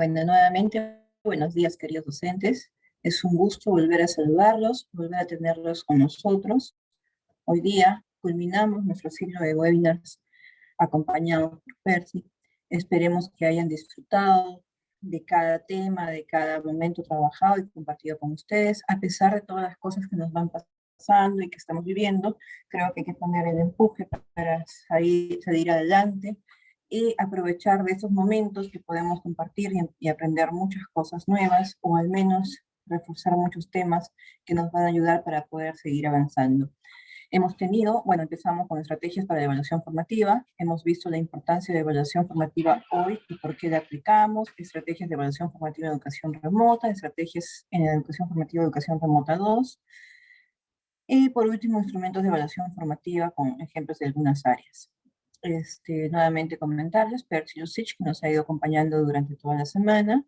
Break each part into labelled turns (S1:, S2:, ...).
S1: Bueno, nuevamente, buenos días, queridos docentes. Es un gusto volver a saludarlos, volver a tenerlos con nosotros. Hoy día culminamos nuestro ciclo de webinars acompañados por Percy. Esperemos que hayan disfrutado de cada tema, de cada momento trabajado y compartido con ustedes. A pesar de todas las cosas que nos van pasando y que estamos viviendo, creo que hay que poner el empuje para salir adelante y aprovechar de esos momentos que podemos compartir y aprender muchas cosas nuevas, o al menos reforzar muchos temas que nos van a ayudar para poder seguir avanzando. Hemos tenido, bueno, empezamos con estrategias para la evaluación formativa, hemos visto la importancia de la evaluación formativa hoy y por qué la aplicamos, estrategias de evaluación formativa en educación remota, estrategias en la educación formativa educación remota 2, y por último, instrumentos de evaluación formativa con ejemplos de algunas áreas. Nuevamente comentarles, Percy Lucich, que nos ha ido acompañando durante toda la semana,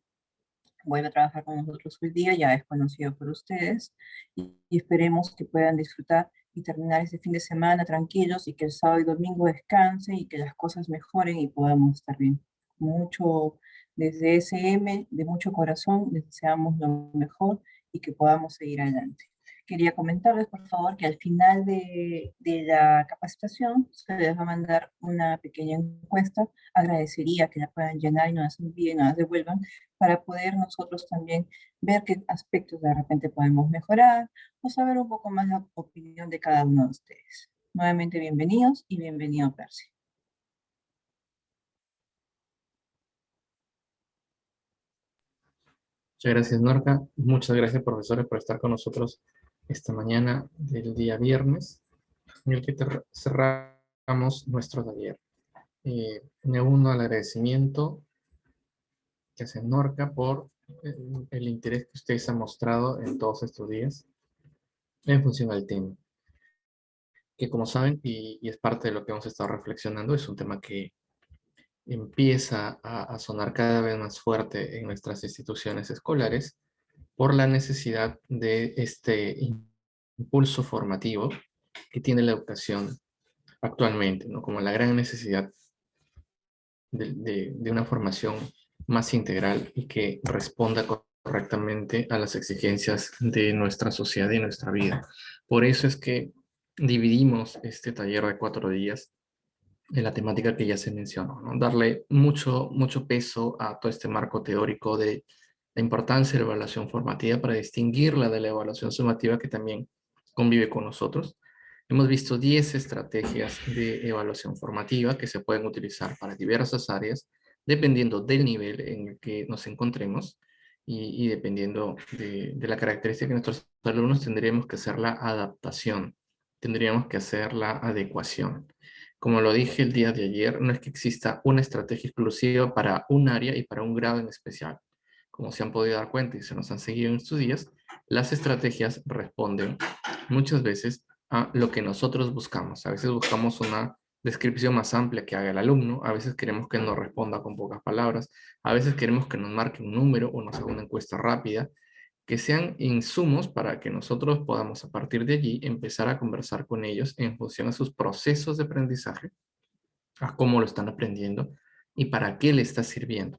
S1: vuelve a trabajar con nosotros hoy día, ya es conocido por ustedes, y esperemos que puedan disfrutar y terminar este fin de semana tranquilos, y que el sábado y domingo descansen y que las cosas mejoren y podamos estar bien. Mucho desde SM, de mucho corazón, les deseamos lo mejor y que podamos seguir adelante. Quería comentarles, por favor, que al final de la capacitación se les va a mandar una pequeña encuesta. Agradecería que la puedan llenar y nos las envíen, nos las devuelvan, para poder nosotros también ver qué aspectos de repente podemos mejorar o saber un poco más la opinión de cada uno de ustedes. Nuevamente, bienvenidos y bienvenido, Percy.
S2: Muchas gracias, Norca. Muchas gracias, profesores, por estar con nosotros esta mañana del día viernes, en el que cerramos nuestro taller. Me uno al agradecimiento que hace Norca por el interés que ustedes han mostrado en todos estos días en función al tema. Que como saben, y es parte de lo que hemos estado reflexionando, es un tema que empieza a sonar cada vez más fuerte en nuestras instituciones escolares por la necesidad de este impulso formativo que tiene la educación actualmente, ¿no? Como la gran necesidad de una formación más integral y que responda correctamente a las exigencias de nuestra sociedad y nuestra vida. Por eso es que dividimos este taller de 4 días en la temática que ya se mencionó, ¿no? Darle mucho peso a todo este marco teórico de la importancia de la evaluación formativa para distinguirla de la evaluación sumativa que también convive con nosotros. Hemos visto 10 estrategias de evaluación formativa que se pueden utilizar para diversas áreas, dependiendo del nivel en el que nos encontremos y dependiendo de la característica de nuestros alumnos, tendríamos que hacer la adaptación, tendríamos que hacer la adecuación. Como lo dije el día de ayer, no es que exista una estrategia exclusiva para un área y para un grado en especial. Como se han podido dar cuenta y se nos han seguido en estos días, las estrategias responden muchas veces a lo que nosotros buscamos. A veces buscamos una descripción más amplia que haga el alumno, a veces queremos que nos responda con pocas palabras, a veces queremos que nos marque un número o nos haga una encuesta rápida, que sean insumos para que nosotros podamos a partir de allí empezar a conversar con ellos en función a sus procesos de aprendizaje, a cómo lo están aprendiendo y para qué le está sirviendo.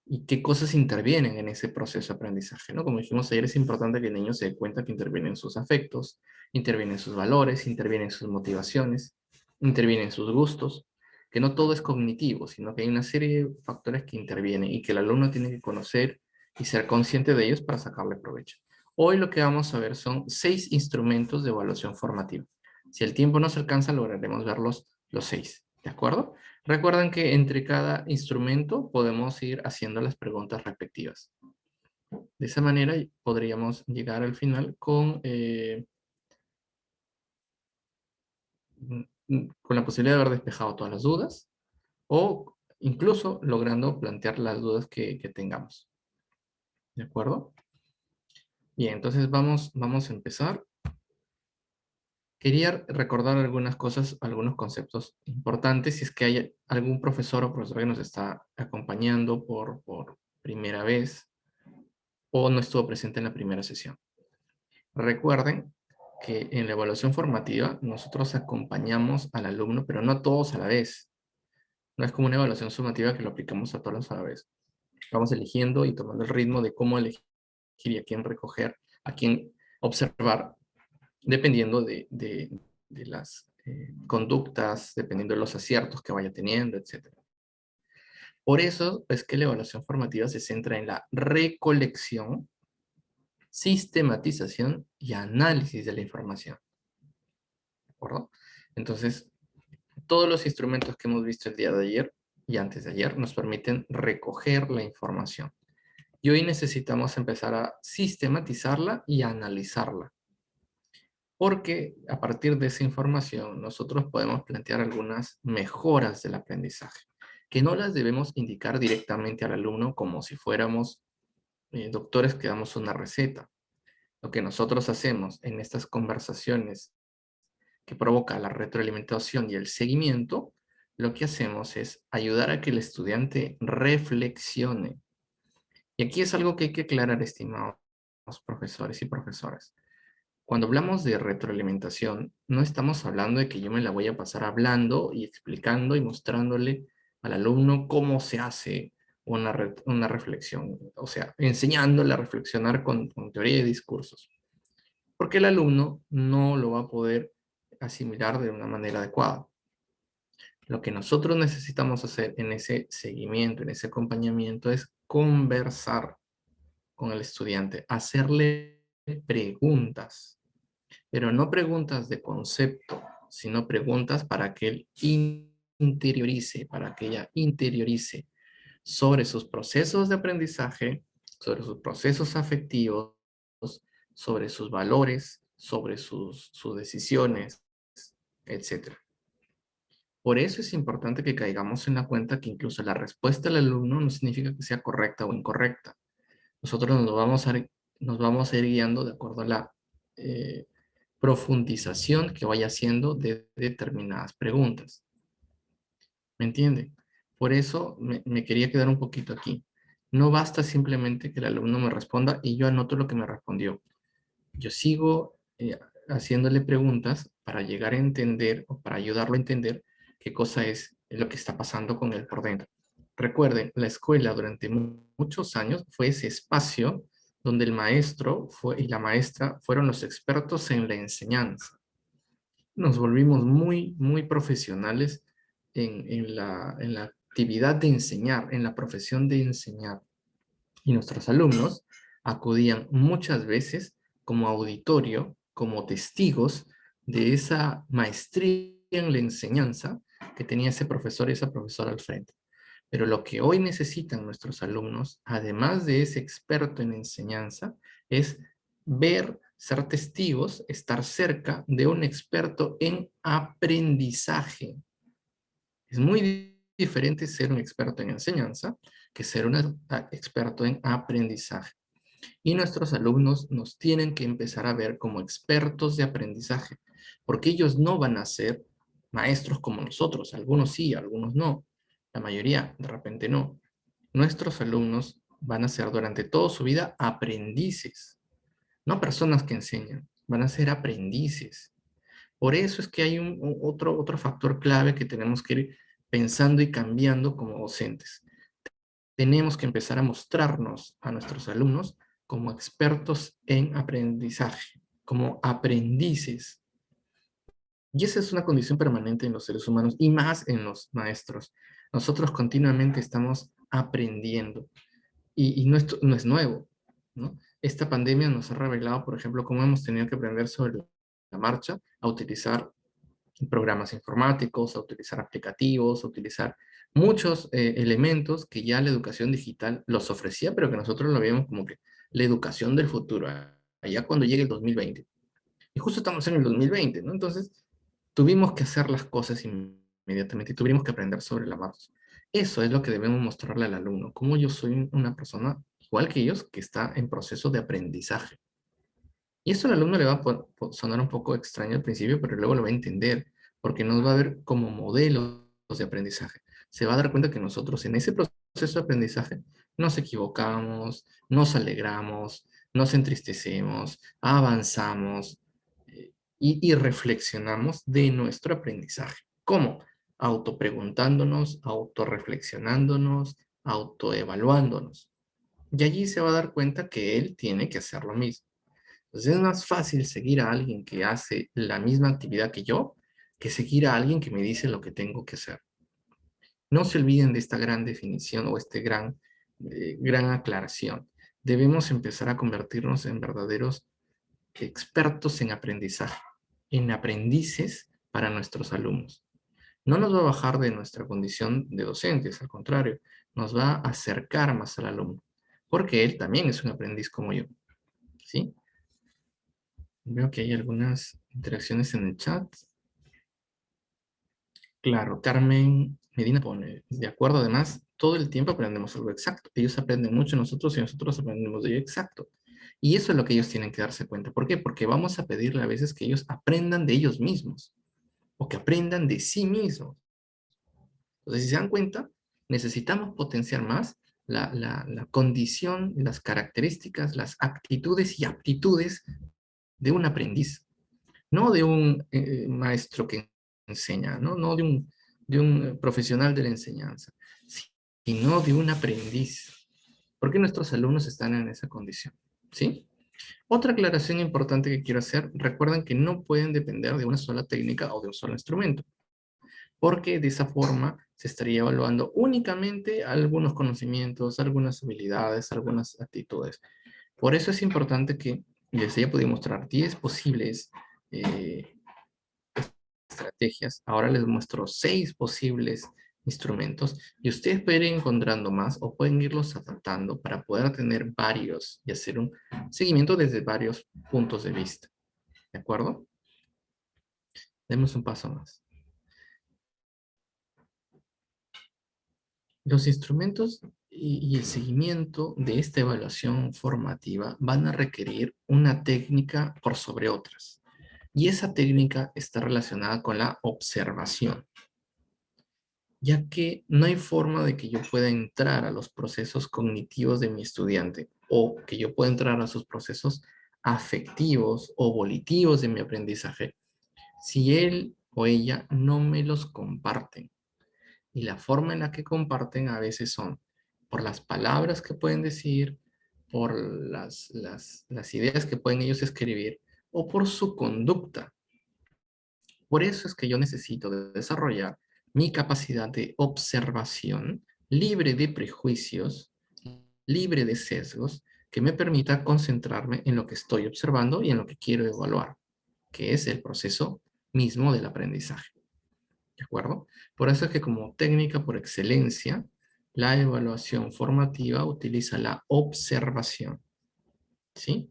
S2: Y qué cosas intervienen en ese proceso de aprendizaje, ¿no? Como dijimos ayer, es importante que el niño se dé cuenta que intervienen sus afectos, intervienen sus valores, intervienen sus motivaciones, intervienen sus gustos, que no todo es cognitivo, sino que hay una serie de factores que intervienen y que el alumno tiene que conocer y ser consciente de ellos para sacarle provecho. Hoy lo que vamos a ver son 6 instrumentos de evaluación formativa. Si el tiempo nos alcanza, lograremos verlos los 6, ¿de acuerdo? Recuerden que entre cada instrumento podemos ir haciendo las preguntas respectivas. De esa manera podríamos llegar al final con la posibilidad de haber despejado todas las dudas o incluso logrando plantear las dudas que tengamos. ¿De acuerdo? Bien, entonces vamos a empezar. Quería recordar algunas cosas, algunos conceptos importantes, si es que hay algún profesor o profesora que nos está acompañando por primera vez o no estuvo presente en la primera sesión. Recuerden que en la evaluación formativa nosotros acompañamos al alumno, pero no todos a la vez. No es como una evaluación sumativa que lo aplicamos a todos a la vez. Vamos eligiendo y tomando el ritmo de cómo elegir y a quién recoger, a quién observar, dependiendo de las conductas, dependiendo de los aciertos que vaya teniendo, etc. Por eso es que la evaluación formativa se centra en la recolección, sistematización y análisis de la información. ¿De acuerdo? Entonces, todos los instrumentos que hemos visto el día de ayer y antes de ayer nos permiten recoger la información. Y hoy necesitamos empezar a sistematizarla y a analizarla. Porque a partir de esa información nosotros podemos plantear algunas mejoras del aprendizaje, que no las debemos indicar directamente al alumno como si fuéramos doctores que damos una receta. Lo que nosotros hacemos en estas conversaciones que provoca la retroalimentación y el seguimiento, lo que hacemos es ayudar a que el estudiante reflexione. Y aquí es algo que hay que aclarar, estimados profesores y profesoras. Cuando hablamos de retroalimentación, no estamos hablando de que yo me la voy a pasar hablando y explicando y mostrándole al alumno cómo se hace una reflexión, o sea, enseñándole a reflexionar con teoría y discursos, porque el alumno no lo va a poder asimilar de una manera adecuada. Lo que nosotros necesitamos hacer en ese seguimiento, en ese acompañamiento, es conversar con el estudiante, hacerle preguntas, pero no preguntas de concepto, sino preguntas para que él interiorice, para que ella interiorice sobre sus procesos de aprendizaje, sobre sus procesos afectivos, sobre sus valores, sobre sus decisiones, etc. Por eso es importante que caigamos en la cuenta que incluso la respuesta del alumno no significa que sea correcta o incorrecta. Nosotros nos vamos a ir guiando de acuerdo a la profundización que vaya haciendo de determinadas preguntas. ¿Me entienden? Por eso me quería quedar un poquito aquí. No basta simplemente que el alumno me responda y yo anoto lo que me respondió. Yo sigo haciéndole preguntas para llegar a entender o para ayudarlo a entender qué cosa es lo que está pasando con él por dentro. Recuerden, la escuela durante muchos años fue ese espacio donde el maestro y la maestra fueron los expertos en la enseñanza. Nos volvimos muy, muy profesionales en la actividad de enseñar, en la profesión de enseñar. Y nuestros alumnos acudían muchas veces como auditorio, como testigos de esa maestría en la enseñanza que tenía ese profesor y esa profesora al frente. Pero lo que hoy necesitan nuestros alumnos, además de ese experto en enseñanza, es ver, ser testigos, estar cerca de un experto en aprendizaje. Es muy diferente ser un experto en enseñanza que ser un experto en aprendizaje. Y nuestros alumnos nos tienen que empezar a ver como expertos de aprendizaje, porque ellos no van a ser maestros como nosotros. Algunos sí, algunos no. La mayoría, de repente, no. Nuestros alumnos van a ser durante toda su vida aprendices, no personas que enseñan, van a ser aprendices. Por eso es que hay otro factor clave que tenemos que ir pensando y cambiando como docentes. Tenemos que empezar a mostrarnos a nuestros alumnos como expertos en aprendizaje, como aprendices. Y esa es una condición permanente en los seres humanos y más en los maestros. Nosotros continuamente estamos aprendiendo y no es nuevo, ¿no? Esta pandemia nos ha revelado, por ejemplo, cómo hemos tenido que aprender sobre la marcha a utilizar programas informáticos, a utilizar aplicativos, a utilizar muchos elementos que ya la educación digital los ofrecía, pero que nosotros lo veíamos como que la educación del futuro, allá cuando llegue el 2020. Y justo estamos en el 2020, ¿no? Entonces, tuvimos que hacer las cosas inmediatamente y tuvimos que aprender sobre la marcha. Eso es lo que debemos mostrarle al alumno, cómo yo soy una persona igual que ellos que está en proceso de aprendizaje. Y esto al alumno le va a sonar un poco extraño al principio, pero luego lo va a entender, porque nos va a ver como modelos de aprendizaje. Se va a dar cuenta que nosotros en ese proceso de aprendizaje nos equivocamos, nos alegramos, nos entristecemos, avanzamos y reflexionamos de nuestro aprendizaje. ¿Cómo? Autopreguntándonos, autorreflexionándonos, autoevaluándonos. Y allí se va a dar cuenta que él tiene que hacer lo mismo. Entonces es más fácil seguir a alguien que hace la misma actividad que yo, que seguir a alguien que me dice lo que tengo que hacer. No se olviden de esta gran definición o esta gran aclaración. Debemos empezar a convertirnos en verdaderos expertos en aprendizaje, en aprendices para nuestros alumnos. No nos va a bajar de nuestra condición de docentes, al contrario, nos va a acercar más al alumno, porque él también es un aprendiz como yo, ¿sí? Veo que hay algunas interacciones en el chat. Claro, Carmen Medina pone, de acuerdo, además, todo el tiempo aprendemos algo exacto. Ellos aprenden mucho de nosotros y nosotros aprendemos de ellos exacto. Y eso es lo que ellos tienen que darse cuenta. ¿Por qué? Porque vamos a pedirle a veces que ellos aprendan de ellos mismos o que aprendan de sí mismos. Entonces, si se dan cuenta, necesitamos potenciar más la condición, las características, las actitudes y aptitudes de un aprendiz, no de un maestro que enseña, no de un profesional de la enseñanza, sino de un aprendiz. Porque nuestros alumnos están en esa condición, ¿sí? Otra aclaración importante que quiero hacer, recuerden que no pueden depender de una sola técnica o de un solo instrumento, porque de esa forma se estaría evaluando únicamente algunos conocimientos, algunas habilidades, algunas actitudes. Por eso es importante que les haya podido mostrar 10 posibles estrategias. Ahora les muestro 6 posibles instrumentos y ustedes pueden ir encontrando más o pueden irlos adaptando para poder tener varios y hacer un seguimiento desde varios puntos de vista. ¿De acuerdo? Demos un paso más. Los instrumentos y el seguimiento de esta evaluación formativa van a requerir una técnica por sobre otras. Y esa técnica está relacionada con la observación, ya que no hay forma de que yo pueda entrar a los procesos cognitivos de mi estudiante o que yo pueda entrar a sus procesos afectivos o volitivos de mi aprendizaje si él o ella no me los comparten. Y la forma en la que comparten a veces son por las palabras que pueden decir, por las ideas que pueden ellos escribir o por su conducta. Por eso es que yo necesito desarrollar mi capacidad de observación libre de prejuicios, libre de sesgos, que me permita concentrarme en lo que estoy observando y en lo que quiero evaluar, que es el proceso mismo del aprendizaje. ¿De acuerdo? Por eso es que como técnica por excelencia, la evaluación formativa utiliza la observación. ¿Sí?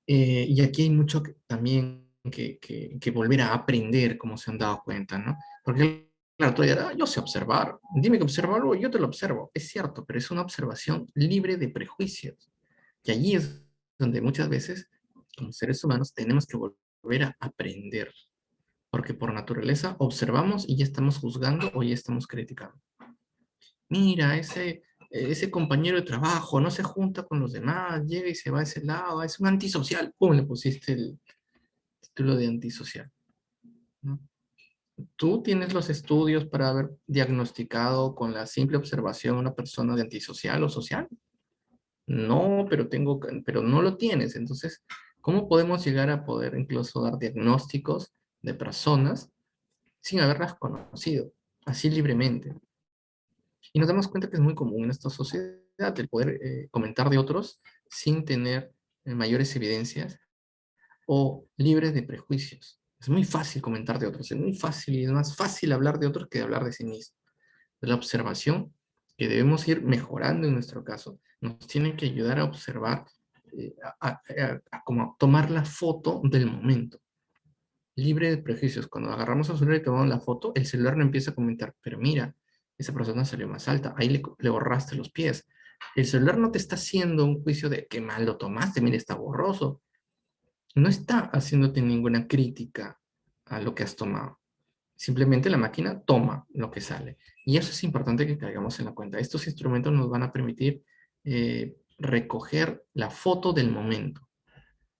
S2: Y aquí hay mucho también que volver a aprender, como se han dado cuenta, ¿no? Porque, claro, tú dirás, yo sé observar, dime que observo algo, yo te lo observo. Es cierto, pero es una observación libre de prejuicios. Y allí es donde muchas veces, como seres humanos, tenemos que volver a aprender. Porque por naturaleza observamos y ya estamos juzgando o ya estamos criticando. Mira, ese compañero de trabajo no se junta con los demás, llega y se va a ese lado, es un antisocial. ¡Pum! Le pusiste el título de antisocial, ¿no? ¿Tú tienes los estudios para haber diagnosticado con la simple observación a una persona de antisocial o social? No, pero no lo tienes. Entonces, ¿cómo podemos llegar a poder incluso dar diagnósticos de personas sin haberlas conocido, así libremente? Y nos damos cuenta que es muy común en esta sociedad el poder comentar de otros sin tener mayores evidencias o libres de prejuicios. Es muy fácil comentar de otros, es muy fácil y es más fácil hablar de otros que hablar de sí mismo. La observación que debemos ir mejorando en nuestro caso nos tiene que ayudar a observar, como a tomar la foto del momento, libre de prejuicios. Cuando agarramos el celular y tomamos la foto, el celular no empieza a comentar, pero mira, esa persona salió más alta, ahí le borraste los pies. El celular no te está haciendo un juicio de qué mal lo tomaste, mira, está borroso. No está haciéndote ninguna crítica a lo que has tomado. Simplemente la máquina toma lo que sale. Y eso es importante que caigamos en la cuenta. Estos instrumentos nos van a permitir recoger la foto del momento,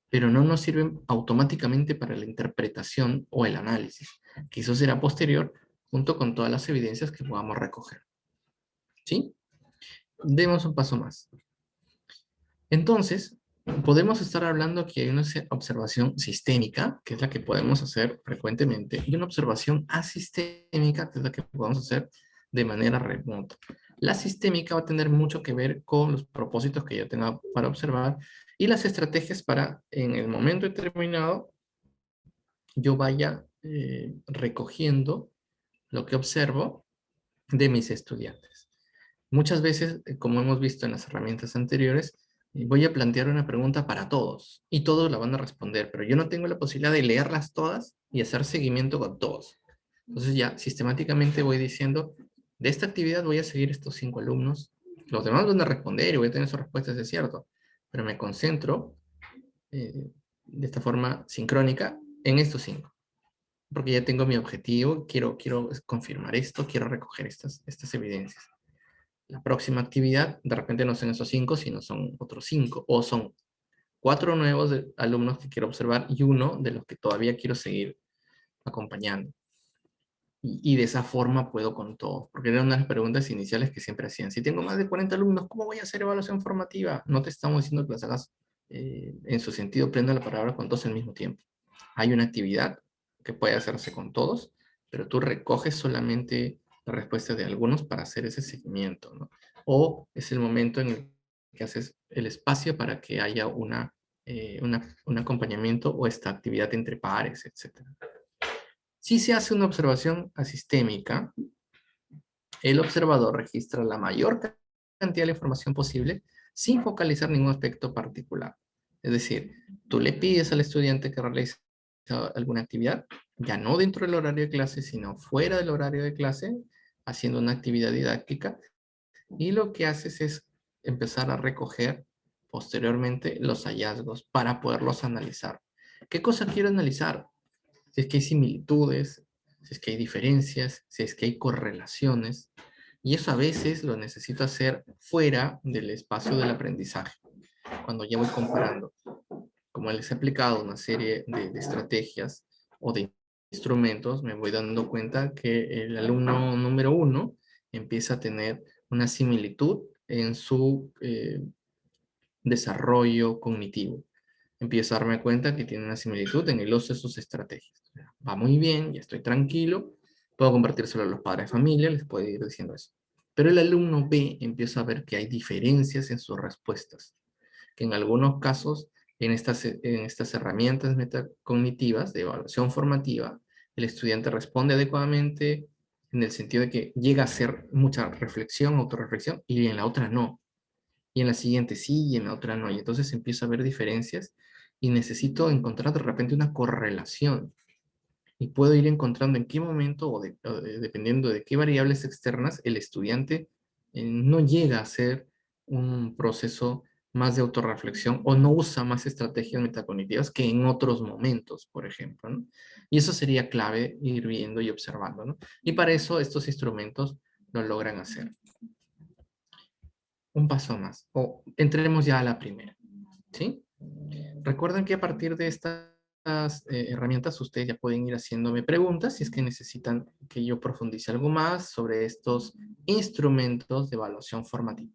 S2: pero no nos sirven automáticamente para la interpretación o el análisis, que eso será posterior junto con todas las evidencias que podamos recoger. ¿Sí? Demos un paso más. Entonces, podemos estar hablando que hay una observación sistémica, que es la que podemos hacer frecuentemente, y una observación asistémica, que es la que podemos hacer de manera remota. La sistémica va a tener mucho que ver con los propósitos que yo tenga para observar y las estrategias para, en el momento determinado, yo vaya recogiendo lo que observo de mis estudiantes. Muchas veces, como hemos visto en las herramientas anteriores, voy a plantear una pregunta para todos y todos la van a responder, pero yo no tengo la posibilidad de leerlas todas y hacer seguimiento con todos. Entonces ya sistemáticamente voy diciendo, de esta actividad voy a seguir estos 5 alumnos, los demás van a responder y voy a tener sus respuestas, es cierto, pero me concentro de esta forma sincrónica en estos 5, porque ya tengo mi objetivo, quiero confirmar esto, quiero recoger estas evidencias. La próxima actividad, de repente no son esos 5, sino son otros 5, o son 4 nuevos alumnos que quiero observar y uno de los que todavía quiero seguir acompañando. Y de esa forma puedo con todo, porque era una de las preguntas iniciales que siempre hacían. Si tengo más de 40 alumnos, ¿cómo voy a hacer evaluación formativa? No te estamos diciendo que las hagas en su sentido pleno de la palabra con todos al mismo tiempo. Hay una actividad que puede hacerse con todos, pero tú recoges solamente la respuesta de algunos para hacer ese seguimiento, ¿no? O es el momento en el que haces el espacio para que haya un acompañamiento o esta actividad entre pares, etc. Si se hace una observación asistémica, el observador registra la mayor cantidad de información posible sin focalizar ningún aspecto particular. Es decir, tú le pides al estudiante que realice alguna actividad, ya no dentro del horario de clase, sino fuera del horario de clase, haciendo una actividad didáctica, y lo que haces es empezar a recoger posteriormente los hallazgos para poderlos analizar. ¿Qué cosa quiero analizar? Si es que hay similitudes, si es que hay diferencias, si es que hay correlaciones. Y eso a veces lo necesito hacer fuera del espacio del aprendizaje, cuando ya voy comparando. Como les he aplicado una serie de estrategias o de instrumentos, me voy dando cuenta que el alumno número 1 empieza a tener una similitud en su desarrollo cognitivo. Empiezo a darme cuenta que tiene una similitud en el uso de sus estrategias. Va muy bien, ya estoy tranquilo, puedo compartírselo a los padres de familia, les puedo ir diciendo eso. Pero el alumno B empieza a ver que hay diferencias en sus respuestas, que en algunos casos, en estas herramientas metacognitivas de evaluación formativa, el estudiante responde adecuadamente en el sentido de que llega a hacer mucha reflexión, autorreflexión, y en la otra no. Y en la siguiente sí, y en la otra no. Y entonces empiezo a ver diferencias y necesito encontrar de repente una correlación. Y puedo ir encontrando en qué momento, dependiendo de qué variables externas, el estudiante no llega a hacer un proceso más de autorreflexión o no usa más estrategias metacognitivas que en otros momentos, por ejemplo, ¿no? Y eso sería clave ir viendo y observando, ¿no? Y para eso estos instrumentos lo logran hacer. Un paso más, o entremos ya a la primera, ¿sí? Recuerden que a partir de estas herramientas ustedes ya pueden ir haciéndome preguntas si es que necesitan que yo profundice algo más sobre estos instrumentos de evaluación formativa.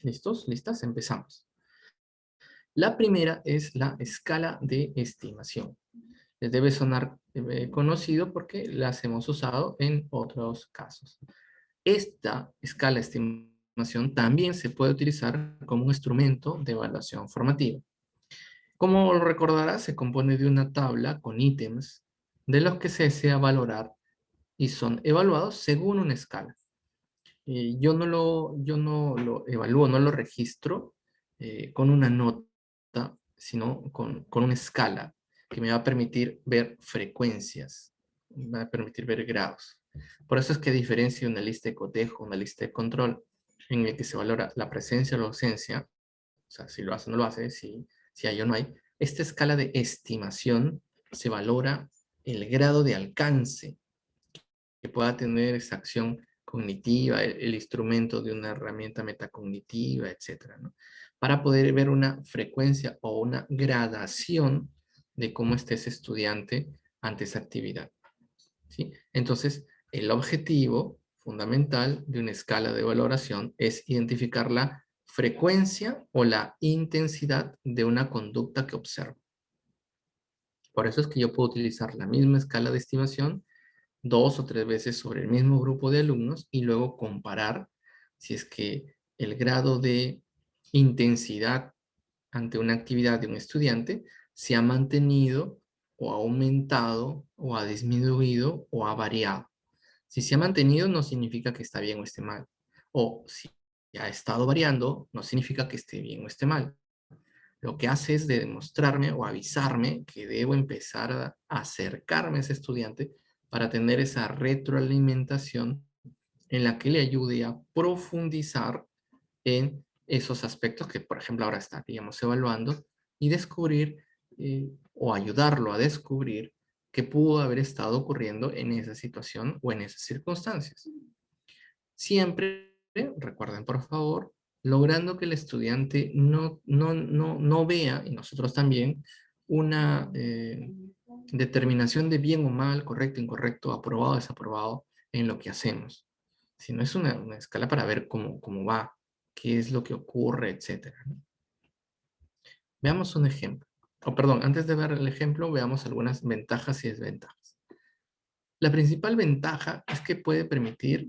S2: ¿Listos? ¿Listas? Empezamos. La primera es la escala de estimación. Les debe sonar conocido porque las hemos usado en otros casos. Esta escala de estimación también se puede utilizar como un instrumento de evaluación formativa. Como lo recordarás, se compone de una tabla con ítems de los que se desea valorar y son evaluados según una escala. Yo no lo evalúo, no lo registro con una nota, sino con una escala que me va a permitir ver frecuencias, me va a permitir ver grados. Por eso es que diferencia una lista de cotejo, una lista de control, en el que se valora la presencia o la ausencia, o sea, si lo hace o no lo hace, si hay o no hay. Esta escala de estimación se valora el grado de alcance que pueda tener esa acción cognitiva, el instrumento de una herramienta metacognitiva, etcétera, ¿no? Para poder ver una frecuencia o una gradación de cómo está ese estudiante ante esa actividad, ¿sí? Entonces, el objetivo fundamental de una escala de valoración es identificar la frecuencia o la intensidad de una conducta que observo. Por eso es que yo puedo utilizar la misma escala de estimación 2 o 3 veces sobre el mismo grupo de alumnos y luego comparar si es que el grado de intensidad ante una actividad de un estudiante se ha mantenido o ha aumentado o ha disminuido o ha variado. Si se ha mantenido no significa que está bien o esté mal. O si ha estado variando no significa que esté bien o esté mal. Lo que hace es demostrarme o avisarme que debo empezar a acercarme a ese estudiante para tener esa retroalimentación en la que le ayude a profundizar en esos aspectos que, por ejemplo, ahora estaríamos evaluando y descubrir o ayudarlo a descubrir qué pudo haber estado ocurriendo en esa situación o en esas circunstancias. Siempre, recuerden por favor, logrando que el estudiante no vea, y nosotros también, una determinación de bien o mal, correcto, incorrecto, aprobado, desaprobado en lo que hacemos. Sino es una escala para ver cómo va, qué es lo que ocurre, etc. Veamos un ejemplo. O perdón, antes de ver el ejemplo, veamos algunas ventajas y desventajas. La principal ventaja es que puede permitir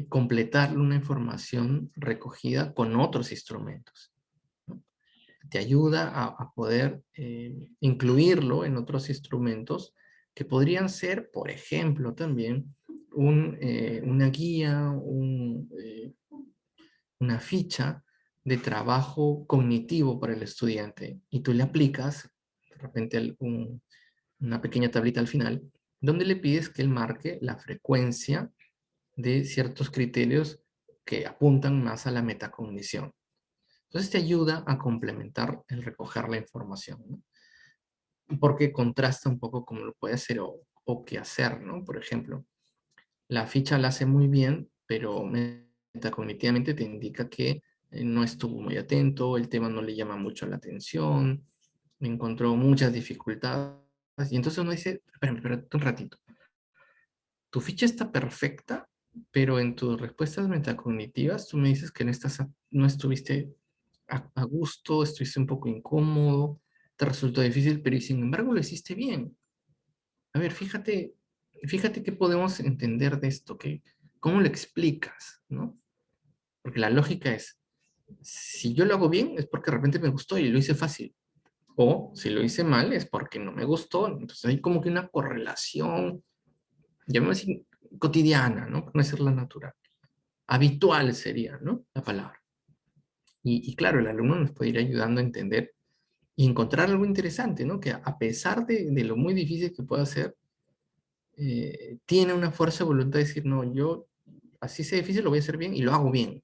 S2: completar una información recogida con otros instrumentos, ¿no? Te ayuda a poder incluirlo en otros instrumentos que podrían ser, por ejemplo, también una guía, una ficha de trabajo cognitivo para el estudiante y tú le aplicas de repente una pequeña tablita al final donde le pides que él marque la frecuencia de ciertos criterios que apuntan más a la metacognición. Entonces te ayuda a complementar el recoger la información, ¿no? Porque contrasta un poco cómo lo puede hacer o qué hacer, ¿no? Por ejemplo, la ficha la hace muy bien, pero metacognitivamente te indica que no estuvo muy atento, el tema no le llama mucho la atención, encontró muchas dificultades, y entonces uno dice, espérate un ratito, tu ficha está perfecta, pero en tus respuestas metacognitivas tú me dices que no estuviste a gusto, estuviste un poco incómodo, te resultó difícil, pero y sin embargo lo hiciste bien. A ver, fíjate qué podemos entender de esto, cómo lo explicas, ¿no? Porque la lógica es, si yo lo hago bien es porque de repente me gustó y lo hice fácil. O si lo hice mal es porque no me gustó. Entonces hay como que una correlación, llamémoslo así, cotidiana, ¿no? Por no decirla natural. Habitual sería, ¿no? La palabra. Y claro, el alumno nos puede ir ayudando a entender y encontrar algo interesante, ¿no? Que a pesar de lo muy difícil que pueda ser, tiene una fuerza de voluntad de decir, no, yo así sea difícil, lo voy a hacer bien y lo hago bien.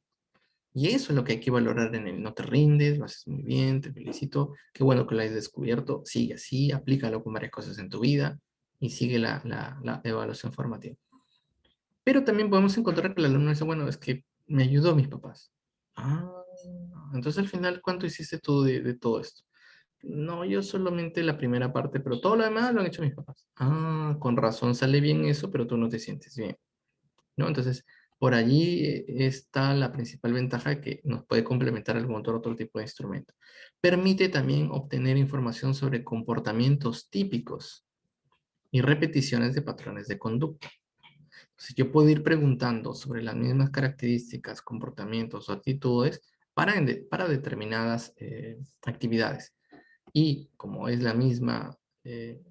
S2: Y eso es lo que hay que valorar en el no te rindes, lo haces muy bien, te felicito, qué bueno que lo hayas descubierto, sigue así, aplícalo con varias cosas en tu vida y sigue la evaluación formativa. Pero también podemos encontrar que el alumno dice, bueno, es que me ayudó mis papás. Ah, entonces al final, ¿cuánto hiciste tú de todo esto? No, yo solamente la primera parte, pero todo lo demás lo han hecho mis papás. Ah, con razón sale bien eso, pero tú no te sientes bien, ¿no? Entonces, por allí está la principal ventaja de que nos puede complementar algún otro tipo de instrumento. Permite también obtener información sobre comportamientos típicos y repeticiones de patrones de conducta. Entonces, yo puedo ir preguntando sobre las mismas características, comportamientos o actitudes para determinadas actividades. Y como es eh,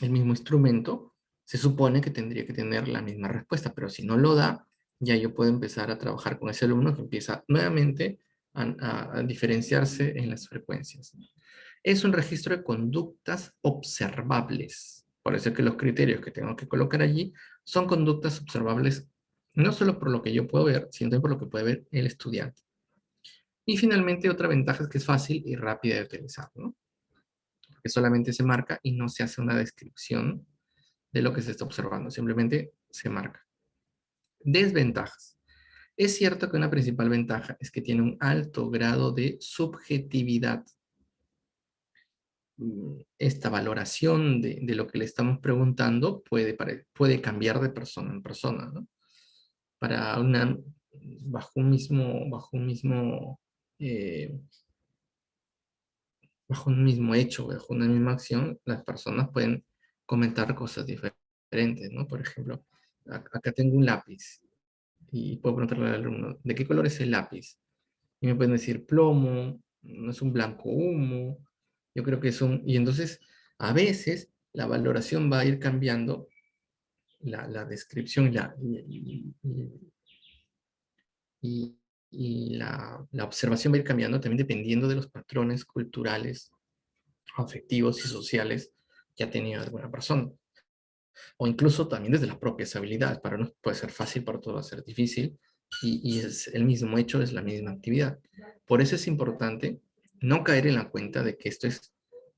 S2: el mismo instrumento, se supone que tendría que tener la misma respuesta, pero si no lo da, ya yo puedo empezar a trabajar con ese alumno que empieza nuevamente a diferenciarse en las frecuencias. Es un registro de conductas observables. Por eso es que los criterios que tengo que colocar allí son conductas observables, no solo por lo que yo puedo ver, sino también por lo que puede ver el estudiante. Y finalmente, otra ventaja es que es fácil y rápida de utilizar, ¿no? Porque solamente se marca y no se hace una descripción de lo que se está observando, simplemente se marca. Desventajas. Es cierto que una principal ventaja es que tiene un alto grado de subjetividad. esta valoración de lo que le estamos preguntando puede cambiar de persona en persona, ¿no? Para eh, bajo un mismo hecho, bajo una misma acción, las personas pueden comentar cosas diferentes, ¿no? Por ejemplo, acá tengo un lápiz y puedo preguntarle al alumno, ¿de qué color es el lápiz? Y me pueden decir plomo, no es un blanco humo, yo creo que es un... Y entonces, a veces, la valoración va a ir cambiando, la descripción y- y la observación va a ir cambiando también dependiendo de los patrones culturales, afectivos y sociales que ha tenido alguna persona. O incluso también desde las propias habilidades. Para unos puede ser fácil, para otros va a ser difícil. Y es el mismo hecho, es la misma actividad. Por eso es importante no caer en la cuenta de que esto es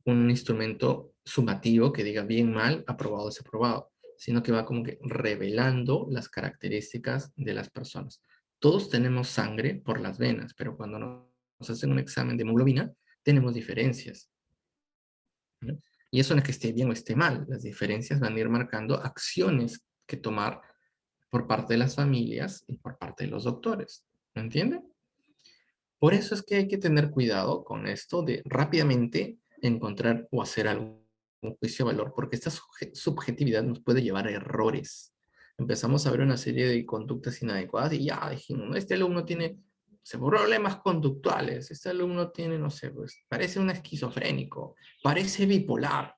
S2: un instrumento sumativo que diga bien, mal, aprobado, desaprobado, sino que va como que revelando las características de las personas. Todos tenemos sangre por las venas, pero cuando nos hacen un examen de hemoglobina, tenemos diferencias, ¿no? Y eso no es que esté bien o esté mal, las diferencias van a ir marcando acciones que tomar por parte de las familias y por parte de los doctores, ¿me entienden? Por eso es que hay que tener cuidado con esto de rápidamente encontrar o hacer algún juicio de valor, porque esta subjetividad nos puede llevar a errores. Empezamos a ver una serie de conductas inadecuadas y ya dijimos, ¿no? Este alumno tiene problemas conductuales, este alumno tiene, no sé, pues parece un esquizofrénico, parece bipolar,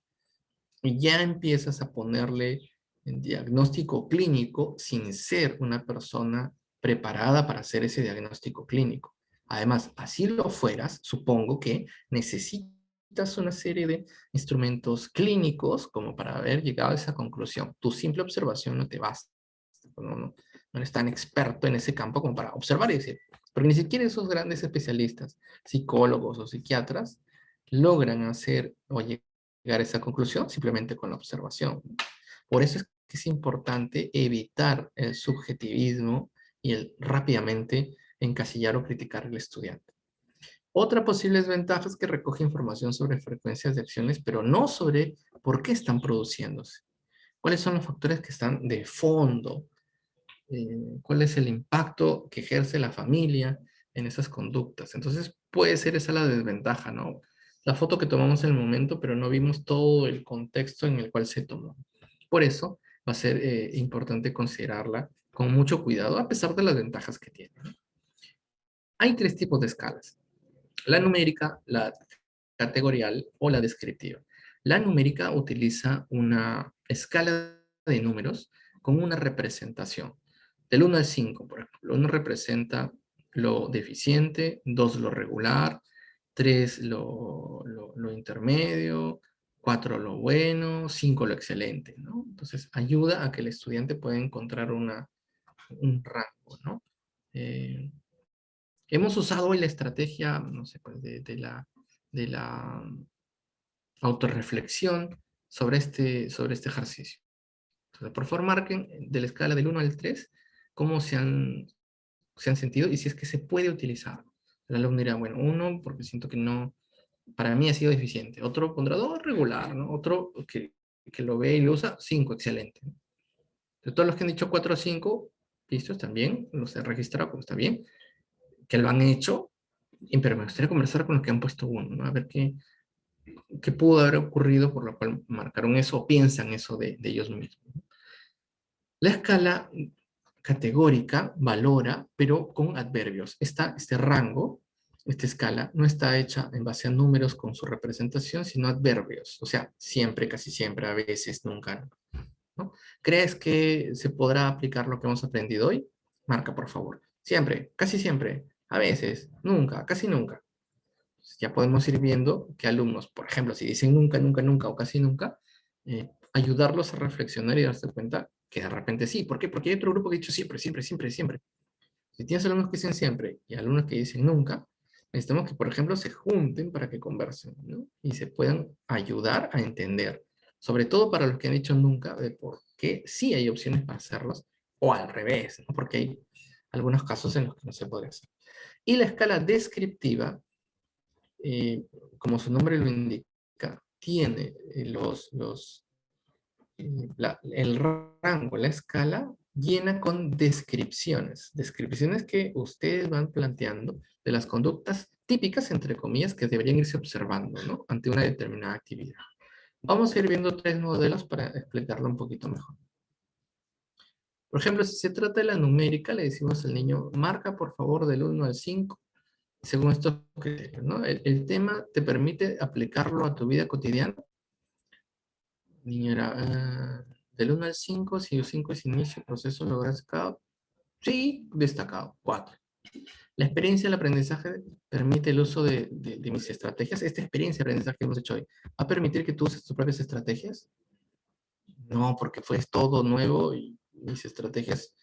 S2: y ya empiezas a ponerle el diagnóstico clínico sin ser una persona preparada para hacer ese diagnóstico clínico. Además, así lo fueras, supongo que necesitas una serie de instrumentos clínicos como para haber llegado a esa conclusión. Tu simple observación no te basta. No eres tan experto en ese campo como para observar y decir, porque ni siquiera esos grandes especialistas, psicólogos o psiquiatras, logran hacer o llegar a esa conclusión simplemente con la observación. Por eso es que es importante evitar el subjetivismo y el rápidamente encasillar o criticar al estudiante. Otra posible desventaja es que recoge información sobre frecuencias de acciones, pero no sobre por qué están produciéndose. ¿Cuáles son los factores que están de fondo? ¿Cuál es el impacto que ejerce la familia en esas conductas? Entonces puede ser esa la desventaja, ¿no? La foto que tomamos en el momento, pero no vimos todo el contexto en el cual se tomó. Por eso va a ser importante considerarla con mucho cuidado, a pesar de las ventajas que tiene, ¿no? Hay tres tipos de escalas: la numérica, la categorial o la descriptiva. La numérica utiliza una escala de números con una representación. Del 1 al 5, por ejemplo. 1 representa lo deficiente, 2 lo regular, 3 lo intermedio, 4 lo bueno, 5 lo excelente, ¿no? Entonces ayuda a que el estudiante pueda encontrar un rango, ¿no? Eh, Hemos usado hoy la estrategia, no sé, pues de la autorreflexión sobre este ejercicio. Entonces, por favor, marquen de la escala del 1 al 3 cómo se han sentido y si es que se puede utilizar. El alumno dirá, bueno, 1 porque siento que no, para mí ha sido deficiente. Otro pondrá 2 regular, ¿no? Otro que lo ve y lo usa, 5 excelente. De todos los que han dicho 4 o 5, listo, están bien, los he registrado como está bien, que lo han hecho, pero me gustaría conversar con los que han puesto 1, ¿no? A ver qué pudo haber ocurrido por lo cual marcaron eso o piensan eso de ellos mismos. La escala categórica valora, pero con adverbios. Este rango, esta escala, no está hecha en base a números con su representación, sino adverbios. O sea, siempre, casi siempre, a veces, nunca, ¿no? ¿Crees que se podrá aplicar lo que hemos aprendido hoy? Marca, por favor. Siempre, casi siempre, a veces, nunca, casi nunca. Ya podemos ir viendo que alumnos, por ejemplo, si dicen nunca, nunca, nunca o casi nunca, ayudarlos a reflexionar y darse cuenta que de repente sí. ¿Por qué? Porque hay otro grupo que ha dicho siempre, siempre, siempre, siempre. Si tienes alumnos que dicen siempre y alumnos que dicen nunca, necesitamos que, por ejemplo, se junten para que conversen, ¿no? Y se puedan ayudar a entender. Sobre todo para los que han dicho nunca, de por qué sí hay opciones para hacerlos, o al revés, ¿no? Porque hay algunos casos en los que no se puede hacer. Y la escala descriptiva, como su nombre lo indica, tiene el rango, la escala, llena con descripciones. Descripciones que ustedes van planteando de las conductas típicas, entre comillas, que deberían irse observando, ¿no? Ante una determinada actividad. Vamos a ir viendo 3 modelos para explicarlo un poquito mejor. Por ejemplo, si se trata de la numérica, le decimos al niño, marca por favor del 1 al 5, según estos criterios, ¿no? El tema te permite aplicarlo a tu vida cotidiana. Niño era, del 1 al 5, si el 5 es inicio, proceso, lograr destacado. Sí, destacado, 4. La experiencia del aprendizaje permite el uso de mis estrategias. Esta experiencia de aprendizaje que hemos hecho hoy, ¿va a permitir que tú uses tus propias estrategias? No, porque fue todo nuevo y mis estrategias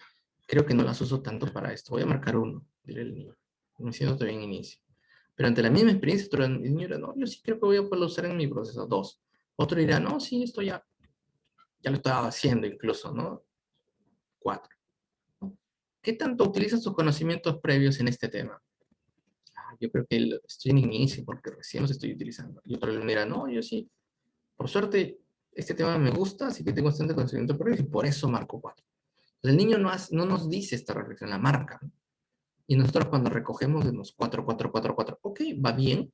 S2: creo que no las uso tanto para esto. Voy a marcar 1, diré el niño. Me siento todavía en inicio. Pero ante la misma experiencia, otro niño dirá, no, yo sí creo que voy a poderlo usar en mi proceso. 2. Otro dirá, no, sí, esto ya lo estaba haciendo incluso, ¿no? 4. ¿Qué tanto utilizas tus conocimientos previos en este tema? Yo creo que estoy en inicio porque recién los estoy utilizando. Y otro le dirá, no, yo sí. Por suerte, este tema me gusta, así que tengo bastante conocimiento previo y por eso marco 4. El niño no nos dice esta reflexión, la marca, ¿no? Y nosotros cuando recogemos decimos 4, 4, 4, 4. Ok, va bien.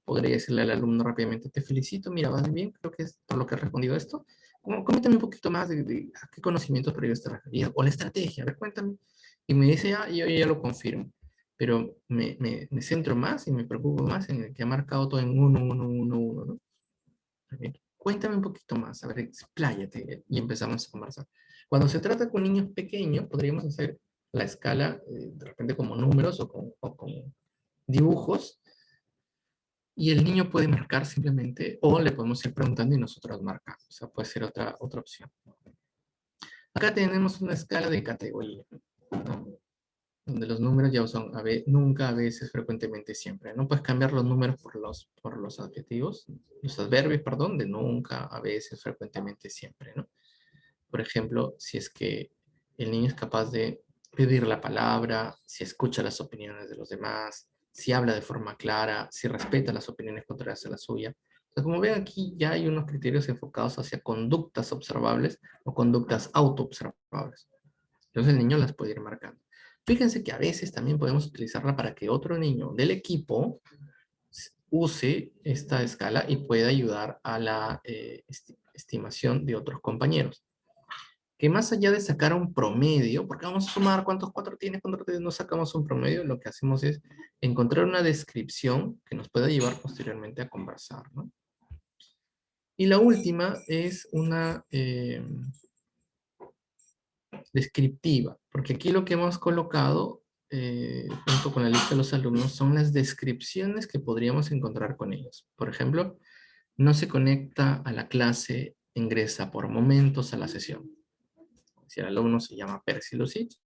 S2: Podría decirle al alumno rápidamente, te felicito, mira, vas bien, creo que es por lo que has respondido a esto. Coméntame un poquito más de a qué conocimientos previos te referías, o la estrategia, a ver, cuéntame. Y me dice, yo ya lo confirmo. Pero me centro más y me preocupo más en el que ha marcado todo en 1, 1, 1, 1, ¿no? A ver, cuéntame un poquito más, a ver, expláyate, y empezamos a conversar. Cuando se trata con niños pequeños, podríamos hacer la escala, de repente como números o con dibujos, y el niño puede marcar simplemente, o le podemos ir preguntando y nosotros marcamos. O sea, puede ser otra opción. Acá tenemos una escala de categoría, ¿no? Donde los números ya son nunca, a veces, frecuentemente, siempre. No puedes cambiar los números por los adjetivos, los adverbios, perdón, de nunca, a veces, frecuentemente, siempre, ¿no? Por ejemplo, si es que el niño es capaz de pedir la palabra, si escucha las opiniones de los demás, si habla de forma clara, si respeta las opiniones contrarias a la suya. Entonces, como ven aquí, ya hay unos criterios enfocados hacia conductas observables o conductas autoobservables. Entonces el niño las puede ir marcando. Fíjense que a veces también podemos utilizarla para que otro niño del equipo use esta escala y pueda ayudar a la estimación de otros compañeros. Que más allá de sacar un promedio, porque vamos a sumar cuántos 4 tienes, no sacamos un promedio, lo que hacemos es encontrar una descripción que nos pueda llevar posteriormente a conversar, ¿no? Y la última es una descriptiva, porque aquí lo que hemos colocado junto con la lista de los alumnos son las descripciones que podríamos encontrar con ellos. Por ejemplo, no se conecta a la clase, ingresa por momentos a la sesión. Si el alumno se llama Percy Lucich,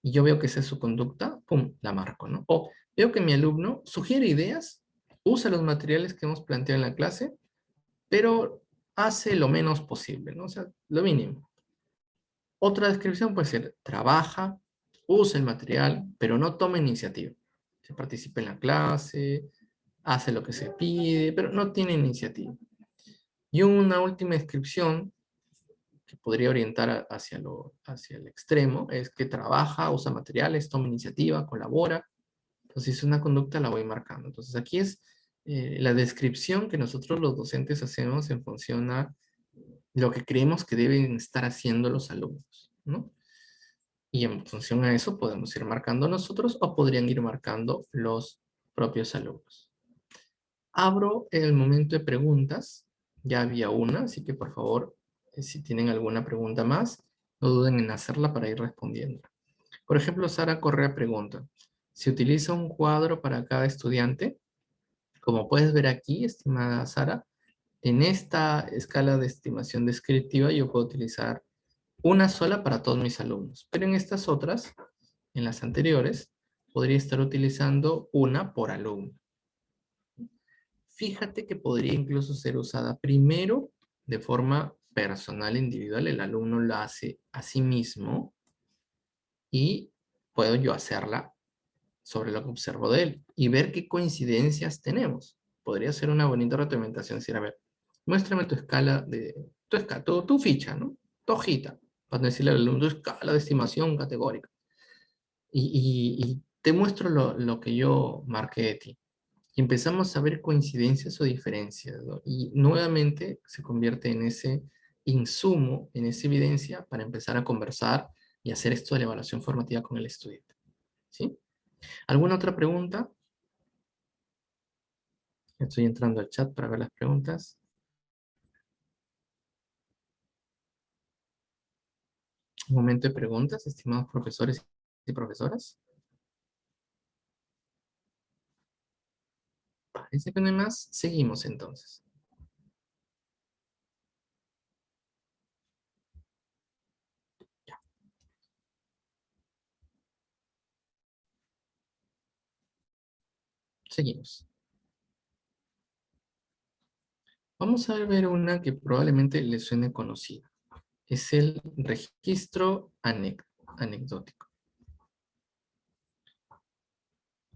S2: y yo veo que esa es su conducta, pum, la marco, ¿no? O veo que mi alumno sugiere ideas, usa los materiales que hemos planteado en la clase, pero hace lo menos posible, ¿no? O sea, lo mínimo. Otra descripción puede ser, trabaja, usa el material, pero no toma iniciativa. Se participa en la clase, hace lo que se pide, pero no tiene iniciativa. Y una última descripción que podría orientar hacia el extremo es que trabaja, usa materiales, toma iniciativa, colabora. Entonces, es una conducta, la voy marcando. Entonces, aquí es la descripción que nosotros los docentes hacemos en función a lo que creemos que deben estar haciendo los alumnos, ¿no? Y en función a eso podemos ir marcando nosotros o podrían ir marcando los propios alumnos. Abro el momento de preguntas. Ya había una, así que por favor, si tienen alguna pregunta más, no duden en hacerla para ir respondiendo. Por ejemplo, Sara Correa pregunta, ¿se utiliza un cuadro para cada estudiante? Como puedes ver aquí, estimada Sara, en esta escala de estimación descriptiva yo puedo utilizar una sola para todos mis alumnos, pero en estas otras, en las anteriores, podría estar utilizando una por alumno. Fíjate que podría incluso ser usada primero de forma personal, individual, el alumno la hace a sí mismo y puedo yo hacerla sobre lo que observo de él y ver qué coincidencias tenemos. Podría ser una bonita retroalimentación, decir, a ver, Muéstrame tu escala tu ficha, ¿no? Tu hojita, para decirle al alumno, tu escala de estimación categórica. Y te muestro lo que yo marqué de ti. Y empezamos a ver coincidencias o diferencias, ¿no? Y nuevamente se convierte en ese insumo, en esa evidencia para empezar a conversar y hacer esto de la evaluación formativa con el estudiante. ¿Sí? ¿Alguna otra pregunta? Estoy entrando al chat para ver las preguntas. Un momento de preguntas, estimados profesores y profesoras. Parece que no hay más. Seguimos entonces. Ya. Seguimos. Vamos a ver una que probablemente le suene conocida. Es el registro anecdótico.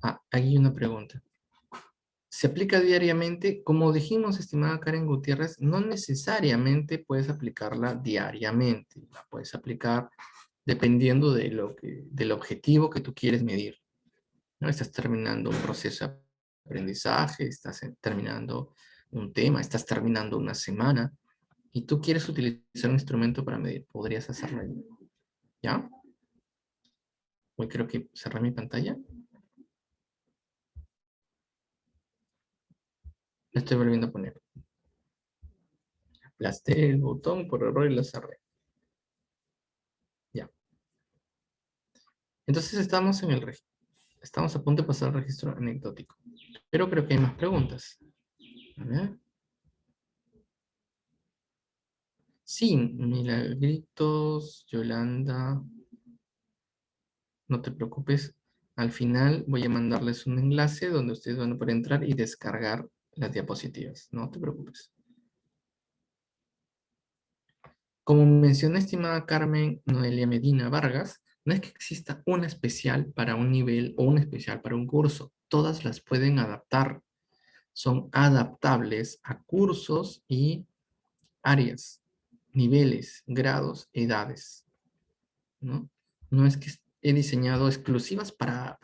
S2: Ah, aquí hay una pregunta. ¿Se aplica diariamente? Como dijimos, estimada Karen Gutiérrez, no necesariamente puedes aplicarla diariamente. La puedes aplicar dependiendo del objetivo que tú quieres medir, ¿no? Estás terminando un proceso de aprendizaje, estás terminando un tema, estás terminando una semana, y tú quieres utilizar un instrumento para medir. Podrías hacerlo ahí. ¿Ya? Hoy creo que cerré mi pantalla. La estoy volviendo a poner. Aplasté el botón por error y lo cerré. Ya. Entonces estamos a punto de pasar al registro anecdótico. Pero creo que hay más preguntas. A ver. Sí, Milagritos, Yolanda. No te preocupes. Al final voy a mandarles un enlace donde ustedes van a poder entrar y descargar las diapositivas. No te preocupes. Como mencioné, estimada Carmen Noelia Medina Vargas, no es que exista una especial para un nivel o una especial para un curso. Todas las pueden adaptar. Son adaptables a cursos y áreas, niveles, grados, edades, ¿no? No es que he diseñado exclusivas para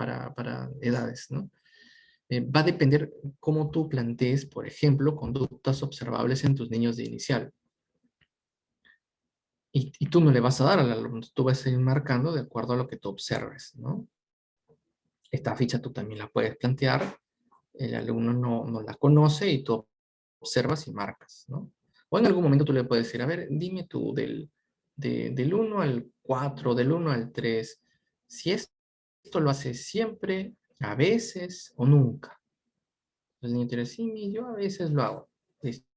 S2: edades, ¿no? Va a depender cómo tú plantees, por ejemplo, conductas observables en tus niños de inicial. Y tú no le vas a dar al alumno, tú vas a ir marcando de acuerdo a lo que tú observes, ¿no? Esta ficha tú también la puedes plantear, el alumno no la conoce y tú observas y marcas, ¿no? O en algún momento tú le puedes decir, a ver, dime tú del 1 al 4, del 1 al 3, si esto lo haces siempre, a veces o nunca. El niño te dice, sí, yo a veces lo hago. Listo.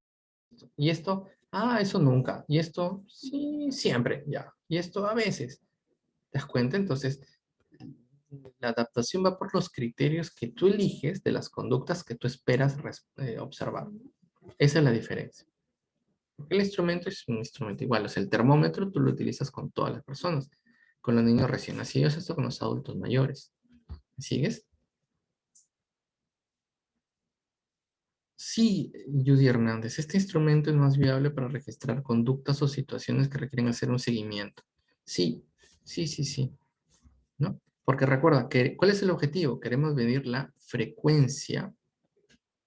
S2: Y esto, eso nunca. Y esto, sí, siempre, ya. Y esto a veces. ¿Te das cuenta? Entonces, la adaptación va por los criterios que tú eliges de las conductas que tú esperas observar. Esa es la diferencia. Porque el instrumento es un instrumento igual. O sea, el termómetro tú lo utilizas con todas las personas. Con los niños recién nacidos, esto con los adultos mayores. ¿Me sigues? Sí, Judy Hernández, este instrumento es más viable para registrar conductas o situaciones que requieren hacer un seguimiento. Sí, sí, ¿no? Porque recuerda, ¿cuál es el objetivo? Queremos medir la frecuencia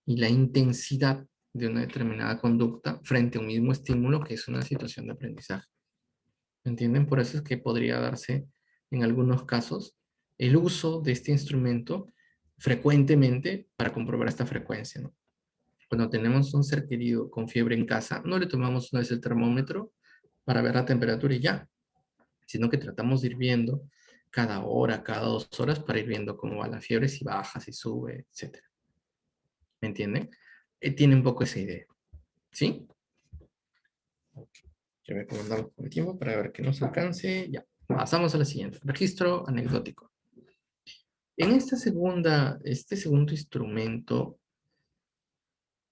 S2: y la intensidad de una determinada conducta frente a un mismo estímulo que es una situación de aprendizaje. ¿Me entienden? Por eso es que podría darse en algunos casos el uso de este instrumento frecuentemente para comprobar esta frecuencia, ¿no? Cuando tenemos un ser querido con fiebre en casa, no le tomamos una vez el termómetro para ver la temperatura y ya, sino que tratamos de ir viendo cada hora, cada 2 horas para ir viendo cómo va la fiebre, si baja, si sube, etc. ¿Me entienden? Tiene un poco esa idea. ¿Sí? Okay. Yo voy a comandar con el tiempo para ver que nos alcance. Ya. Pasamos a la siguiente. Registro anecdótico. En este segundo instrumento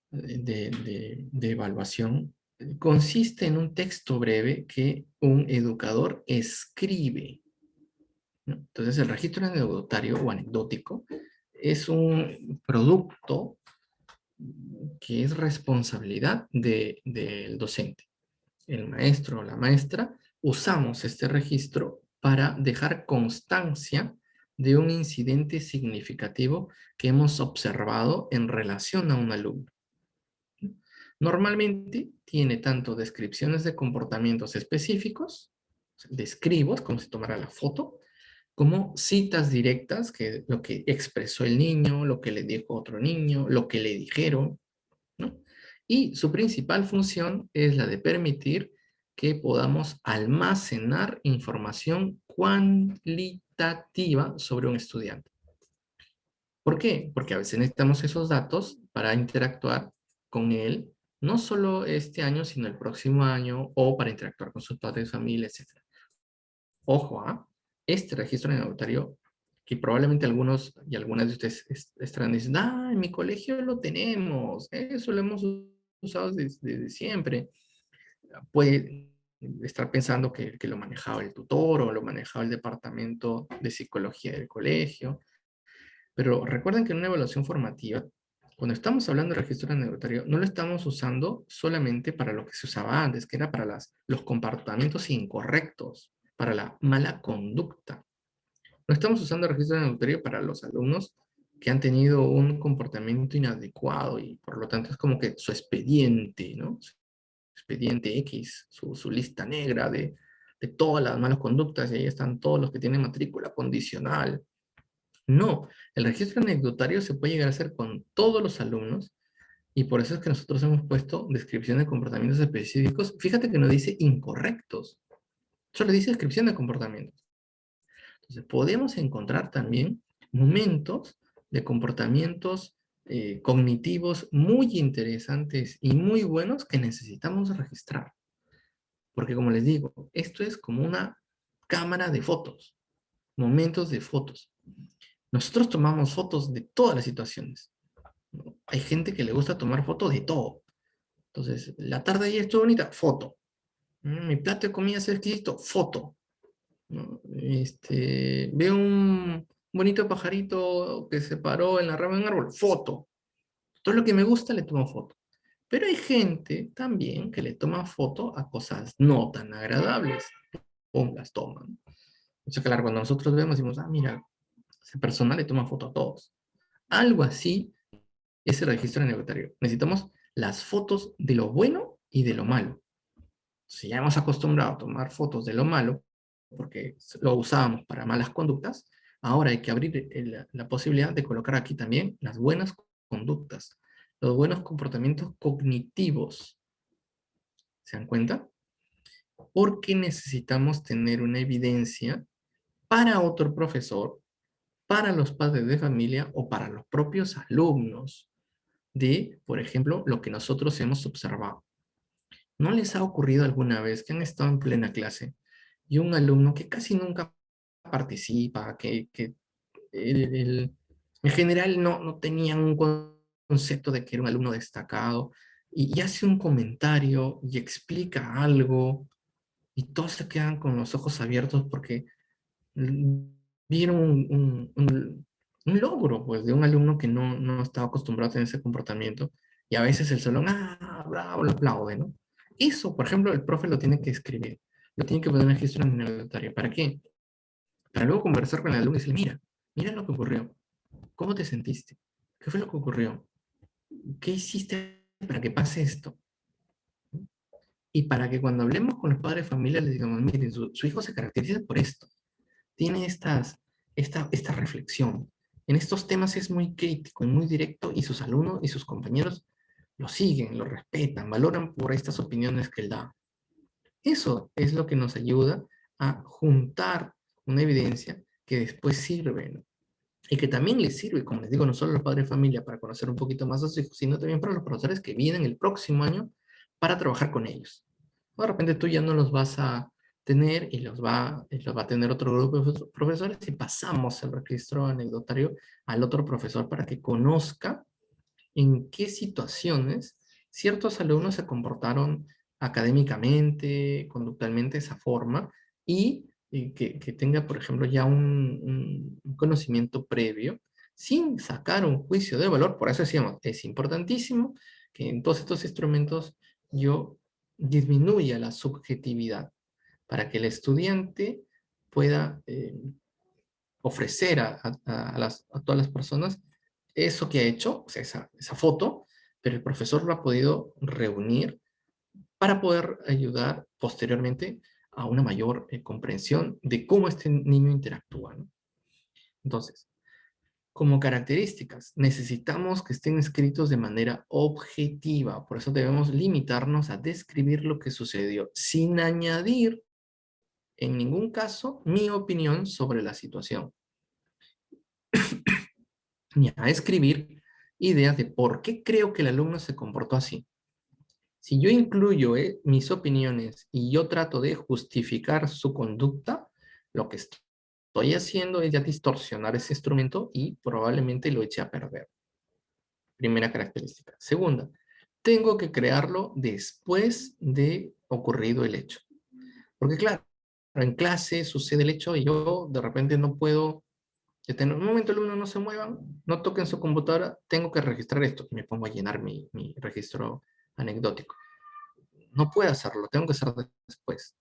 S2: de evaluación consiste en un texto breve que un educador escribe, ¿no? Entonces, el registro anecdotario o anecdótico es un producto que es responsabilidad del docente. El maestro o la maestra usamos este registro para dejar constancia de un incidente significativo que hemos observado en relación a un alumno. Normalmente tiene tanto descripciones de comportamientos específicos, describo, como si tomara la foto, como citas directas, que lo que expresó el niño, lo que le dijo otro niño, lo que le dijeron, ¿no? Y su principal función es la de permitir que podamos almacenar información cualitativa sobre un estudiante. ¿Por qué? Porque a veces necesitamos esos datos para interactuar con él, no solo este año, sino el próximo año, o para interactuar con sus padres, familia, etc. Ojo, este registro anecdotario, que probablemente algunos y algunas de ustedes estarán diciendo, en mi colegio lo tenemos, eso lo hemos usado desde siempre. Puede estar pensando que lo manejaba el tutor o lo manejaba el departamento de psicología del colegio. Pero recuerden que en una evaluación formativa, cuando estamos hablando de registro anecdotario, no lo estamos usando solamente para lo que se usaba antes, que era para los comportamientos incorrectos, para la mala conducta. No estamos usando el registro anecdotario para los alumnos que han tenido un comportamiento inadecuado y por lo tanto es como que su expediente, ¿no? Su expediente X, su lista negra de todas las malas conductas y ahí están todos los que tienen matrícula condicional. No, el registro anecdotario se puede llegar a hacer con todos los alumnos y por eso es que nosotros hemos puesto descripción de comportamientos específicos. Fíjate que no dice incorrectos, solo dice descripción de comportamientos. Entonces, podemos encontrar también momentos de comportamientos cognitivos muy interesantes y muy buenos que necesitamos registrar. Porque como les digo, esto es como una cámara de fotos, momentos de fotos. Nosotros tomamos fotos de todas las situaciones, ¿no? Hay gente que le gusta tomar fotos de todo. Entonces, la tarde ayer estuvo bonita, foto. Mi plato de comida es exquisito, foto. ¿No? Veo un bonito pajarito que se paró en la rama de un árbol, foto. Todo lo que me gusta le tomo foto. Pero hay gente también que le toma foto a cosas no tan agradables. O las toman. O sea, claro, cuando nosotros vemos, decimos, mira, esa persona le toma foto a todos. Algo así es el registro anecdotario. Necesitamos las fotos de lo bueno y de lo malo. Si ya hemos acostumbrado a tomar fotos de lo malo, porque lo usábamos para malas conductas, ahora hay que abrir la posibilidad de colocar aquí también las buenas conductas, los buenos comportamientos cognitivos. ¿Se dan cuenta? Porque necesitamos tener una evidencia para otro profesor, para los padres de familia o para los propios alumnos de, por ejemplo, lo que nosotros hemos observado. ¿No les ha ocurrido alguna vez que han estado en plena clase y un alumno que casi nunca participa, que en general no tenía un concepto de que era un alumno destacado y hace un comentario y explica algo y todos se quedan con los ojos abiertos porque vieron un logro pues, de un alumno que no estaba acostumbrado a tener ese comportamiento y a veces el salón, bravo, lo aplaude, ¿no? Eso, por ejemplo, el profe lo tiene que escribir, lo tiene que poner en el registro anecdotario. ¿Para qué? Para luego conversar con el alumno y decirle, mira lo que ocurrió, ¿cómo te sentiste? ¿Qué fue lo que ocurrió? ¿Qué hiciste para que pase esto? Y para que cuando hablemos con los padres de familia les digamos, miren, su hijo se caracteriza por esto, tiene esta reflexión. En estos temas es muy crítico y muy directo y sus alumnos y sus compañeros lo siguen, lo respetan, valoran por estas opiniones que él da. Eso es lo que nos ayuda a juntar una evidencia que después sirve, ¿no? Y que también les sirve, como les digo, no solo a los padres de familia para conocer un poquito más a sus hijos, sino también para los profesores que vienen el próximo año para trabajar con ellos. O de repente tú ya no los vas a tener y los va a tener otro grupo de profesores y pasamos el registro anecdotario al otro profesor para que conozca en qué situaciones ciertos alumnos se comportaron académicamente, conductualmente de esa forma y que tenga, por ejemplo, ya un conocimiento previo sin sacar un juicio de valor. Por eso decíamos, es importantísimo que en todos estos instrumentos yo disminuya la subjetividad para que el estudiante pueda ofrecer a todas las personas eso que ha hecho, o sea, esa foto, pero el profesor lo ha podido reunir para poder ayudar posteriormente a una mayor comprensión de cómo este niño interactúa, ¿no? Entonces, como características, necesitamos que estén escritos de manera objetiva. Por eso debemos limitarnos a describir lo que sucedió, sin añadir en ningún caso mi opinión sobre la situación, ni a escribir ideas de por qué creo que el alumno se comportó así. Si yo incluyo mis opiniones y yo trato de justificar su conducta, lo que estoy haciendo es ya distorsionar ese instrumento y probablemente lo eche a perder. Primera característica. Segunda, tengo que crearlo después de ocurrido el hecho. Porque claro, en clase sucede el hecho y yo de repente no puedo en un momento el alumno no se muevan, no toquen su computadora, tengo que registrar esto. Y me pongo a llenar mi registro anecdótico. No puedo hacerlo, tengo que hacerlo después.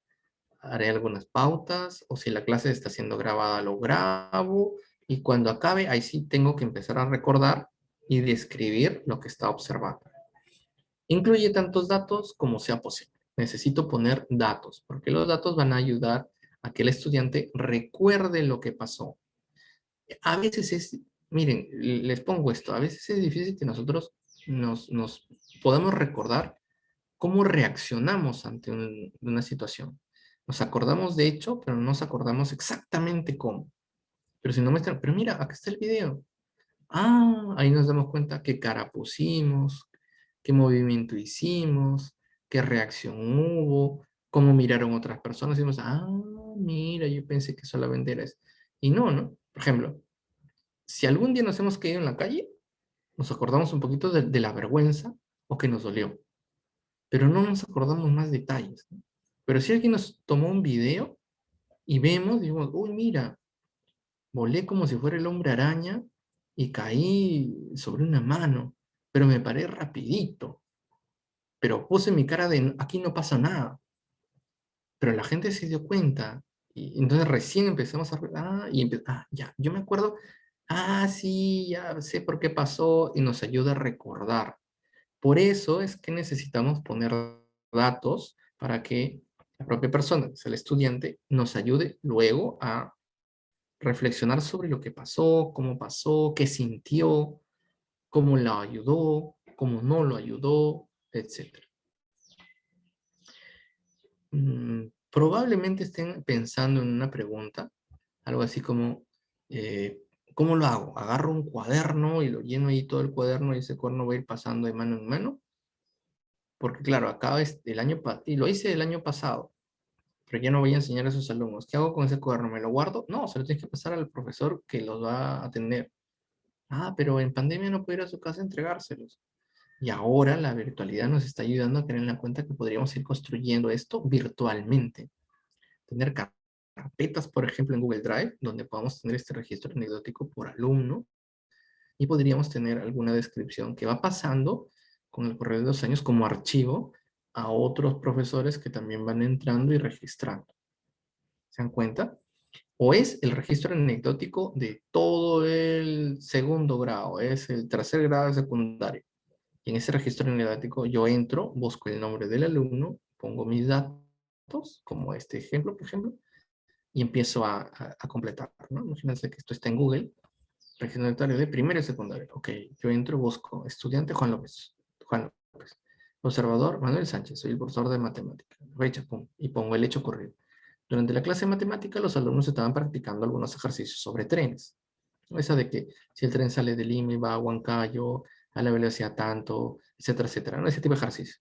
S2: Haré algunas pautas, o si la clase está siendo grabada, lo grabo, y cuando acabe, ahí sí tengo que empezar a recordar y describir lo que está observando. Incluye tantos datos como sea posible. Necesito poner datos, porque los datos van a ayudar a que el estudiante recuerde lo que pasó. A veces es, miren, les pongo esto, a veces es difícil que nosotros nos podamos recordar cómo reaccionamos ante una situación. Nos acordamos de hecho, pero no nos acordamos exactamente cómo. Pero si no muestran, pero mira, acá está el video. Ah, ahí nos damos cuenta qué cara pusimos, qué movimiento hicimos, qué reacción hubo, cómo miraron otras personas. Y decimos, ah, mira, yo pensé que solamente era eso. Y no, ¿no? Por ejemplo, si algún día nos hemos caído en la calle, nos acordamos un poquito de la vergüenza o que nos dolió, pero no nos acordamos más detalles, ¿no? Pero si alguien nos tomó un video y vemos, digamos, uy, mira, volé como si fuera el hombre araña y caí sobre una mano, pero me paré rapidito, pero puse mi cara de aquí no pasa nada, pero la gente se dio cuenta y entonces recién empezamos a, ya, yo me acuerdo, sí, ya sé por qué pasó y nos ayuda a recordar. Por eso es que necesitamos poner datos para que la propia persona, o sea, el estudiante, nos ayude luego a reflexionar sobre lo que pasó, qué sintió, cómo lo ayudó, cómo no lo ayudó, etc. Probablemente estén pensando en una pregunta, algo así como, ¿cómo lo hago? ¿Agarro un cuaderno y lo lleno ahí todo el cuaderno y ese cuaderno va a ir pasando de mano en mano? Porque claro, acá y lo hice el año pasado, pero ya no voy a enseñar a esos alumnos. ¿Qué hago con ese cuaderno? ¿Me lo guardo? No, se lo tienes que pasar al profesor que los va a atender. Ah, pero en pandemia no puedo ir a su casa a entregárselos. Y ahora la virtualidad nos está ayudando a tener en cuenta que podríamos ir construyendo esto virtualmente. Tener carpetas, por ejemplo, en Google Drive, donde podamos tener este registro anecdótico por alumno y podríamos tener alguna descripción que va pasando con el correr de los años como archivo a otros profesores que también van entrando y registrando. ¿Se dan cuenta? O es el registro anecdótico de todo el segundo grado, es el tercer grado de secundario. Y en ese registro anecdótico yo entro, busco el nombre del alumno, pongo mis datos, como este ejemplo, por ejemplo, y empiezo a completar, ¿no? Imagínense que esto está en Google, registro anecdótico de primero y secundario. Ok, yo entro, busco estudiante Juan López. Juan López. Observador Manuel Sánchez, soy el profesor de matemática. Fecha, pum, y pongo el hecho ocurrido. Durante la clase de matemática, los alumnos estaban practicando algunos ejercicios sobre trenes. Esa de que si el tren sale de Lima y va a Huancayo, a la velocidad tanto, etcétera, etcétera, ¿no? Ese tipo de ejercicio.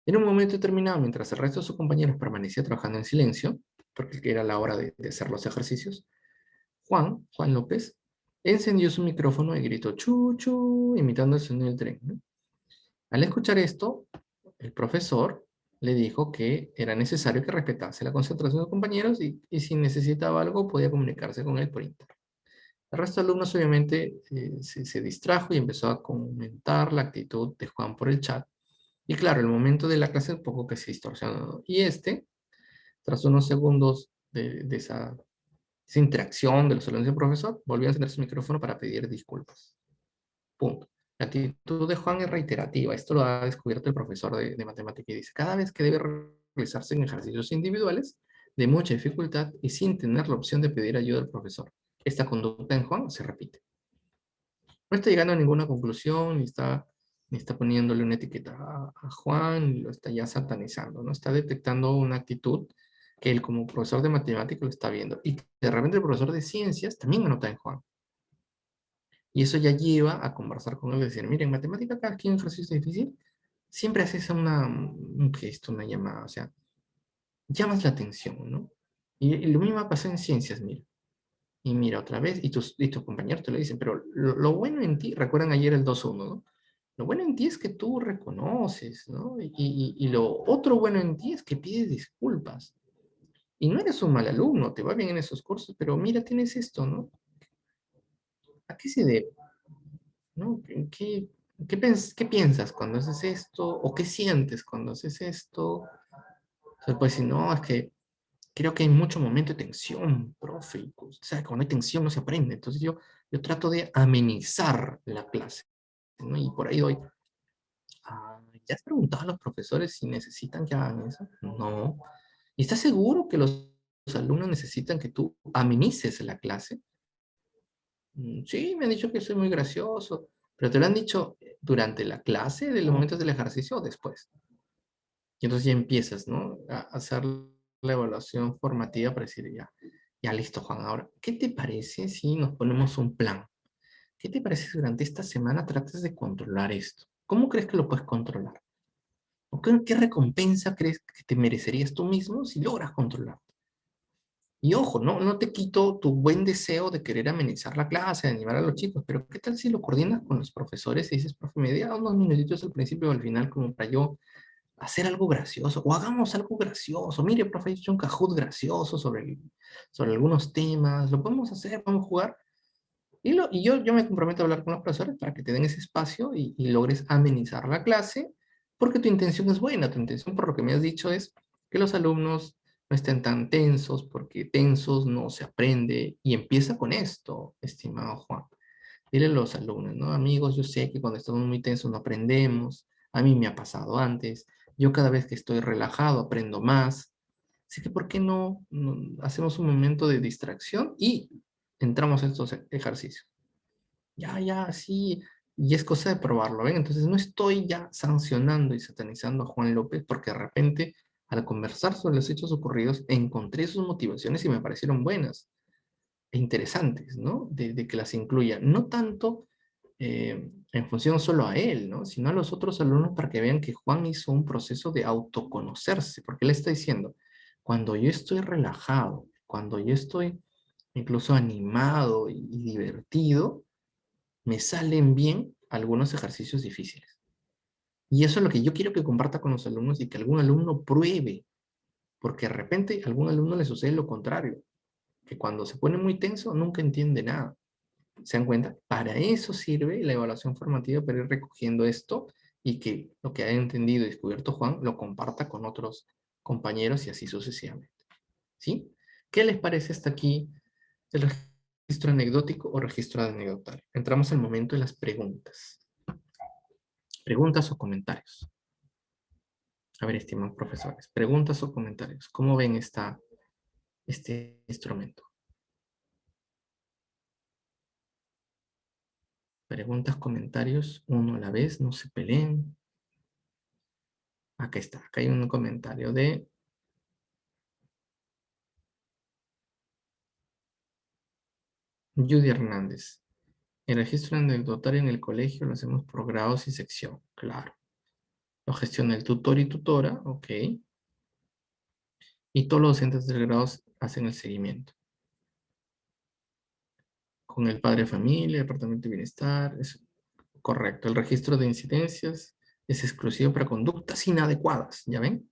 S2: En un momento determinado, mientras el resto de sus compañeros permanecía trabajando en silencio, porque era la hora de hacer los ejercicios, Juan López, encendió su micrófono y gritó chu, chu, imitando el sonido del tren, ¿no? Al escuchar esto, el profesor le dijo que era necesario que respetase la concentración de los compañeros y si necesitaba algo podía comunicarse con él por internet. El resto de alumnos obviamente se distrajo y empezó a comentar la actitud de Juan por el chat. Y claro, el momento de la clase un poco que se distorsionó. Y tras unos segundos de esa interacción de los alumnos y el profesor, volvió a encender su micrófono para pedir disculpas. Punto. La actitud de Juan es reiterativa. Esto lo ha descubierto el profesor de matemática y dice, cada vez que debe realizarse en ejercicios individuales de mucha dificultad y sin tener la opción de pedir ayuda al profesor, esta conducta en Juan se repite. No está llegando a ninguna conclusión, ni está poniéndole una etiqueta a Juan, ni lo está ya satanizando, ¿no? Está detectando una actitud que él como profesor de matemática lo está viendo. Y de repente el profesor de ciencias también lo nota en Juan. Y eso ya lleva a conversar con él y decir, miren, en matemática cada que hay un ejercicio difícil, siempre haces un gesto, una llamada, o sea, llamas la atención, ¿no? Y lo mismo pasa en ciencias, mira. Y mira otra vez, y tus compañeros te lo dicen, pero lo bueno en ti, recuerdan ayer el 2-1, ¿no? Lo bueno en ti es que tú reconoces, ¿no? Y lo otro bueno en ti es que pides disculpas. Y no eres un mal alumno, te va bien en esos cursos, pero mira, tienes esto, ¿no? ¿A qué se debe? ¿No? ¿Qué piensas cuando haces esto? ¿O qué sientes cuando haces esto? O sea, pues si no, es que creo que hay mucho momento de tensión, profe. Y, pues, o sea, cuando hay tensión no se aprende. Entonces yo trato de amenizar la clase, ¿no? Y por ahí doy. ¿Ya has preguntado a los profesores si necesitan que hagan eso? No. ¿Y estás seguro que los alumnos necesitan que tú amenices la clase? Sí, me han dicho que soy muy gracioso. Pero te lo han dicho durante la clase, de los momentos del ejercicio o después. Y entonces ya empiezas, ¿no? A hacer la evaluación formativa para decir, ya listo, Juan. Ahora, ¿qué te parece si nos ponemos un plan? ¿Qué te parece si durante esta semana tratas de controlar esto? ¿Cómo crees que lo puedes controlar? ¿O qué recompensa crees que te merecerías tú mismo si logras controlar? Y ojo, no te quito tu buen deseo de querer amenizar la clase, de animar a los chicos, pero ¿qué tal si lo coordinas con los profesores y dices, profe, me da unos minutitos al principio o al final como para yo hacer algo gracioso, o hagamos algo gracioso? Mire, profe, he hecho un Kahoot gracioso sobre algunos temas, lo podemos hacer, vamos a jugar. Y yo me comprometo a hablar con los profesores para que te den ese espacio y logres amenizar la clase, porque tu intención es buena. Tu intención, por lo que me has dicho, es que los alumnos no estén tan tensos, porque tensos no se aprende. Y empieza con esto, estimado Juan. Dile a los alumnos, ¿no? Amigos, yo sé que cuando estamos muy tensos no aprendemos. A mí me ha pasado antes. Yo cada vez que estoy relajado aprendo más. Así que, ¿por qué no hacemos un momento de distracción y entramos a estos ejercicios? Ya, sí. Y es cosa de probarlo, ¿ven? Entonces no estoy ya sancionando y satanizando a Juan López porque de repente al conversar sobre los hechos ocurridos encontré sus motivaciones y me parecieron buenas e interesantes, ¿no? De que las incluya. No tanto en función solo a él, ¿no? Sino a los otros alumnos para que vean que Juan hizo un proceso de autoconocerse, porque él está diciendo, cuando yo estoy relajado, cuando yo estoy incluso animado y divertido, me salen bien algunos ejercicios difíciles. Y eso es lo que yo quiero que comparta con los alumnos y que algún alumno pruebe, porque de repente a algún alumno le sucede lo contrario, que cuando se pone muy tenso nunca entiende nada. ¿Se dan cuenta? Para eso sirve la evaluación formativa, para ir recogiendo esto y que lo que haya entendido y descubierto Juan lo comparta con otros compañeros y así sucesivamente. ¿Sí? ¿Qué les parece hasta aquí el registro anecdótico o registro anecdotario? Entramos al momento de las preguntas. Preguntas o comentarios. A ver, estimados profesores, preguntas o comentarios. ¿Cómo ven este instrumento? Preguntas, comentarios, uno a la vez, no se peleen. Acá está, acá hay un comentario de Judy Hernández. El registro anecdotario en el colegio lo hacemos por grados y sección, claro. Lo gestiona el tutor y tutora, ok. Y todos los docentes del grado hacen el seguimiento. Con el padre de familia, el departamento de bienestar, es correcto. El registro de incidencias es exclusivo para conductas inadecuadas, ¿ya ven?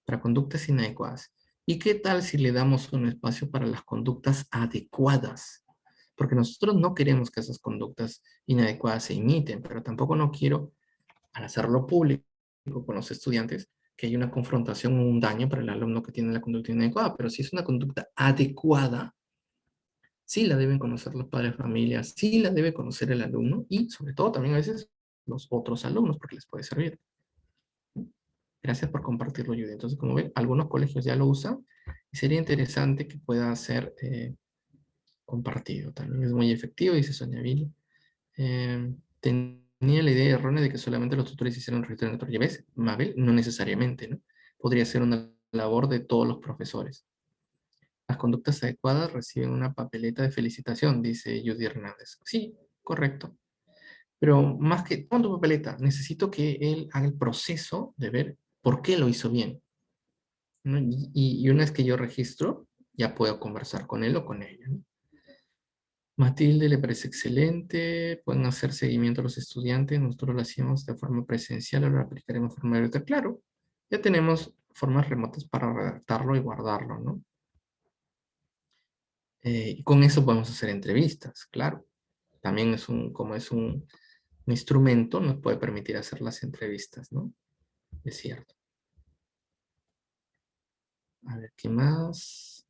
S2: Para conductas inadecuadas. ¿Y qué tal si le damos un espacio para las conductas adecuadas? Porque nosotros no queremos que esas conductas inadecuadas se imiten, pero tampoco no quiero, al hacerlo público con los estudiantes, que haya una confrontación o un daño para el alumno que tiene la conducta inadecuada. Pero si es una conducta adecuada, sí la deben conocer los padres de familia, sí la debe conocer el alumno y sobre todo también a veces los otros alumnos, porque les puede servir. Gracias por compartirlo, Judy. Entonces, como ven, algunos colegios ya lo usan y sería interesante que pueda ser compartido. También es muy efectivo, dice Sonia Vili. Tenía la idea errónea de que solamente los tutores hicieron registro en el ¿ves? Mabel, no necesariamente, ¿no? Podría ser una labor de todos los profesores. Las conductas adecuadas reciben una papeleta de felicitación, dice Judy Hernández. Sí, correcto. Pero más que, pon tu papeleta, necesito que él haga el proceso de ver por qué lo hizo bien, ¿no? Y una vez que yo registro, ya puedo conversar con él o con ella, ¿no? Matilde le parece excelente, pueden hacer seguimiento a los estudiantes, nosotros lo hacíamos de forma presencial, ahora lo aplicaremos de forma remota. Claro, ya tenemos formas remotas para redactarlo y guardarlo, ¿no? Y con eso podemos hacer entrevistas, claro. También como es un instrumento, nos puede permitir hacer las entrevistas, ¿no? Es cierto. A ver, ¿qué más?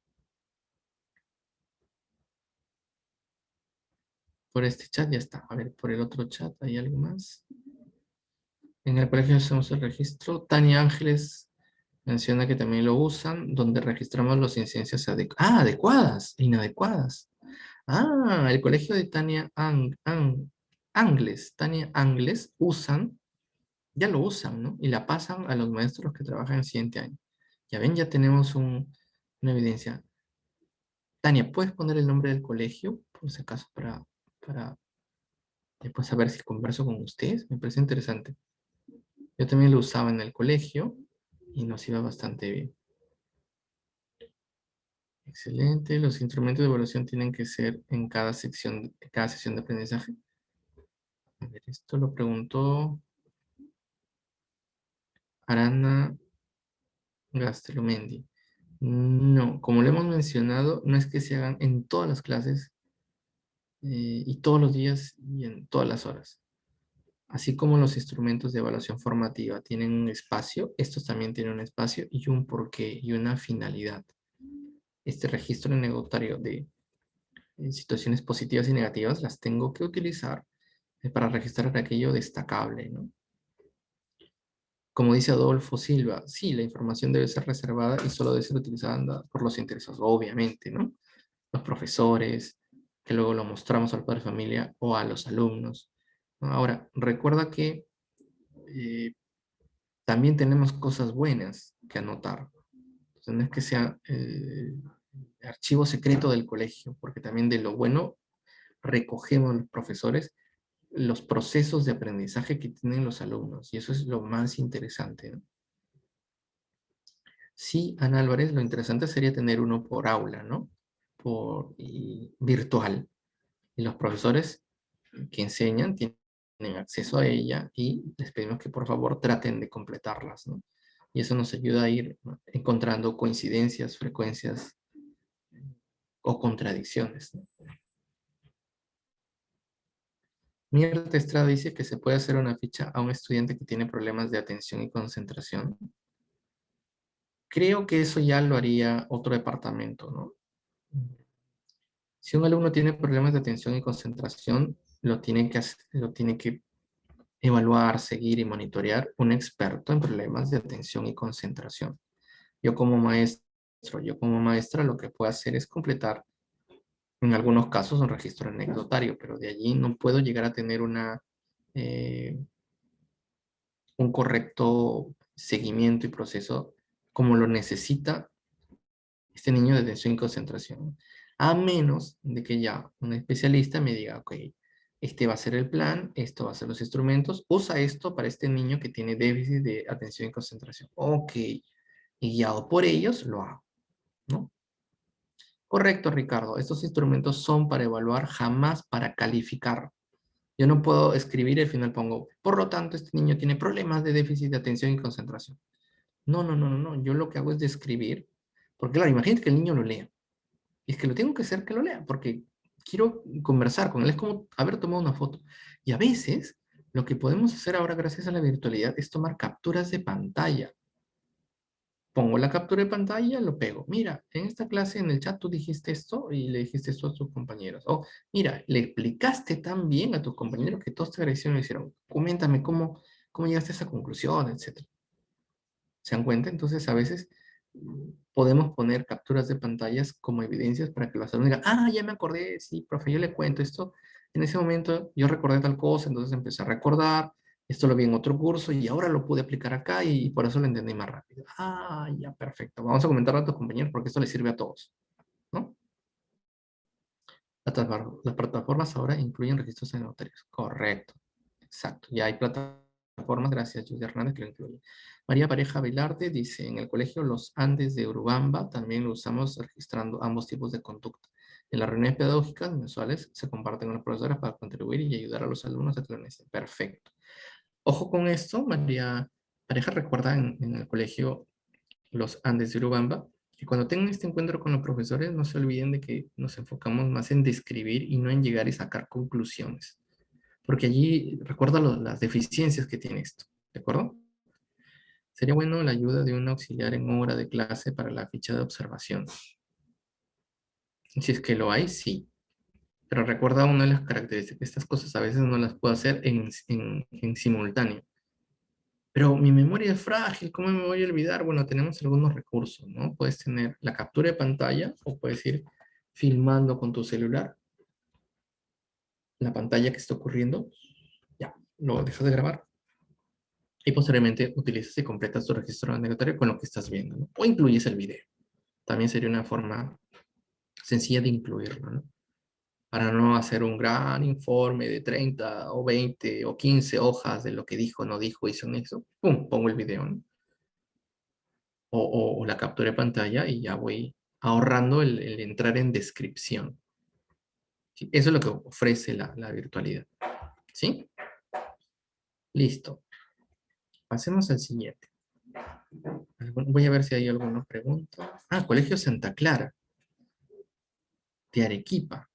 S2: Por este chat ya está. A ver, por el otro chat, ¿hay algo más? En el colegio hacemos el registro. Tania Ángeles menciona que también lo usan, donde registramos las incidencias adecuadas e inadecuadas. El colegio de Tania Tania Angles ya lo usan, ¿no? Y la pasan a los maestros que trabajan el siguiente año. Ya ven, ya tenemos una evidencia. Tania, ¿puedes poner el nombre del colegio? Por si acaso, para después saber si converso con ustedes. Me parece interesante. Yo también lo usaba en el colegio y nos iba bastante bien. Excelente. Los instrumentos de evaluación tienen que ser en cada sesión de aprendizaje. A ver, esto lo preguntó Arana Gastelumendi. No, como lo hemos mencionado, no es que se hagan en todas las clases y todos los días y en todas las horas. Así como los instrumentos de evaluación formativa tienen un espacio, estos también tienen un espacio y un porqué y una finalidad. Este registro anecdotario de situaciones positivas y negativas las tengo que utilizar para registrar aquello destacable, ¿no? Como dice Adolfo Silva, sí, la información debe ser reservada y solo debe ser utilizada por los interesados, obviamente, ¿no? Los profesores, que luego lo mostramos al padre de familia o a los alumnos, ¿no? Ahora, recuerda que también tenemos cosas buenas que anotar. Entonces, no es que sea el archivo secreto del colegio, porque también de lo bueno recogemos los profesores los procesos de aprendizaje que tienen los alumnos, y eso es lo más interesante, ¿no? Sí, Ana Álvarez, lo interesante sería tener uno por aula, ¿no? Virtual. Y los profesores que enseñan tienen acceso a ella y les pedimos que por favor traten de completarlas, ¿no? Y eso nos ayuda a ir, ¿no?, encontrando coincidencias, frecuencias o contradicciones, ¿no? Mierda Estrada dice que se puede hacer una ficha a un estudiante que tiene problemas de atención y concentración. Creo que eso ya lo haría otro departamento, ¿no? Si un alumno tiene problemas de atención y concentración, lo tiene que evaluar, seguir y monitorear un experto en problemas de atención y concentración. Yo como maestra, lo que puedo hacer es completar, en algunos casos, un registro anecdotario, pero de allí no puedo llegar a tener eh, un correcto seguimiento y proceso como lo necesita este niño de atención y concentración. A menos de que ya un especialista me diga, ok, este va a ser el plan, esto va a ser los instrumentos, usa esto para este niño que tiene déficit de atención y concentración. Ok, y guiado por ellos, lo hago, ¿no? Correcto, Ricardo. Estos instrumentos son para evaluar, jamás para calificar. Yo no puedo escribir y al final pongo, por lo tanto, este niño tiene problemas de déficit de atención y concentración. No, no, no, no, no. Yo lo que hago es describir, porque claro, imagínate que el niño lo lea. Y es que lo tengo que hacer que lo lea, porque quiero conversar con él, es como haber tomado una foto. Y a veces, lo que podemos hacer ahora gracias a la virtualidad es tomar capturas de pantalla. Pongo la captura de pantalla, lo pego. Mira, en esta clase, en el chat, tú dijiste esto y le dijiste esto a tus compañeros. O, mira, le explicaste tan bien a tus compañeros que todos te agradecieron y lo hicieron. Coméntame cómo llegaste a esa conclusión, etcétera. ¿Se dan cuenta? Entonces, a veces podemos poner capturas de pantallas como evidencias para que los alumnos digan, ah, ya me acordé, sí, profe, yo le cuento esto. En ese momento yo recordé tal cosa, entonces empecé a recordar, esto lo vi en otro curso y ahora lo pude aplicar acá y por eso lo entendí más rápido. Ah, ya, perfecto. Vamos a comentarlo a tus compañeros porque esto les sirve a todos, ¿no? Las plataformas ahora incluyen registros en notarios. Correcto. Exacto. Ya hay plataformas, gracias Julia Hernández, que lo incluyen. María Pareja Velarde dice, en el colegio Los Andes de Urubamba también lo usamos registrando ambos tipos de conducta. En las reuniones pedagógicas mensuales se comparten con los profesores para contribuir y ayudar a los alumnos a que lo necesiten. Perfecto. Ojo con esto, María Pareja recuerda en el colegio Los Andes de Urubamba, que cuando tengan este encuentro con los profesores no se olviden de que nos enfocamos más en describir y no en llegar y sacar conclusiones. Porque allí recuerda las deficiencias que tiene esto, ¿de acuerdo? Sería bueno la ayuda de un auxiliar en hora de clase para la ficha de observación. Si es que lo hay, sí. Pero recuerda una de las características, estas cosas a veces no las puedo hacer en simultáneo. Pero mi memoria es frágil, ¿cómo me voy a olvidar? Bueno, tenemos algunos recursos, ¿no? Puedes tener la captura de pantalla o puedes ir filmando con tu celular la pantalla que está ocurriendo. Ya, lo dejas de grabar. Y posteriormente utilizas y completas tu registro anecdotario con lo que estás viendo, ¿no? O incluyes el video. También sería una forma sencilla de incluirlo, ¿no? Para no hacer un gran informe de 30 o 20 o 15 hojas de lo que dijo, no dijo, hizo, no hizo. ¡Pum! Pongo el video, ¿no? O la captura de pantalla y ya voy ahorrando el entrar en descripción. ¿Sí? Eso es lo que ofrece la virtualidad. ¿Sí? Listo. Pasemos al siguiente. Voy a ver si hay alguna pregunta. Ah, Colegio Santa Clara, de Arequipa.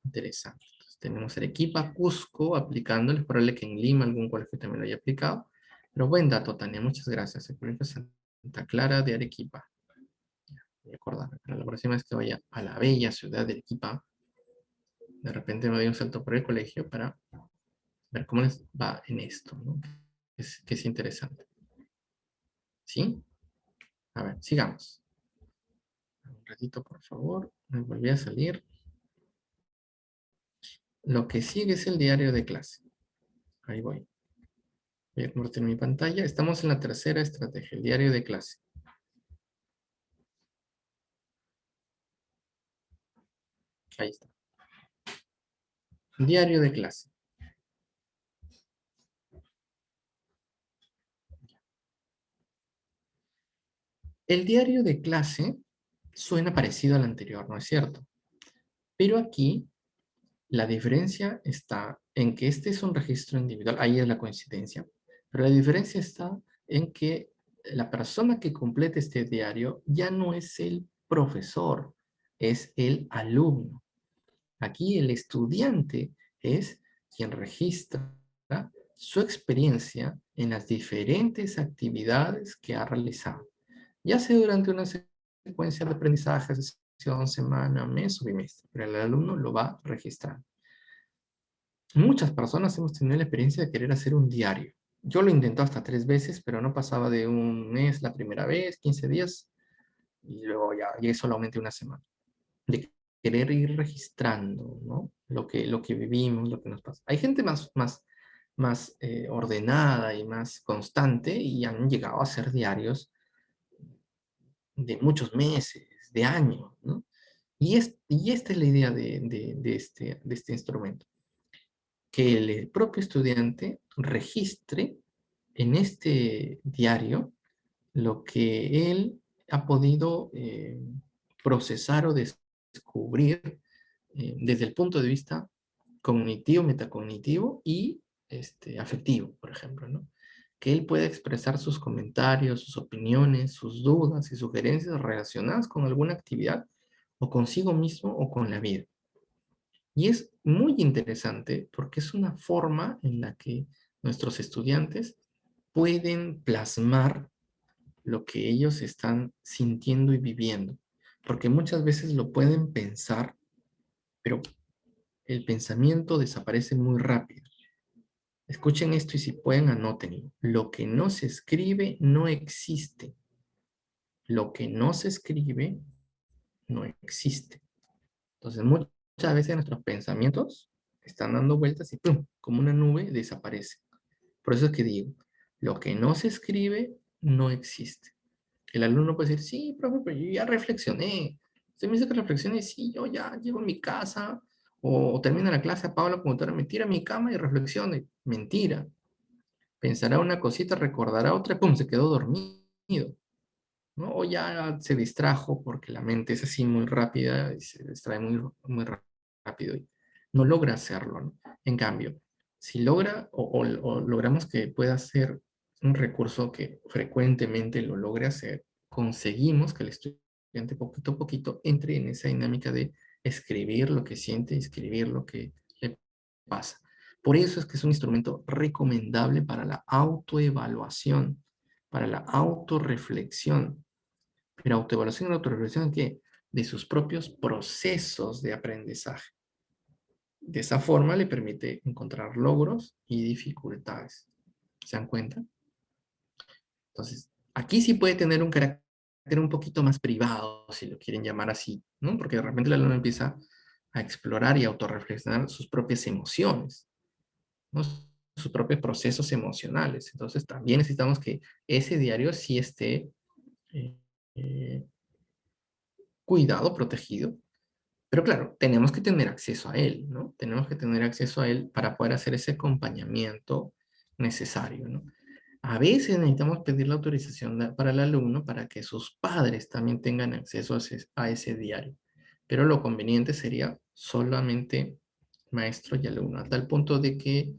S2: Interesante. Entonces, tenemos Arequipa, Cusco, aplicándolo. Es probable que en Lima algún colegio también lo haya aplicado. Pero buen dato, Tania. Muchas gracias. El Colegio Santa Clara de Arequipa. Voy a acordar. Para la próxima vez que vaya a la bella ciudad de Arequipa, de repente me doy un salto por el colegio para ver cómo les va en esto, ¿no? Que es interesante. ¿Sí? A ver, sigamos. Un ratito, por favor. Me volví a salir. Lo que sigue es el diario de clase. Ahí voy. Voy a compartir mi pantalla. Estamos en la tercera estrategia, el diario de clase. Ahí está. Diario de clase. El diario de clase suena parecido al anterior, ¿no es cierto? Pero aquí la diferencia está en que este es un registro individual. Ahí es la coincidencia. Pero la diferencia está en que la persona que completa este diario ya no es el profesor, es el alumno. Aquí el estudiante es quien registra su experiencia en las diferentes actividades que ha realizado, ya sea durante una secuencia de aprendizaje, sesión, semana, mes o bimestre, pero el alumno lo va registrando. Muchas personas hemos tenido la experiencia de querer hacer un diario. Yo lo intenté hasta 3 veces, pero no pasaba de un mes la primera vez, 15 días, y luego ya solamente una semana. De querer ir registrando, ¿no? Lo que vivimos, lo que nos pasa. Hay gente más ordenada y más constante y han llegado a hacer diarios de muchos meses, de años, ¿no? Y esta es la idea de este instrumento. Que el propio estudiante registre en este diario lo que él ha podido procesar o descubrir desde el punto de vista cognitivo, metacognitivo y afectivo, por ejemplo, ¿no? Que él pueda expresar sus comentarios, sus opiniones, sus dudas y sugerencias relacionadas con alguna actividad o consigo mismo o con la vida. Y es muy interesante porque es una forma en la que nuestros estudiantes pueden plasmar lo que ellos están sintiendo y viviendo. Porque muchas veces lo pueden pensar, pero el pensamiento desaparece muy rápido. Escuchen esto y si pueden, anótenlo. Lo que no se escribe no existe. Lo que no se escribe no existe. Entonces, muchas veces nuestros pensamientos están dando vueltas y ¡pum! Como una nube desaparece. Por eso es que digo, lo que no se escribe no existe. El alumno puede decir, sí, profe, pero yo ya reflexioné. Usted me dice que reflexione, sí, yo ya llego a mi casa o termina la clase, apago la computadora, me tira a mi cama y reflexione. Mentira. Pensará una cosita, recordará otra, ¡pum! Se quedó dormido, ¿no? O ya se distrajo porque la mente es así muy rápida y se distrae muy rápido y no logra hacerlo, ¿no? En cambio, si logra o logramos que pueda ser un recurso que frecuentemente lo logre hacer, conseguimos que el estudiante poquito a poquito entre en esa dinámica de escribir lo que siente, escribir lo que le pasa. Por eso es que es un instrumento recomendable para la autoevaluación, para la autorreflexión. Pero autoevaluación y autorreflexión, ¿qué? De sus propios procesos de aprendizaje. De esa forma le permite encontrar logros y dificultades. ¿Se dan cuenta? Entonces, aquí sí puede tener un carácter un poquito más privado, si lo quieren llamar así, ¿no? Porque de repente el alumno empieza a explorar y autorreflexionar sus propias emociones, ¿no? Sus propios procesos emocionales. Entonces, también necesitamos que ese diario sí esté eh, eh, cuidado, protegido. Pero claro, tenemos que tener acceso a él, ¿no? Tenemos que tener acceso a él para poder hacer ese acompañamiento necesario, ¿no? A veces necesitamos pedir la autorización para el alumno para que sus padres también tengan acceso a ese diario. Pero lo conveniente sería solamente maestro y alumno, a tal punto de que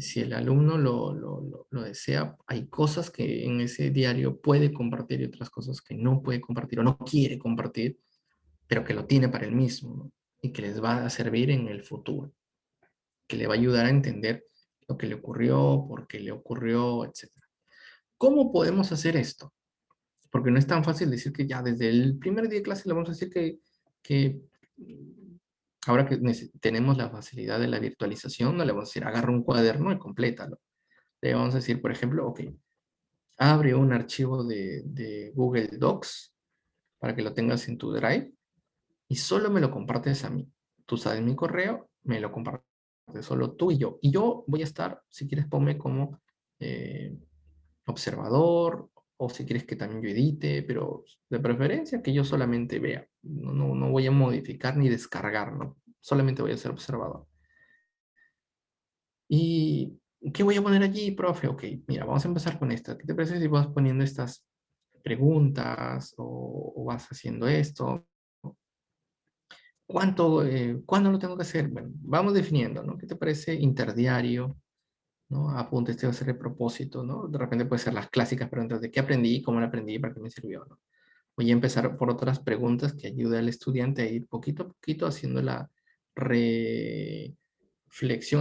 S2: si el alumno lo desea, hay cosas que en ese diario puede compartir y otras cosas que no puede compartir o no quiere compartir, pero que lo tiene para él mismo, ¿no? Y que les va a servir en el futuro, que le va a ayudar a entender lo que le ocurrió, por qué le ocurrió, etcétera. ¿Cómo podemos hacer esto? Porque no es tan fácil decir que ya desde el primer día de clase le vamos a decir que ahora que tenemos la facilidad de la virtualización, no le vamos a decir agarra un cuaderno y complétalo. Le vamos a decir, por ejemplo, ok, abre un archivo de Google Docs para que lo tengas en tu Drive y solo me lo compartes a mí. Tú sabes mi correo, me lo compartes solo tú y yo. Y yo voy a estar, si quieres, ponme como eh, observador o si quieres que también yo edite, pero de preferencia que yo solamente vea. No voy a modificar ni descargar, ¿no? Solamente voy a ser observador. ¿Y qué voy a poner allí, profe? Ok, mira, vamos a empezar con esta. ¿Qué te parece si vas poniendo estas preguntas o vas haciendo esto? ¿Cuándo lo tengo que hacer? Bueno, vamos definiendo, ¿no? ¿Qué te parece interdiario? ¿No? Apunte, este va a ser el propósito, ¿no? De repente puede ser las clásicas preguntas de qué aprendí, cómo lo aprendí, para qué me sirvió, ¿no? Voy a empezar por otras preguntas que ayuden al estudiante a ir poquito a poquito haciendo la reflexión,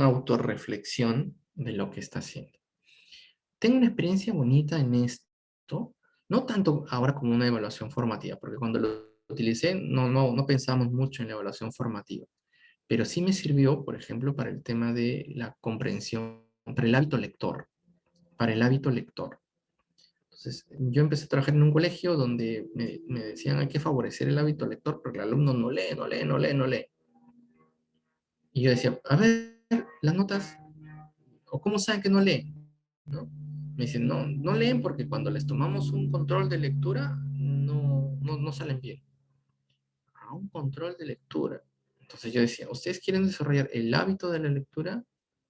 S2: autorreflexión de lo que está haciendo. Tengo una experiencia bonita en esto, no tanto ahora como una evaluación formativa, porque cuando lo utilicé no pensamos mucho en la evaluación formativa, pero sí me sirvió, por ejemplo, para el tema de la comprensión, para el hábito lector, para el hábito lector. Entonces, yo empecé a trabajar en un colegio donde me decían hay que favorecer el hábito lector porque el alumno no lee, no lee, no lee, no lee. Y yo decía, a ver, las notas, ¿o cómo saben que no leen? ¿No? Me dicen, no leen porque cuando les tomamos un control de lectura, no salen bien. Un control de lectura. Entonces yo decía, ¿ustedes quieren desarrollar el hábito de la lectura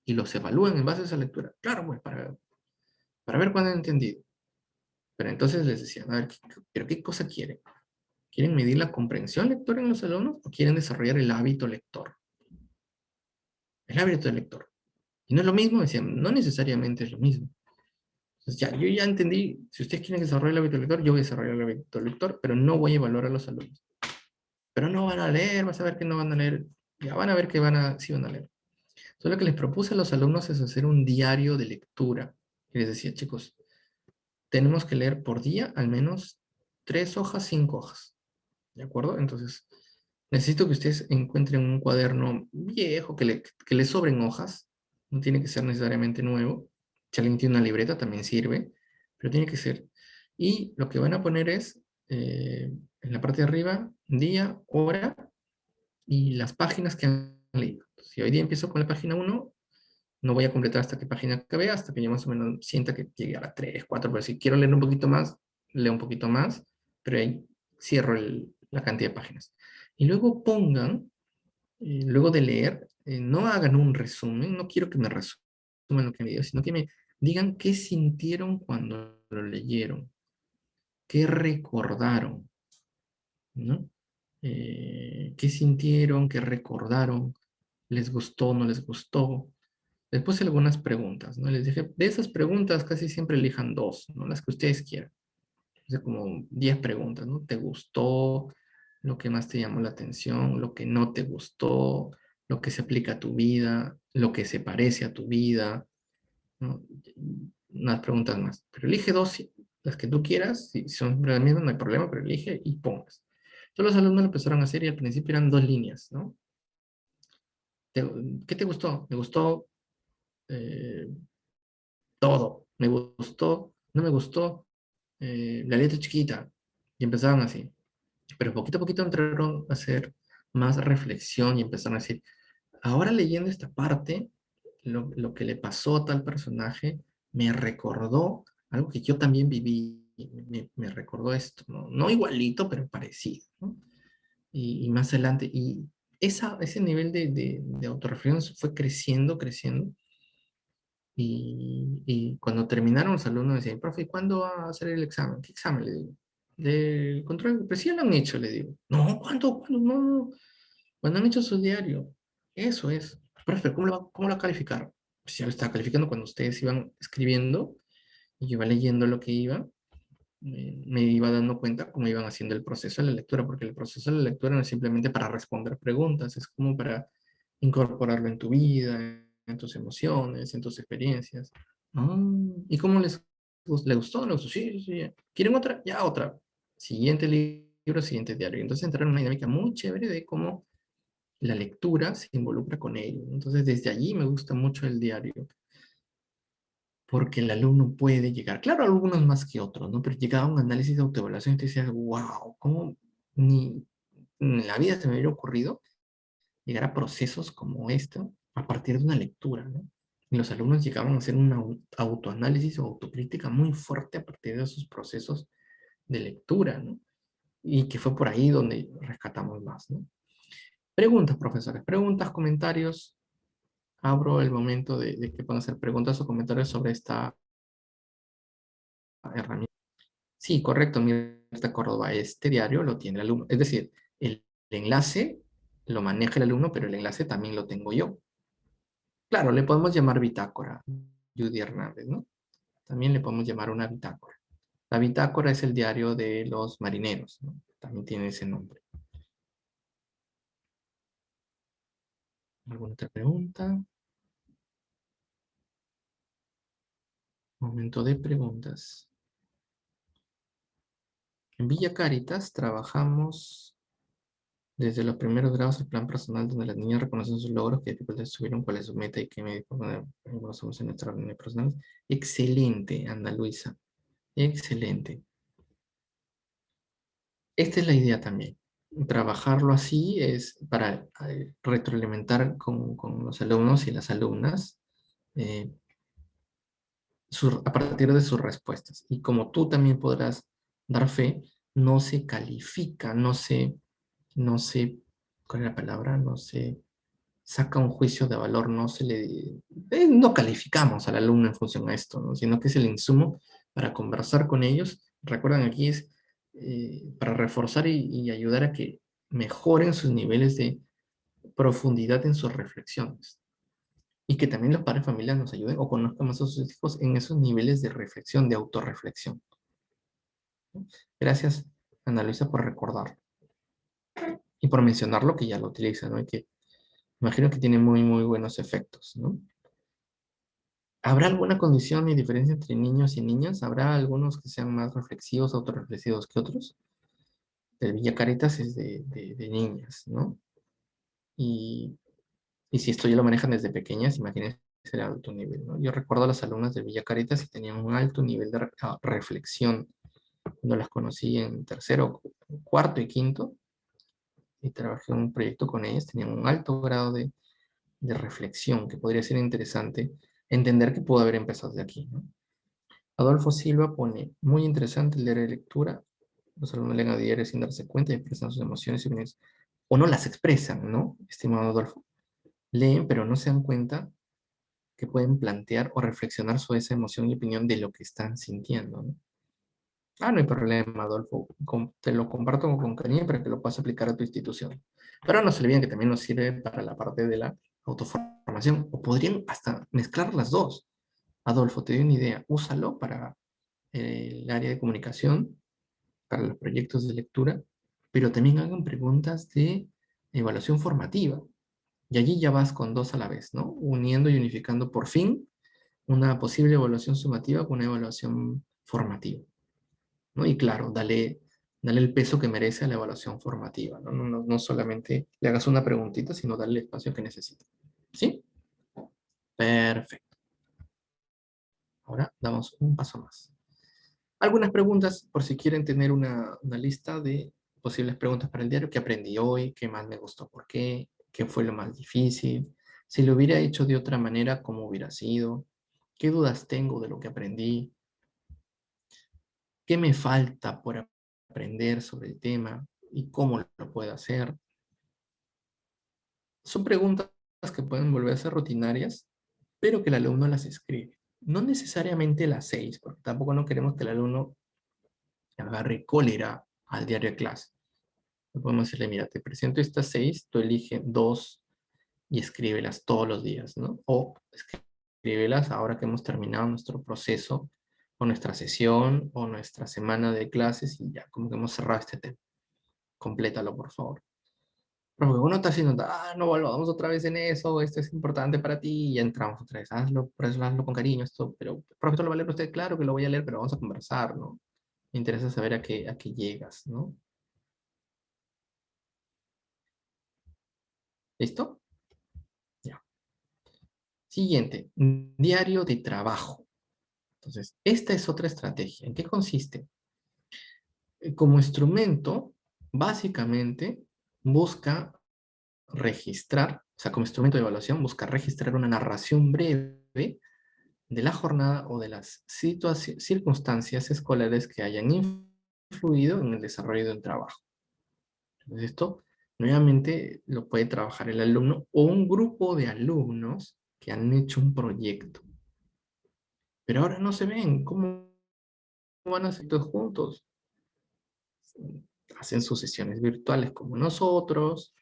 S2: y los evalúan en base a esa lectura? Claro, pues para ver cuándo han entendido. Pero entonces les decía, a ver, ¿pero qué cosa quieren? ¿Quieren medir la comprensión lectora en los alumnos o quieren desarrollar el hábito lector? El hábito del lector. Y no es lo mismo, decían, no necesariamente es lo mismo. Entonces ya, yo ya entendí, si ustedes quieren desarrollar el hábito lector, yo voy a desarrollar el hábito lector, pero no voy a evaluar a los alumnos. Pero no van a leer, vas a ver que no van a leer. Ya van a ver que sí van a leer. Entonces lo que les propuse a los alumnos es hacer un diario de lectura. Y les decía, chicos, tenemos que leer por día al menos 3 hojas, 5 hojas. ¿De acuerdo? Entonces, necesito que ustedes encuentren un cuaderno viejo, que le sobren hojas. No tiene que ser necesariamente nuevo. Si alguien tiene una libreta también sirve, pero tiene que ser. Y lo que van a poner es, en la parte de arriba, día, hora y las páginas que han leído. Si hoy día empiezo con la página 1, no voy a completar hasta qué página acabé, hasta que yo más o menos sienta que llegue a la 3, 4, pero si quiero leer un poquito más, leo un poquito más, pero ahí cierro la cantidad de páginas. Y luego pongan, luego de leer, no hagan un resumen, no quiero que me resuman lo que han leído, sino que me digan qué sintieron cuando lo leyeron, qué recordaron, ¿no? ¿Qué sintieron, qué recordaron? ¿Les gustó, no les gustó? Después algunas preguntas, ¿no? Les dije, de esas preguntas casi siempre elijan 2, ¿no? Las que ustedes quieran. O sea, como 10 preguntas, ¿no? ¿Te gustó? Lo que más te llamó la atención, lo que no te gustó, lo que se aplica a tu vida, lo que se parece a tu vida, ¿no? Unas preguntas más. Pero elige 2, las que tú quieras, si son las mismas no hay problema, pero elige y pongas. Todos los alumnos lo empezaron a hacer y al principio eran 2 líneas, ¿no? ¿Qué te gustó? Me gustó eh, todo. Me gustó, no me gustó, la letra chiquita. Y empezaban así. Pero poquito a poquito entraron a hacer más reflexión y empezaron a decir, ahora leyendo esta parte, lo que le pasó a tal personaje me recordó algo que yo también viví. Me recordó esto, ¿no? No igualito, pero parecido, ¿no? Y más adelante, y ese nivel de autorreflexión fue creciendo, creciendo. Y cuando terminaron los alumnos decían, profe, ¿y cuándo va a hacer el examen? ¿Qué examen? Le digo. Del control, pues sí lo han hecho, le digo. No, ¿cuándo? ¿Cuándo? No. Cuando han hecho su diario. Eso es. Profe, ¿cómo lo calificaron? Pues ya lo estaba calificando cuando ustedes iban escribiendo y yo iba leyendo lo que iba, me iba dando cuenta cómo iban haciendo el proceso de la lectura, porque el proceso de la lectura no es simplemente para responder preguntas, es como para incorporarlo en tu vida, en tus emociones, en tus experiencias. Ah, ¿y cómo le gustó? ¿Le gustó? Sí, sí, sí. ¿Quieren otra? Ya otra. Siguiente libro, siguiente diario. Entonces entraron en una dinámica muy chévere de cómo la lectura se involucra con ello. Entonces desde allí me gusta mucho el diario, porque el alumno puede llegar, claro, algunos más que otros, ¿no? Pero llegaba a un análisis de autoevaluación y te decías, wow, ¿cómo ni en la vida se me hubiera ocurrido llegar a procesos como esto a partir de una lectura, ¿no? Y los alumnos llegaban a hacer un autoanálisis o autocrítica muy fuerte a partir de esos procesos de lectura, ¿no? Y que fue por ahí donde rescatamos más, ¿no? Preguntas, profesores, preguntas, comentarios. Abro el momento de que puedan hacer preguntas o comentarios sobre esta herramienta. Sí, correcto, Mirta Córdoba. Este diario lo tiene el alumno. Es decir, el enlace lo maneja el alumno, pero el enlace también lo tengo yo. Claro, le podemos llamar bitácora, Judy Hernández, ¿no? También le podemos llamar una bitácora. La bitácora es el diario de los marineros, ¿no? También tiene ese nombre. ¿Alguna otra pregunta? Momento de preguntas. En Villa Caritas trabajamos desde los primeros grados del plan personal donde las niñas reconocen sus logros, qué dificultades tuvieron, cuál es su meta y qué medio poner algunas soluciones extraordinarias personales. Excelente, Ana Luisa. Excelente. Esta es la idea también. Trabajarlo así es para retroalimentar con los alumnos y las alumnas eh, a partir de sus respuestas. Y como tú también podrás dar fe, no se califica, no se, ¿cuál es la palabra? No se saca un juicio de valor, no calificamos al alumno en función a esto, ¿no? Sino que es el insumo para conversar con ellos. Recuerdan, aquí es para reforzar y ayudar a que mejoren sus niveles de profundidad en sus reflexiones. Y que también los padres de familia nos ayuden o conozcan más a sus hijos en esos niveles de reflexión, de autorreflexión. Gracias, Ana Luisa, por recordar y por mencionar lo que ya lo utiliza, ¿no? Y que Imagino que tiene muy, muy buenos efectos, ¿no? ¿Habrá alguna condición y diferencia entre niños y niñas? ¿Habrá algunos que sean más reflexivos, autorreflexivos que otros? El Villa Caretas es de niñas, ¿no? Y, y si esto ya lo manejan desde pequeñas, imagínense el alto nivel, ¿no? Yo recuerdo a las alumnas de Villa Caretas y tenían un alto nivel de reflexión. Cuando las conocí en tercero, cuarto y quinto, y trabajé en un proyecto con ellas, tenían un alto grado de reflexión, que podría ser interesante entender que pudo haber empezado de aquí, ¿no? Adolfo Silva pone, muy interesante el diario de lectura. Los alumnos leen a diario sin darse cuenta y expresan sus emociones y opiniones. O no las expresan, ¿no? Estimado Adolfo. Leen, pero no se dan cuenta que pueden plantear o reflexionar sobre esa emoción y opinión de lo que están sintiendo, ¿no? Ah, no hay problema, Adolfo. Te lo comparto con cariño para que lo puedas aplicar a tu institución. Pero no se olviden que también nos sirve para la parte de la autoformación. O podrían hasta mezclar las dos. Adolfo, te doy una idea. Úsalo para el área de comunicación, para los proyectos de lectura, pero también hagan preguntas de evaluación formativa. Y allí ya vas con dos a la vez, ¿no? Uniendo y unificando por fin una posible evaluación sumativa con una evaluación formativa, ¿no? Y claro, dale el peso que merece a la evaluación formativa, ¿no? No solamente le hagas una preguntita, sino darle el espacio que necesita. ¿Sí? Perfecto. Ahora damos un paso más. Algunas preguntas, por si quieren tener una lista de posibles preguntas para el diario. ¿Qué aprendí hoy? ¿Qué más me gustó? ¿Por qué? ¿Qué fue lo más difícil? Si lo hubiera hecho de otra manera, ¿cómo hubiera sido? ¿Qué dudas tengo de lo que aprendí? ¿Qué me falta por aprender sobre el tema? ¿Y cómo lo puedo hacer? Son preguntas que pueden volverse rutinarias, pero que el alumno las escribe. No necesariamente las 6, porque tampoco no queremos que el alumno agarre cólera al diario de clase. Podemos decirle, mira, te presento estas 6, tú elige 2 y escríbelas todos los días, ¿no? O escríbelas ahora que hemos terminado nuestro proceso o nuestra sesión o nuestra semana de clases y ya, como que hemos cerrado este tema. Complétalo, por favor. Pero porque uno está haciendo, no volvamos otra vez en eso, esto es importante para ti, y ya entramos otra vez, hazlo, por eso hazlo con cariño, esto, pero, profesor, ¿lo va a leer usted? Claro que lo voy a leer, pero vamos a conversar, ¿no? Me interesa saber a qué llegas, ¿no? ¿Listo? Ya. Siguiente, diario de trabajo. Entonces, esta es otra estrategia. ¿En qué consiste? Como instrumento, básicamente, busca registrar, o sea, como instrumento de evaluación, busca registrar una narración breve de la jornada o de las circunstancias escolares que hayan influido en el desarrollo de un trabajo. Entonces, esto nuevamente lo puede trabajar el alumno o un grupo de alumnos que han hecho un proyecto. Pero ahora no se ven. ¿Cómo van a hacer todos juntos? Hacen sus sesiones virtuales como nosotros,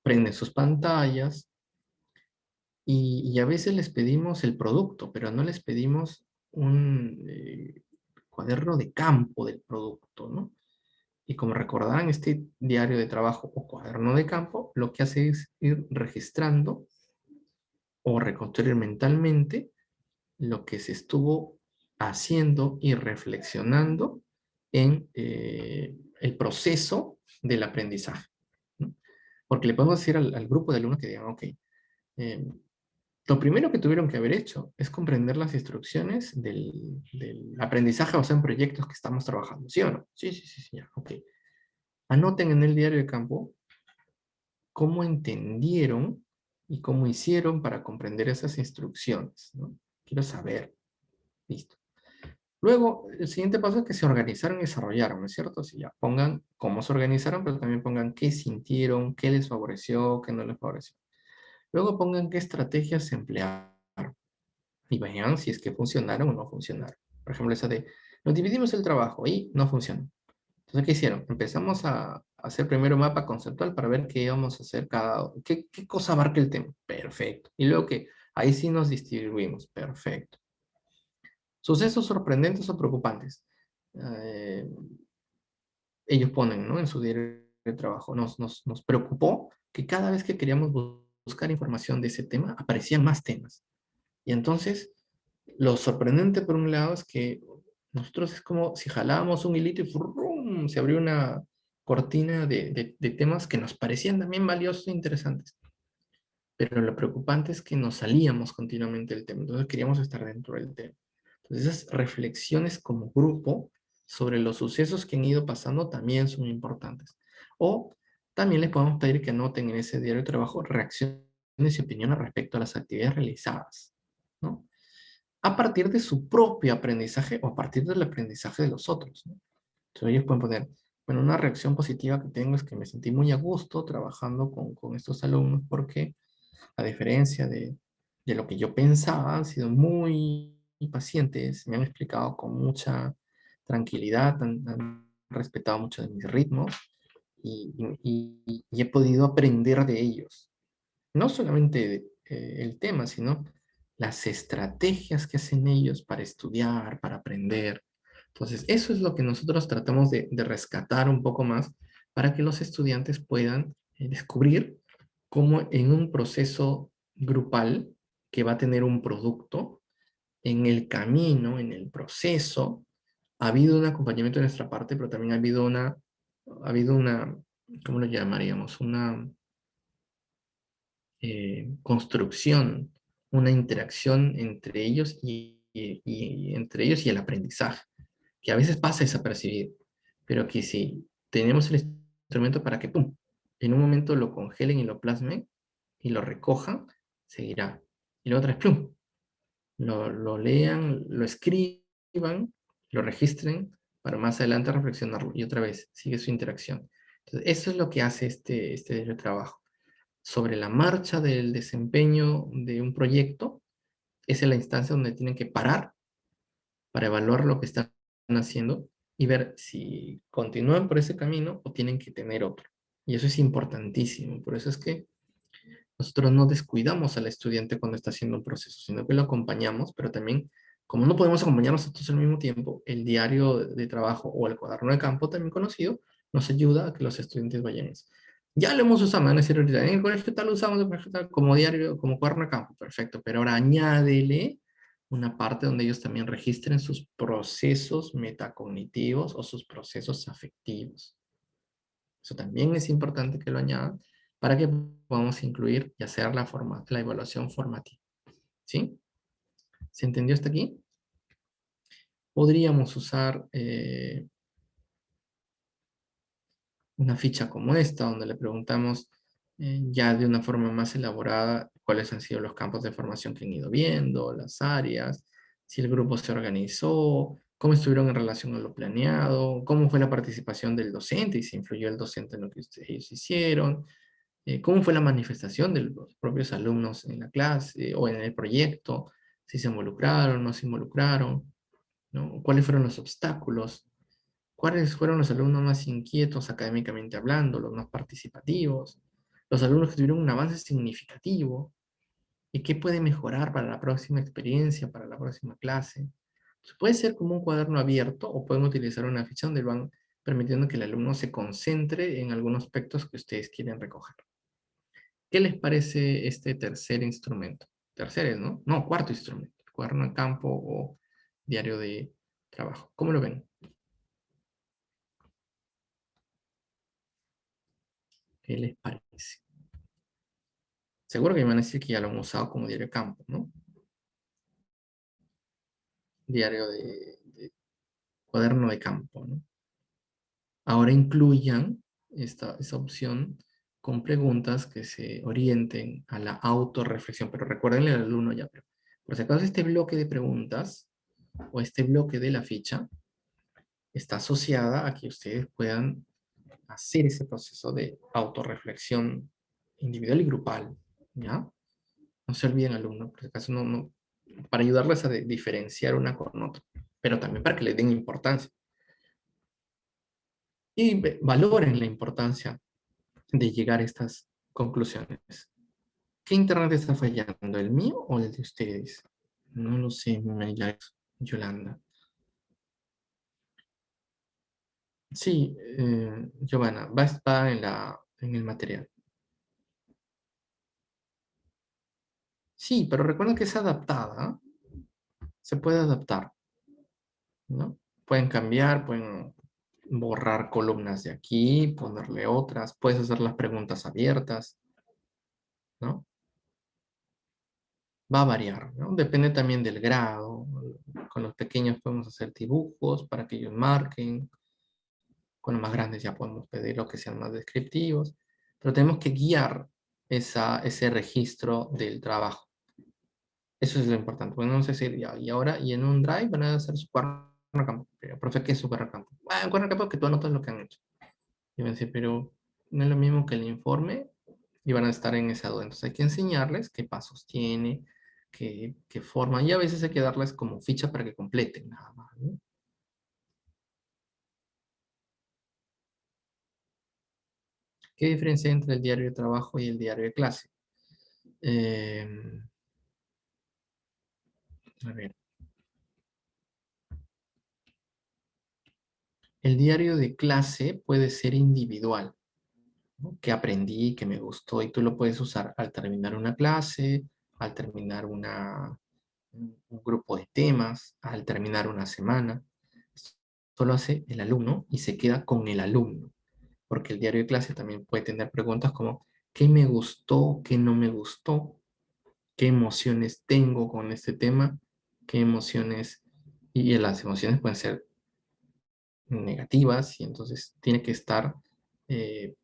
S2: prenden sus pantallas y a veces les pedimos el producto, pero no les pedimos un cuaderno de campo del producto, ¿no? Y como recordarán, este diario de trabajo o cuaderno de campo lo que hace es ir registrando o reconstruir mentalmente lo que se estuvo haciendo y reflexionando en el proceso del aprendizaje, ¿no? Porque le podemos decir al grupo de alumnos que digan, ok, lo primero que tuvieron que haber hecho es comprender las instrucciones del aprendizaje basado en proyectos que estamos trabajando, ¿sí o no? Sí, sí, sí, sí, ya, ok. Anoten en el diario de campo cómo entendieron y cómo hicieron para comprender esas instrucciones, ¿no? Quiero saber. Listo. Luego, el siguiente paso es que se organizaron y desarrollaron, ¿no es cierto? Si ya pongan cómo se organizaron, pero también pongan qué sintieron, qué les favoreció, qué no les favoreció. Luego pongan qué estrategias se emplearon y vean si es que funcionaron o no funcionaron. Por ejemplo, esa de, nos dividimos el trabajo y no funcionó. Entonces, ¿qué hicieron? Empezamos a hacer primero un mapa conceptual para ver qué íbamos a hacer qué cosa abarca el tema. Perfecto. Y luego que ahí sí nos distribuimos. Perfecto. Sucesos sorprendentes o preocupantes. Eh, ellos ponen, ¿no? En su diario de trabajo. Nos preocupó que cada vez que queríamos buscar información de ese tema, aparecían más temas. Y entonces, lo sorprendente por un lado es que nosotros es como si jalábamos un hilito y ¡frum! Se abrió una cortina de temas que nos parecían también valiosos e interesantes. Pero lo preocupante es que nos salíamos continuamente del tema, entonces queríamos estar dentro del tema. Entonces esas reflexiones como grupo sobre los sucesos que han ido pasando también son importantes. O también les podemos pedir que anoten en ese diario de trabajo reacciones y opiniones respecto a las actividades realizadas, ¿no? A partir de su propio aprendizaje o a partir del aprendizaje de los otros, ¿no? Entonces ellos pueden poner, bueno, una reacción positiva que tengo es que me sentí muy a gusto trabajando con estos alumnos porque a diferencia de lo que yo pensaba, han sido muy pacientes, me han explicado con mucha tranquilidad, han respetado mucho de mis ritmos y he podido aprender de ellos. No solamente el tema, sino las estrategias que hacen ellos para estudiar, para aprender. Entonces, eso es lo que nosotros tratamos de rescatar un poco más para que los estudiantes puedan descubrir cómo en un proceso grupal que va a tener un producto, en el camino, en el proceso, ha habido un acompañamiento de nuestra parte, pero también ha habido una, ¿cómo lo llamaríamos? Una construcción, una interacción entre ellos y entre ellos y el aprendizaje, que a veces pasa desapercibido, pero que si tenemos el instrumento para que, ¡pum!, en un momento lo congelen y lo plasmen y lo recojan, seguirá. Y luego otra vez, ¡plum!, lo lean, lo escriban, lo registren para más adelante reflexionarlo y otra vez sigue su interacción. Entonces, eso es lo que hace este trabajo sobre la marcha del desempeño de un proyecto. Esa es la instancia donde tienen que parar para evaluar lo que están haciendo y ver si continúan por ese camino o tienen que tener otro. Y eso es importantísimo. Por eso es que nosotros no descuidamos al estudiante cuando está haciendo un proceso, sino que lo acompañamos, pero también, como no podemos acompañarnos a todos al mismo tiempo, el diario de trabajo o el cuaderno de campo, también conocido, nos ayuda a que los estudiantes vayan eso. Ya lo hemos usado, me van a decir ahorita, en el colegio tal lo usamos como diario, como cuaderno de campo, perfecto, pero ahora añádele una parte donde ellos también registren sus procesos metacognitivos o sus procesos afectivos. Eso también es importante que lo añadan para que podamos incluir y hacer la evaluación formativa. ¿Sí? ¿Se entendió hasta aquí? Podríamos usar una ficha como esta, donde le preguntamos ya de una forma más elaborada cuáles han sido los campos de formación que han ido viendo, las áreas, si el grupo se organizó, cómo estuvieron en relación a lo planeado, cómo fue la participación del docente y si influyó el docente en lo que ellos hicieron, cómo fue la manifestación de los propios alumnos en la clase o en el proyecto, si se involucraron, no se involucraron, ¿no? ¿Cuáles fueron los obstáculos? ¿Cuáles fueron los alumnos más inquietos académicamente hablando, los más participativos? Los alumnos que tuvieron un avance significativo. ¿Y qué puede mejorar para la próxima experiencia, para la próxima clase? Entonces, puede ser como un cuaderno abierto o pueden utilizar una ficha donde van permitiendo que el alumno se concentre en algunos aspectos que ustedes quieren recoger. ¿Qué les parece este tercer instrumento? Tercer, ¿no? No, cuarto instrumento. Cuaderno de campo o diario de trabajo. ¿Cómo lo ven? ¿Qué les parece? Seguro que me van a decir que ya lo han usado como diario de campo, ¿no? Diario de cuaderno de campo, ¿no? Ahora incluyan esa opción con preguntas que se orienten a la autorreflexión. Pero recuérdenle al alumno ya, pero por si acaso este bloque de preguntas o este bloque de la ficha está asociada a que ustedes puedan hacer ese proceso de autorreflexión individual y grupal, ¿ya? No se olviden, alumnos, por si acaso para ayudarles a diferenciar una con otra, pero también para que le den importancia. Y valoren la importancia de llegar a estas conclusiones. ¿Qué internet está fallando, el mío o el de ustedes? No lo sé, Yolanda. Sí, Giovanna, va a estar en el material. Sí, pero recuerden que es adaptada. Se puede adaptar, ¿no? Pueden cambiar, pueden borrar columnas de aquí, ponerle otras, puedes hacer las preguntas abiertas, ¿no? Va a variar, ¿no? Depende también del grado. Con los pequeños podemos hacer dibujos para que ellos marquen. Con los más grandes ya podemos pedir lo que sean más descriptivos. Pero tenemos que guiar ese registro del trabajo. Eso es lo importante. Podemos decir, ya, y ahora, y en un drive van a hacer su cuaderno de campo. Pero, profe, ¿qué es su cuaderno de campo? Ah, un cuaderno de campo que tú anotas lo que han hecho. Y van a decir, pero no es lo mismo que el informe, y van a estar en esa duda. Entonces hay que enseñarles qué pasos tiene, qué forma, y a veces hay que darles como ficha para que completen nada más, ¿no? ¿Qué diferencia hay entre el diario de trabajo y el diario de clase? Eh, a ver, el diario de clase puede ser individual, ¿no? Que aprendí, que me gustó, y tú lo puedes usar al terminar una clase, al terminar un grupo de temas, al terminar una semana. Esto lo hace el alumno y se queda con el alumno, porque el diario de clase también puede tener preguntas como ¿qué me gustó? ¿Qué no me gustó? ¿Qué emociones tengo con este tema? ¿Qué emociones? Y las emociones pueden ser negativas y entonces tiene que estar eh,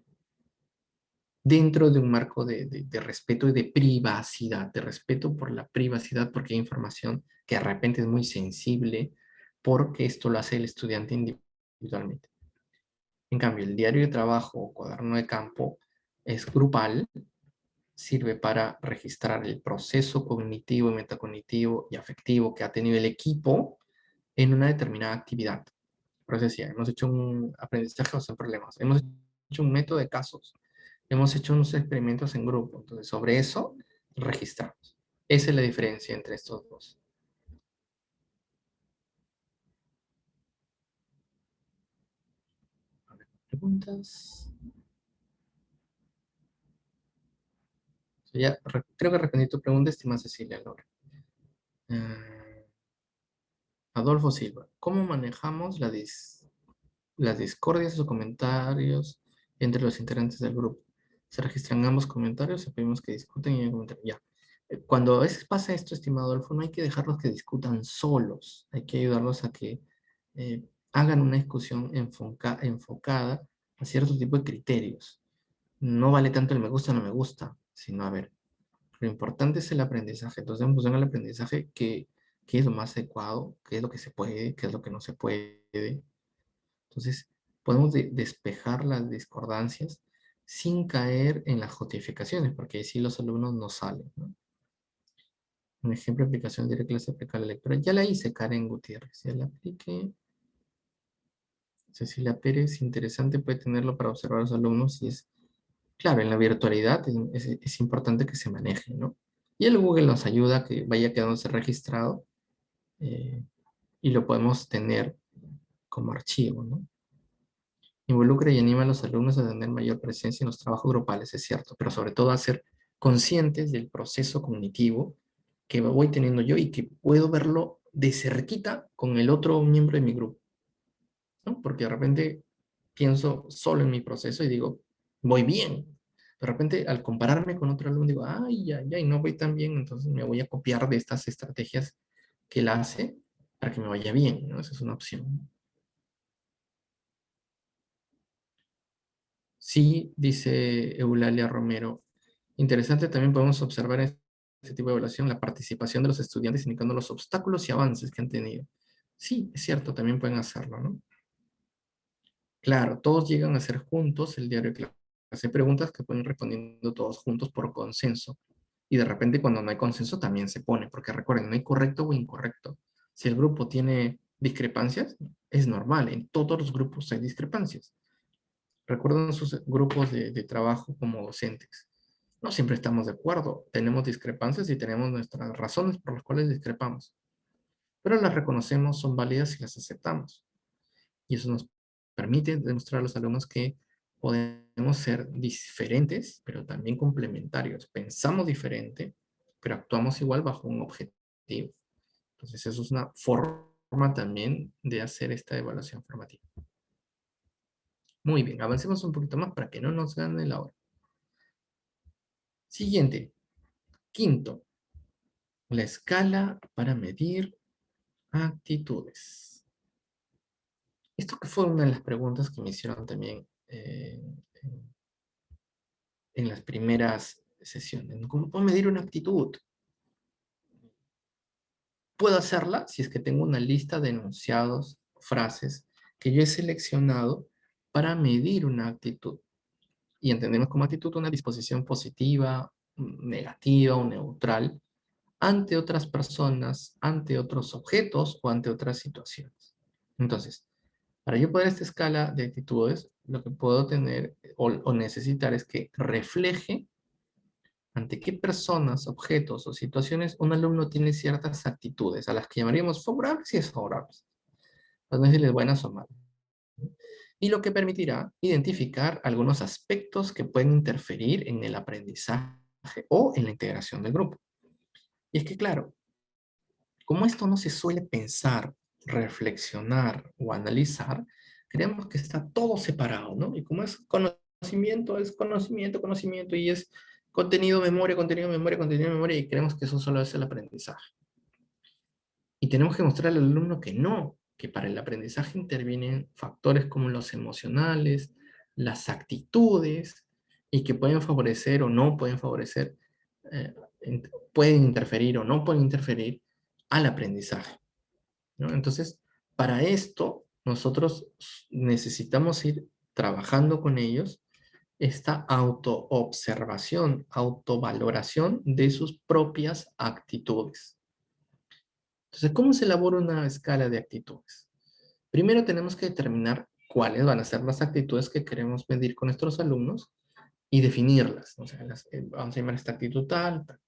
S2: dentro de un marco de respeto y de privacidad, de respeto por la privacidad, porque hay información que de repente es muy sensible, porque esto lo hace el estudiante individualmente. En cambio, el diario de trabajo o cuaderno de campo es grupal, sirve para registrar el proceso cognitivo, metacognitivo y afectivo que ha tenido el equipo en una determinada actividad. Por eso decía, hemos hecho un aprendizaje sin problemas, hemos hecho un método de casos, hemos hecho unos experimentos en grupo, entonces sobre eso registramos. Esa es la diferencia entre estos dos. A ver, preguntas. Ya, creo que respondí tu pregunta, estimada Cecilia Lora. Eh, Adolfo Silva, ¿cómo manejamos las discordias o comentarios entre los integrantes del grupo? Se registran ambos comentarios, pedimos que discuten y comenten. Ya. Cuando pasa esto, estimado Adolfo, no hay que dejarlos que discutan solos. Hay que ayudarlos a que hagan una discusión enfocada a cierto tipo de criterios. No vale tanto el me gusta o no me gusta, sino a ver, lo importante es el aprendizaje. Entonces, en función del aprendizaje, ¿qué es lo más adecuado? ¿Qué es lo que se puede? ¿Qué es lo que no se puede? Entonces, podemos despejar las discordancias sin caer en las justificaciones, porque así los alumnos no salen, ¿no? Un ejemplo de aplicación de clase aplicar la lectura. Ya la hice, Karen Gutiérrez. Ya la apliqué. Cecilia Pérez, interesante, puede tenerlo para observar a los alumnos y es, claro, en la virtualidad es importante que se maneje, ¿no? Y el Google nos ayuda a que vaya quedándose registrado eh, y lo podemos tener como archivo, ¿no? Involucra y anima a los alumnos a tener mayor presencia en los trabajos grupales, es cierto, pero sobre todo a ser conscientes del proceso cognitivo que voy teniendo yo y que puedo verlo de cerquita con el otro miembro de mi grupo, ¿no? Porque de repente pienso solo en mi proceso y digo, voy bien. De repente, al compararme con otro alumno, digo, ay, ay, ay, no voy tan bien, entonces me voy a copiar de estas estrategias que él hace para que me vaya bien, ¿no? Esa es una opción. Sí, dice Eulalia Romero. Interesante, también podemos observar en este tipo de evaluación la participación de los estudiantes indicando los obstáculos y avances que han tenido. Sí, es cierto, también pueden hacerlo, ¿no? Claro, todos llegan a hacer juntos el diario de clase. Hay preguntas que pueden respondiendo todos juntos por consenso. Y de repente cuando no hay consenso también se pone, porque recuerden, no hay correcto o incorrecto. Si el grupo tiene discrepancias, es normal, en todos los grupos hay discrepancias. Recuerden sus grupos de trabajo como docentes. No siempre estamos de acuerdo, tenemos discrepancias y tenemos nuestras razones por las cuales discrepamos, pero las reconocemos, son válidas y las aceptamos. Y eso nos permite demostrar a los alumnos que podemos ser diferentes, pero también complementarios. Pensamos diferente, pero actuamos igual bajo un objetivo. Entonces, eso es una forma también de hacer esta evaluación formativa. Muy bien, avancemos un poquito más para que no nos gane la hora. Siguiente, quinto, la escala para medir actitudes. Esto que fue una de las preguntas que me hicieron también en las primeras sesiones. ¿Cómo puedo medir una actitud? Puedo hacerla si es que tengo una lista de enunciados, frases que yo he seleccionado para medir una actitud. Y entendemos como actitud una disposición positiva, negativa o neutral ante otras personas, ante otros objetos o ante otras situaciones. Entonces, para yo poder esta escala de actitudes, lo que puedo tener o necesitar es que refleje ante qué personas, objetos o situaciones un alumno tiene ciertas actitudes a las que llamaríamos favorables y desfavorables. No decirles buenas o malas. Y lo que permitirá identificar algunos aspectos que pueden interferir en el aprendizaje o en la integración del grupo. Y es que, claro, como esto no se suele pensar, reflexionar o analizar, creemos que está todo separado, ¿no? Y como es conocimiento, conocimiento, y es contenido, memoria, contenido, memoria, contenido, memoria, y creemos que eso solo es el aprendizaje. Y tenemos que mostrar al alumno que no, que para el aprendizaje intervienen factores como los emocionales, las actitudes, y que pueden favorecer o no pueden favorecer, eh, pueden interferir o no pueden interferir al aprendizaje, ¿no? Entonces, para esto, nosotros necesitamos ir trabajando con ellos esta autoobservación, autovaloración de sus propias actitudes. Entonces, ¿cómo se elabora una escala de actitudes? Primero tenemos que determinar cuáles van a ser las actitudes que queremos medir con nuestros alumnos y definirlas. O sea, vamos a llamar esta actitud tal, tal.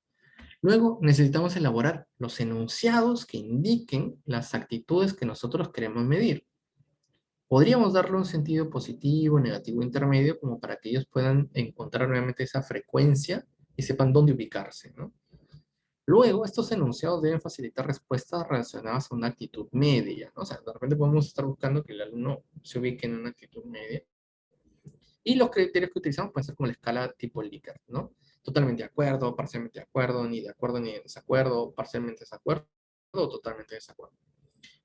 S2: Luego necesitamos elaborar los enunciados que indiquen las actitudes que nosotros queremos medir. Podríamos darle un sentido positivo, negativo, intermedio, como para que ellos puedan encontrar realmente esa frecuencia y sepan dónde ubicarse, ¿no? Luego, estos enunciados deben facilitar respuestas relacionadas a una actitud media, ¿no? O sea, de repente podemos estar buscando que el alumno se ubique en una actitud media. Y los criterios que utilizamos pueden ser como la escala tipo Likert, ¿no? Totalmente de acuerdo, ni en desacuerdo, parcialmente desacuerdo o totalmente desacuerdo.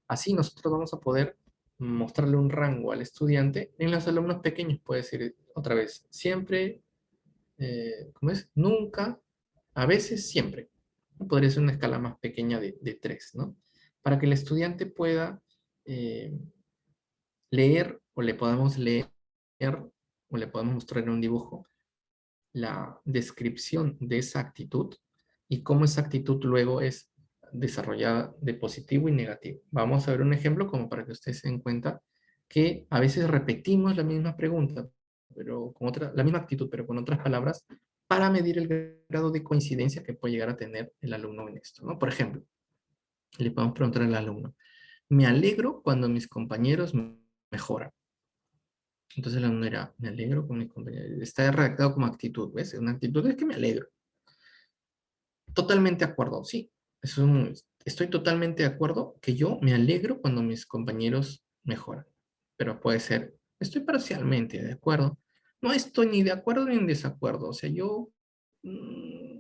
S2: Así nosotros vamos a poder mostrarle un rango al estudiante. En los alumnos pequeños puede ser otra vez, siempre, ¿cómo es? Nunca, a veces, siempre. Podría ser una escala más pequeña de 3, ¿no? Para que el estudiante pueda eh, leer o le podamos leer o le podamos mostrar en un dibujo la descripción de esa actitud y cómo esa actitud luego es desarrollada de positivo y negativo. Vamos a ver un ejemplo como para que ustedes se den cuenta que a veces repetimos la misma pregunta, pero con la misma actitud, pero con otras palabras, para medir el grado de coincidencia que puede llegar a tener el alumno en esto, ¿no? Por ejemplo, le podemos preguntar al alumno, me alegro cuando mis compañeros mejoran. Entonces el alumno era, me alegro con mis compañeros. Está redactado como actitud, ¿ves? Una actitud es que me alegro. Totalmente de acuerdo, sí. Estoy totalmente de acuerdo que yo me alegro cuando mis compañeros mejoran. Pero puede ser, estoy parcialmente de acuerdo. No estoy ni de acuerdo ni en desacuerdo. O sea, yo mm,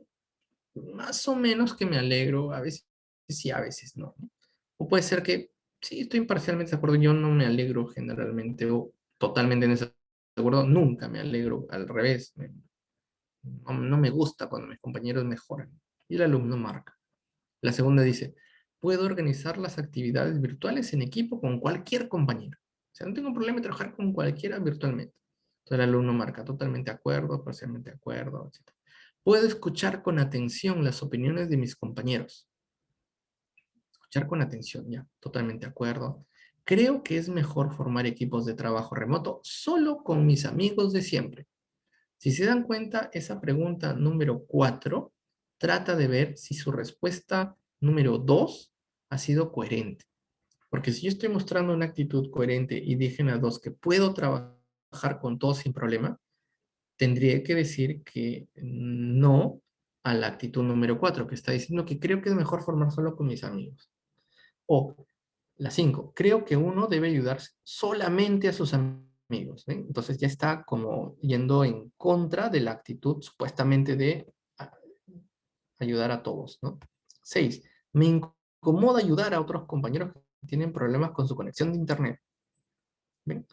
S2: más o menos que me alegro. A veces sí, a veces no. O puede ser que sí, estoy parcialmente de acuerdo. Yo no me alegro generalmente o totalmente en desacuerdo. Nunca me alegro. Al revés. No me gusta cuando mis compañeros mejoran. Y el alumno marca. La segunda dice, puedo organizar las actividades virtuales en equipo con cualquier compañero. O sea, no tengo problema en trabajar con cualquiera virtualmente. Entonces el alumno marca totalmente de acuerdo, parcialmente de acuerdo, etc. Puedo escuchar con atención las opiniones de mis compañeros. Escuchar con atención, ya, totalmente de acuerdo. Creo que es mejor formar equipos de trabajo remoto solo con mis amigos de siempre. Si se dan cuenta, esa pregunta número 4 trata de ver si su respuesta número 2 ha sido coherente. Porque si yo estoy mostrando una actitud coherente y dije en la 2 que puedo trabajar con todos sin problema, tendría que decir que no, a la actitud número 4, que está diciendo que creo que es mejor formar solo con mis amigos. O la 5, creo que uno debe ayudar solamente a sus amigos. ¿Ven? Entonces ya está como yendo en contra de la actitud supuestamente de ayudar a todos, ¿no? 6, me incomoda ayudar a otros compañeros que tienen problemas con su conexión de internet. ¿Ven?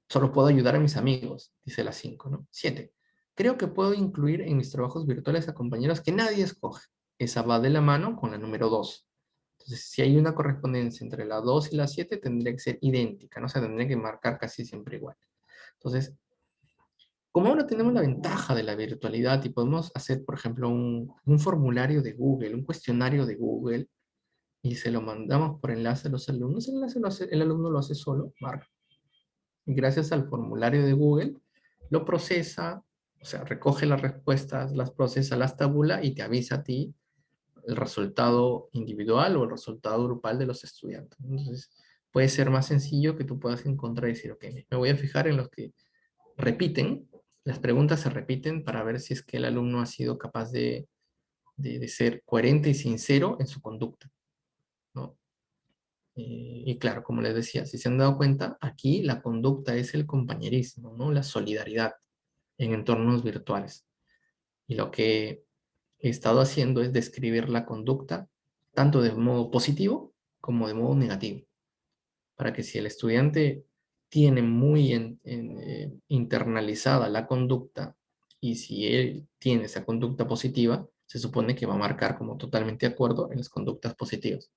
S2: Solo puedo ayudar a mis amigos, dice la 5, ¿no? 7, creo que puedo incluir en mis trabajos virtuales a compañeros que nadie escoge. Esa va de la mano con la número 2. Entonces, si hay una correspondencia entre la 2 y la 7, tendría que ser idéntica, ¿no? O sea, tendría que marcar casi siempre igual. Entonces, como ahora tenemos la ventaja de la virtualidad y podemos hacer, por ejemplo, un formulario de Google, un cuestionario de Google, y se lo mandamos por enlace a los alumnos, el alumno lo hace solo, marca. Y gracias al formulario de Google, lo procesa, o sea, recoge las respuestas, las procesa, las tabula y te avisa a ti el resultado individual o el resultado grupal de los estudiantes. Entonces, puede ser más sencillo que tú puedas encontrar y decir, ok, me voy a fijar en los que repiten, las preguntas se repiten para ver si es que el alumno ha sido capaz de ser coherente y sincero en su conducta, ¿no? Y claro, como les decía, si se han dado cuenta, aquí la conducta es el compañerismo, ¿no? La solidaridad en entornos virtuales. Y lo que he estado haciendo es describir la conducta tanto de modo positivo como de modo negativo, para que si el estudiante tiene muy internalizada la conducta y si él tiene esa conducta positiva, se supone que va a marcar como totalmente de acuerdo en las conductas positivas.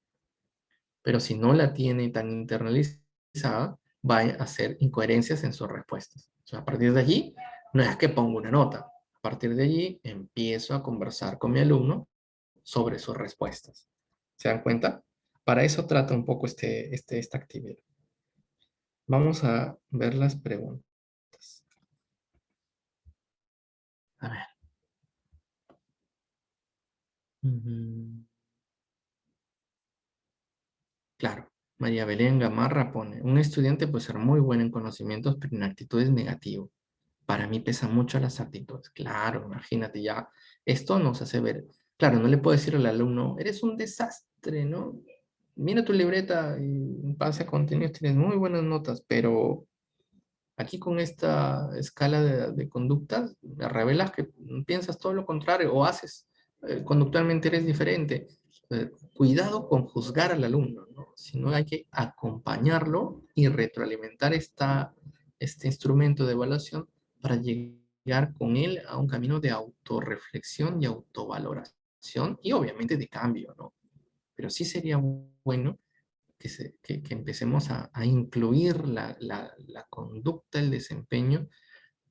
S2: Pero si no la tiene tan internalizada, va a hacer incoherencias en sus respuestas. O sea, a partir de allí, no es que pongo una nota. A partir de allí, empiezo a conversar con mi alumno sobre sus respuestas. ¿Se dan cuenta? Para eso trata un poco esta actividad. Vamos a ver las preguntas. A ver. Claro, María Belén Gamarra pone, un estudiante puede ser muy bueno en conocimientos, pero en actitudes negativo. Para mí pesan mucho las actitudes. Claro, imagínate ya, esto nos hace ver. Claro, no le puedo decir al alumno, eres un desastre, ¿no? Mira tu libreta y en base a contenidos tienes muy buenas notas, pero aquí con esta escala de conductas, me revelas que piensas todo lo contrario o haces, conductualmente eres diferente. Cuidado con juzgar al alumno, ¿no? Sino hay que acompañarlo y retroalimentar este instrumento de evaluación para llegar con él a un camino de autorreflexión y autovaloración y obviamente de cambio, ¿no? Pero sí sería bueno que empecemos a incluir la conducta, el desempeño,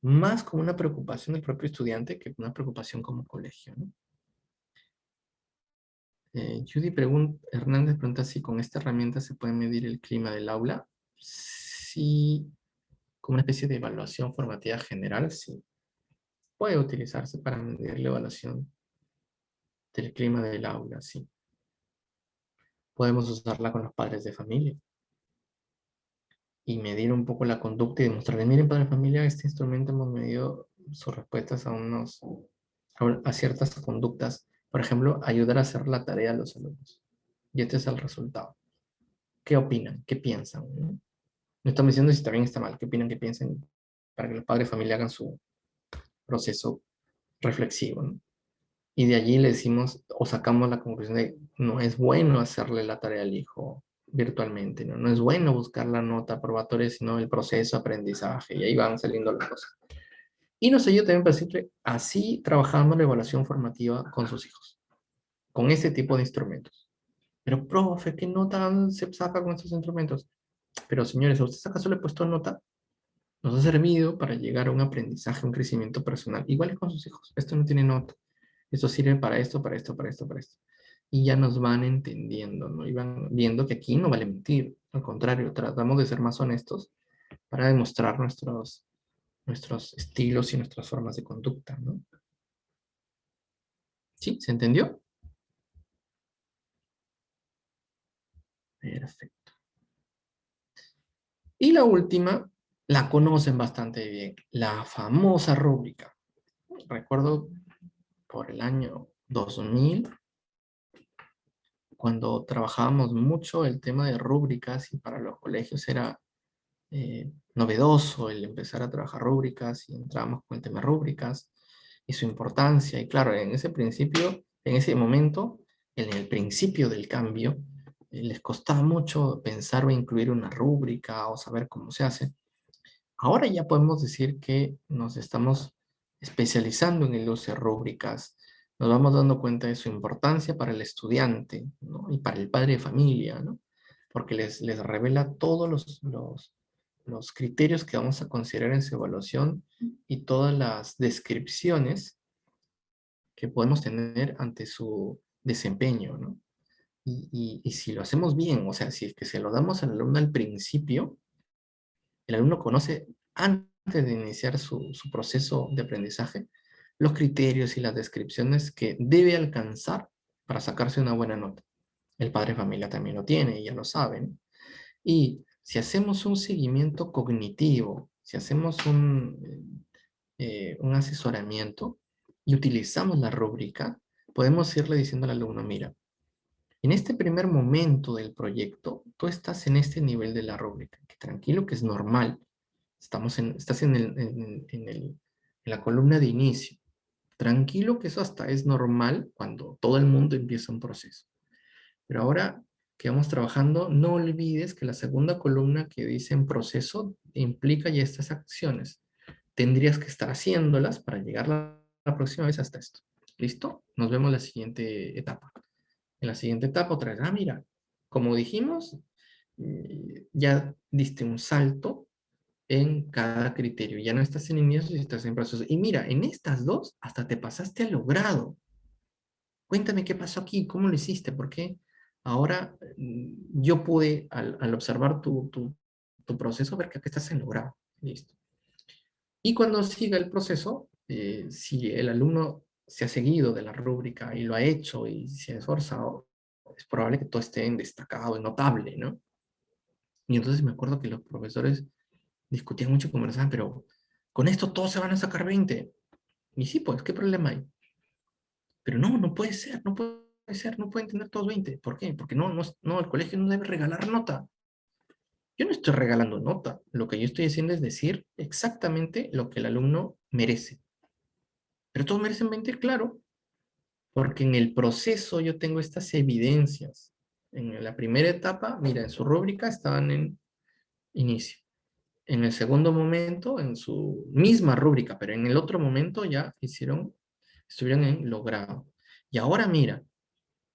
S2: más como una preocupación del propio estudiante que una preocupación como colegio, ¿no? Judy Hernández pregunta si con esta herramienta se puede medir el clima del aula. Sí, como una especie de evaluación formativa general, sí. Puede utilizarse para medir la evaluación del clima del aula, sí. Podemos usarla con los padres de familia y medir un poco la conducta y demostrarle, miren, padre de familia, este instrumento hemos medido sus respuestas a ciertas conductas. Por ejemplo, ayudar a hacer la tarea a los alumnos. Y este es el resultado. ¿Qué opinan? ¿Qué piensan? No, no estamos diciendo si está bien o está mal. ¿Qué opinan? ¿Qué piensen? Para que los padres de familia hagan su proceso reflexivo, ¿no? Y de allí le decimos o sacamos la conclusión de no es bueno hacerle la tarea al hijo virtualmente, ¿no? No es bueno buscar la nota probatoria, sino el proceso de aprendizaje, y ahí van saliendo las cosas. Y nos ayuda también para decirle, así trabajamos la evaluación formativa con sus hijos, con este tipo de instrumentos. Pero, profe, ¿qué nota se saca con estos instrumentos? Pero, señores, ¿a ustedes acaso le he puesto nota? Nos ha servido para llegar a un aprendizaje, un crecimiento personal, igual que con sus hijos. Esto no tiene nota. Esto sirve para esto, para esto, para esto, para esto. Y ya nos van entendiendo, ¿no? Y van viendo que aquí no vale mentir. Al contrario, tratamos de ser más honestos para demostrar nuestros estilos y nuestras formas de conducta, ¿no? ¿Sí? ¿Se entendió? Perfecto. Y la última, la conocen bastante bien, la famosa rúbrica. Recuerdo por el año 2000, cuando trabajábamos mucho el tema de rúbricas y para los colegios era novedoso el empezar a trabajar rúbricas y entramos con el tema rúbricas y su importancia. Y claro, en ese principio, en ese momento, en el principio del cambio, les costaba mucho pensar o incluir una rúbrica o saber cómo se hace. Ahora ya podemos decir que nos estamos especializando en el uso de rúbricas. Nos vamos dando cuenta de su importancia para el estudiante, ¿no? Y para el padre de familia, ¿no? Porque les revela todos los criterios que vamos a considerar en su evaluación y todas las descripciones que podemos tener ante su desempeño, ¿no? Y si lo hacemos bien, o sea, si es que se lo damos al alumno al principio, el alumno conoce antes de iniciar su proceso de aprendizaje los criterios y las descripciones que debe alcanzar para sacarse una buena nota. El padre de familia también lo tiene, y ya lo saben. Y si hacemos un seguimiento cognitivo, si hacemos un asesoramiento y utilizamos la rúbrica, podemos irle diciendo al alumno, mira, en este primer momento del proyecto, tú estás en este nivel de la rúbrica, que tranquilo, que es normal. Estás en la columna de inicio. Tranquilo, que eso hasta es normal cuando todo el mundo empieza un proceso. Pero ahora que vamos trabajando, no olvides que la segunda columna que dice en proceso implica ya estas acciones. Tendrías que estar haciéndolas para llegar la próxima vez hasta esto. ¿Listo? Nos vemos en la siguiente etapa. En la siguiente etapa otra vez, mira, como dijimos, ya diste un salto en cada criterio. Ya no estás en inicio, y estás en proceso. Y mira, en estas dos hasta te pasaste a logrado. Cuéntame qué pasó aquí, cómo lo hiciste, porque ahora yo pude, al observar tu proceso, ver que aquí estás en logrado. Listo. Y cuando siga el proceso, si el alumno se ha seguido de la rúbrica y lo ha hecho y se ha esforzado, es probable que todo esté en destacado, en notable, ¿no? Y entonces me acuerdo que los profesores discutían mucho, conversaban, pero con esto todos se van a sacar 20. Y sí, pues, ¿qué problema hay? Pero no, no puede ser, no puede ser, no pueden tener todos 20. ¿Por qué? Porque no, el colegio no debe regalar nota. Yo no estoy regalando nota. Lo que yo estoy haciendo es decir exactamente lo que el alumno merece. Pero todos merecen 20, claro, porque en el proceso yo tengo estas evidencias. En la primera etapa, mira, en su rúbrica estaban en inicio. En el segundo momento, en su misma rúbrica, pero en el otro momento ya estuvieron en logrado. Y ahora mira,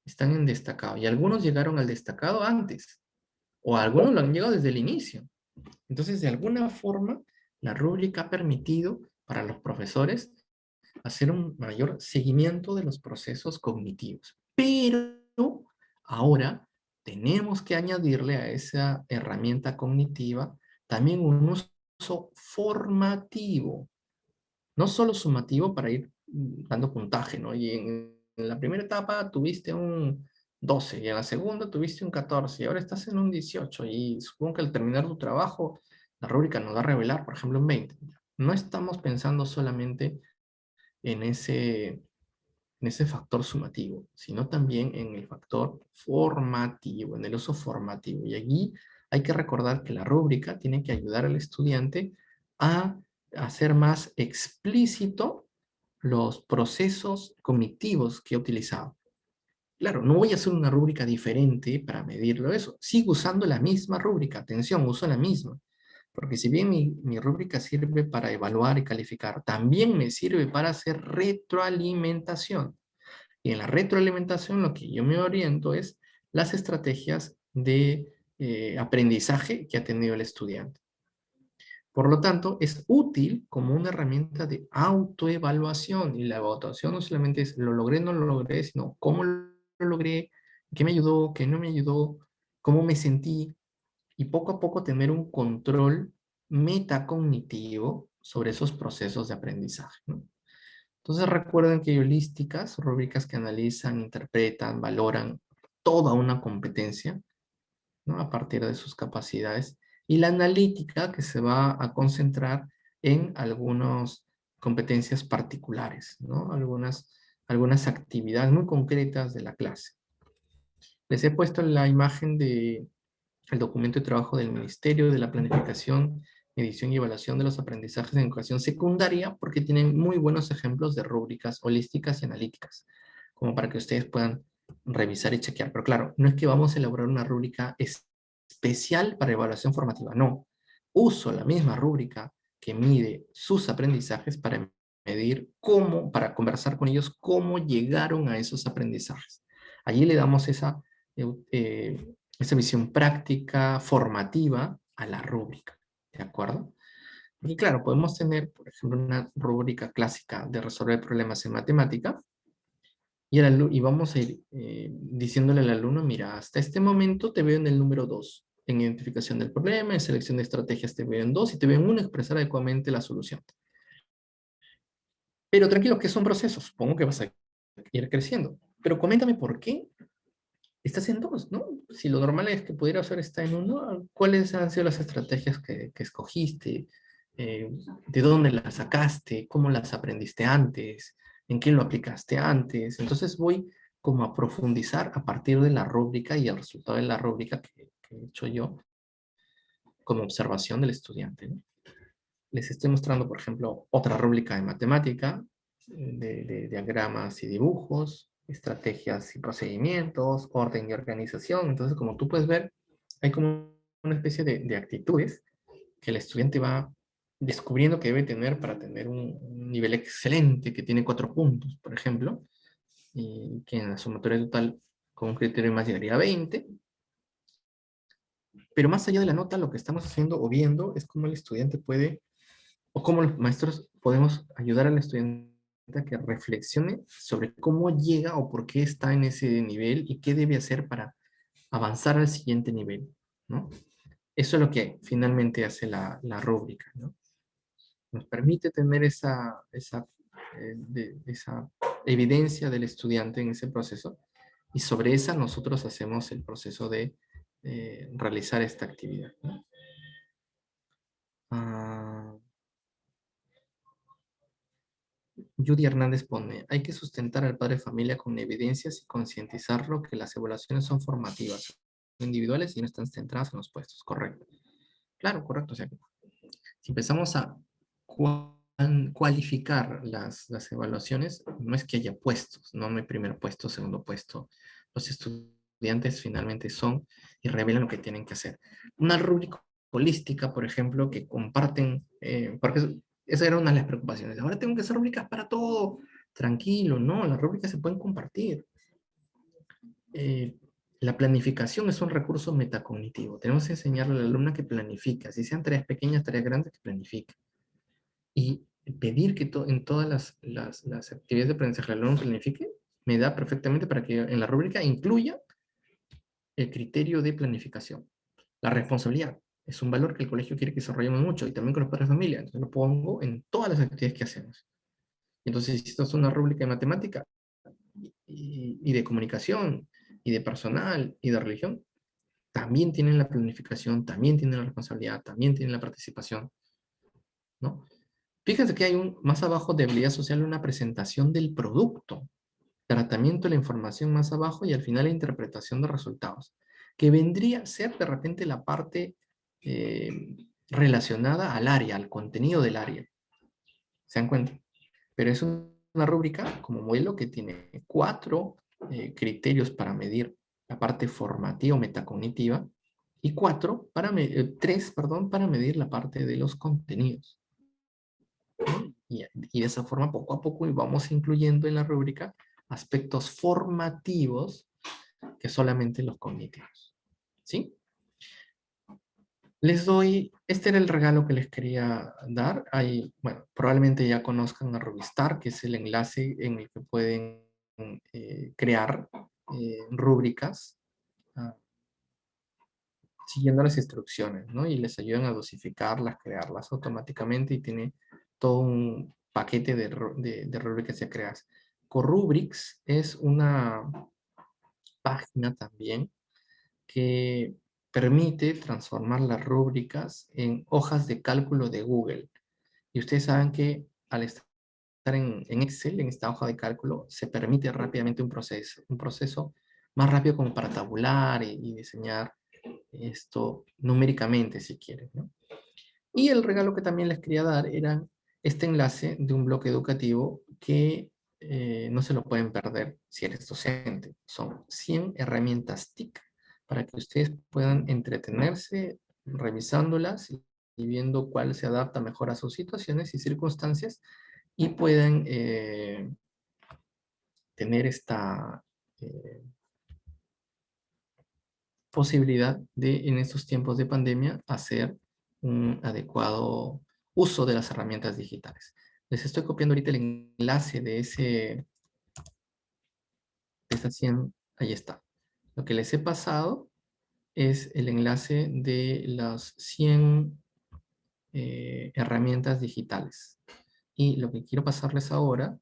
S2: están en destacado. Y algunos llegaron al destacado antes, o algunos lo han llegado desde el inicio. Entonces, de alguna forma, la rúbrica ha permitido para los profesores hacer un mayor seguimiento de los procesos cognitivos. Pero ahora tenemos que añadirle a esa herramienta cognitiva también un uso formativo, no solo sumativo para ir dando puntaje, ¿no? Y en la primera etapa tuviste un 12 y en la segunda tuviste un 14 y ahora estás en un 18 y supongo que al terminar tu trabajo la rúbrica nos va a revelar, por ejemplo, un 20. No estamos pensando solamente en ese factor sumativo, sino también en el factor formativo, en el uso formativo. Y allí hay que recordar que la rúbrica tiene que ayudar al estudiante a hacer más explícito los procesos cognitivos que he utilizado. Claro, no voy a hacer una rúbrica diferente para medirlo eso. Sigo usando la misma rúbrica. Atención, uso la misma. Porque si bien mi rúbrica sirve para evaluar y calificar, también me sirve para hacer retroalimentación. Y en la retroalimentación lo que yo me oriento es las estrategias de aprendizaje que ha tenido el estudiante. Por lo tanto, es útil como una herramienta de autoevaluación. Y la evaluación no solamente es lo logré, no lo logré, sino cómo lo logré, qué me ayudó, qué no me ayudó, cómo me sentí, y poco a poco tener un control metacognitivo sobre esos procesos de aprendizaje, ¿no? Entonces recuerden que hay holísticas, rúbricas que analizan, interpretan, valoran toda una competencia, ¿no? A partir de sus capacidades, y la analítica que se va a concentrar en algunas competencias particulares, ¿no? algunas actividades muy concretas de la clase. Les he puesto la imagen del documento de trabajo del Ministerio de la Planificación, Medición y Evaluación de los Aprendizajes en Educación Secundaria, porque tienen muy buenos ejemplos de rúbricas holísticas y analíticas, como para que ustedes puedan revisar y chequear. Pero claro, no es que vamos a elaborar una rúbrica especial para evaluación formativa, no. Uso la misma rúbrica que mide sus aprendizajes para medir cómo, para conversar con ellos cómo llegaron a esos aprendizajes. Allí le damos esa visión práctica, formativa a la rúbrica, ¿de acuerdo? Y claro, podemos tener, por ejemplo, una rúbrica clásica de resolver problemas en matemática, y vamos a ir diciéndole al alumno, mira, hasta este momento te veo en el número 2, en identificación del problema, en selección de estrategias te veo en 2, y te veo en 1, expresar adecuadamente la solución. Pero tranquilo, que son procesos, supongo que vas a ir creciendo. Pero coméntame por qué estás en 2, ¿no? Si lo normal es que pudiera ser estar en 1, ¿cuáles han sido las estrategias que escogiste? ¿De dónde las sacaste? ¿Cómo las aprendiste antes? ¿En qué lo aplicaste antes? Entonces voy como a profundizar a partir de la rúbrica y el resultado de la rúbrica que he hecho yo como observación del estudiante, ¿no? Les estoy mostrando, por ejemplo, otra rúbrica de matemática, de diagramas y dibujos, estrategias y procedimientos, orden y organización. Entonces, como tú puedes ver, hay como una especie de actitudes que el estudiante va descubriendo que debe tener para tener un nivel excelente, que tiene 4 puntos, por ejemplo, y que en la sumatoria total con un criterio más llegaría a 20. Pero más allá de la nota, lo que estamos haciendo o viendo es cómo el estudiante puede, o cómo los maestros podemos ayudar al estudiante a que reflexione sobre cómo llega o por qué está en ese nivel y qué debe hacer para avanzar al siguiente nivel, ¿no? Eso es lo que finalmente hace la rúbrica, ¿no? Nos permite tener esa evidencia del estudiante en ese proceso, y sobre esa nosotros hacemos el proceso de realizar esta actividad, ¿no? Ah, Judy Hernández pone, hay que sustentar al padre de familia con evidencias y concientizarlo que las evaluaciones son formativas, individuales y no están centradas en los puestos. Correcto. Claro, correcto. O sea, si empezamos a cualificar las evaluaciones, no es que haya puestos, no hay primer puesto, segundo puesto. Los estudiantes finalmente son y revelan lo que tienen que hacer. Una rúbrica holística, por ejemplo, que comparten, porque esa era una de las preocupaciones. Ahora tengo que hacer rúbricas para todo. Tranquilo, no, las rúbricas se pueden compartir. La planificación es un recurso metacognitivo. Tenemos que enseñarle al alumno que planifique, si sean tareas pequeñas, tareas grandes, que planifique. Y pedir que en todas las actividades de aprendizaje el alumno planifique, me da perfectamente para que en la rúbrica incluya el criterio de planificación. La responsabilidad es un valor que el colegio quiere que desarrollemos mucho, y también con los padres de familia. Entonces lo pongo en todas las actividades que hacemos. Entonces, si esto es una rúbrica de matemática y de comunicación y de personal y de religión, también tienen la planificación, también tienen la responsabilidad, también tienen la participación, ¿no? Fíjense que hay más abajo de habilidad social, una presentación del producto, tratamiento de la información más abajo, y al final la interpretación de resultados, que vendría a ser de repente la parte relacionada al área, al contenido del área. ¿Se dan cuenta? Pero es una rúbrica como modelo que tiene 4 criterios para medir la parte formativa o metacognitiva, y 3, perdón, para medir la parte de los contenidos. Y de esa forma, poco a poco, vamos incluyendo en la rúbrica aspectos formativos que solamente los cognitivos. ¿Sí? Les doy, este era el regalo que les quería dar. Bueno, probablemente ya conozcan a Rubistar, que es el enlace en el que pueden crear rúbricas siguiendo las instrucciones, ¿no? Y les ayudan a dosificarlas, crearlas automáticamente, y tiene todo un paquete de rúbricas ya creadas. Corrubrics es una página también que permite transformar las rúbricas en hojas de cálculo de Google. Y ustedes saben que al estar en Excel, en esta hoja de cálculo, se permite rápidamente un proceso más rápido como para tabular y diseñar esto numéricamente, si quieren, ¿no? Y el regalo que también les quería dar era este enlace de un bloque educativo que no se lo pueden perder si eres docente. Son 100 herramientas TIC para que ustedes puedan entretenerse revisándolas y viendo cuál se adapta mejor a sus situaciones y circunstancias y puedan tener esta posibilidad de, en estos tiempos de pandemia, hacer un adecuado uso de las herramientas digitales. Les estoy copiando ahorita el enlace de esa 100, ahí está. Lo que les he pasado es el enlace de las 100 herramientas digitales. Y lo que quiero pasarles ahora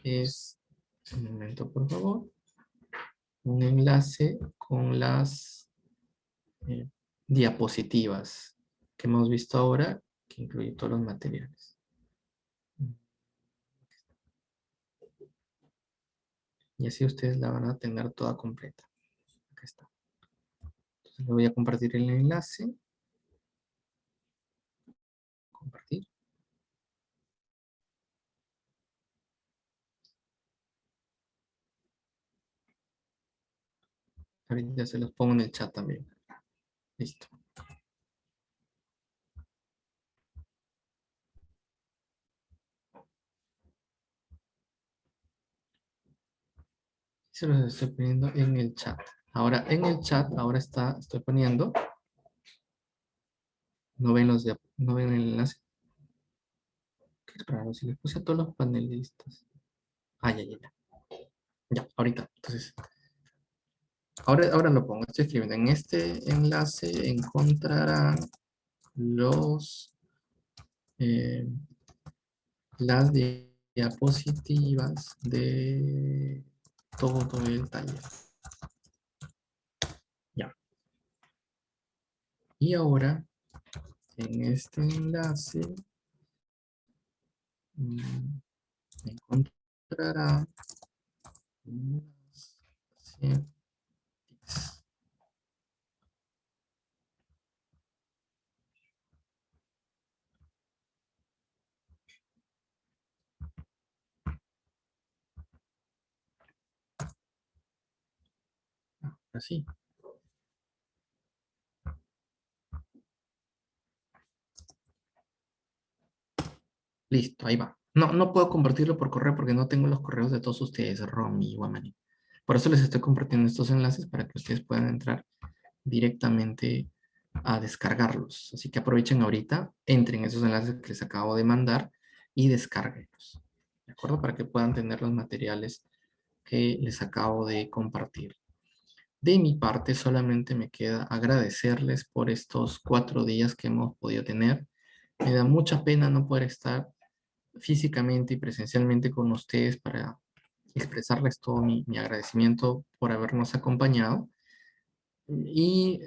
S2: es, un momento por favor, un enlace con las eh, diapositivas que hemos visto ahora, que incluye todos los materiales. Y así ustedes la van a tener toda completa. Acá está. Entonces le voy a compartir el enlace. Compartir. Ahorita se los pongo en el chat también. Listo. Se los estoy poniendo en el chat. Ahora, en el chat, ahora estoy poniendo. ¿No ven, no ven el enlace? Qué raro, si les puse a todos los panelistas. Ah, ya, ya, ya. Ya, ahorita. Entonces, ahora lo pongo. Estoy escribiendo. En este enlace encontrarán eh, las diapositivas de todo el taller. Ya. Y ahora, en este enlace, encontrará unas 100 tips. Así. Listo, ahí va. No puedo compartirlo por correo porque no tengo los correos de todos ustedes, Romy y Guamani. Por eso les estoy compartiendo estos enlaces para que ustedes puedan entrar directamente a descargarlos. Así que aprovechen ahorita, entren esos enlaces que les acabo de mandar y descárguenlos. ¿De acuerdo? Para que puedan tener los materiales que les acabo de compartir. De mi parte, solamente me queda agradecerles por estos 4 días que hemos podido tener. Me da mucha pena no poder estar físicamente y presencialmente con ustedes para expresarles todo mi agradecimiento por habernos acompañado. Y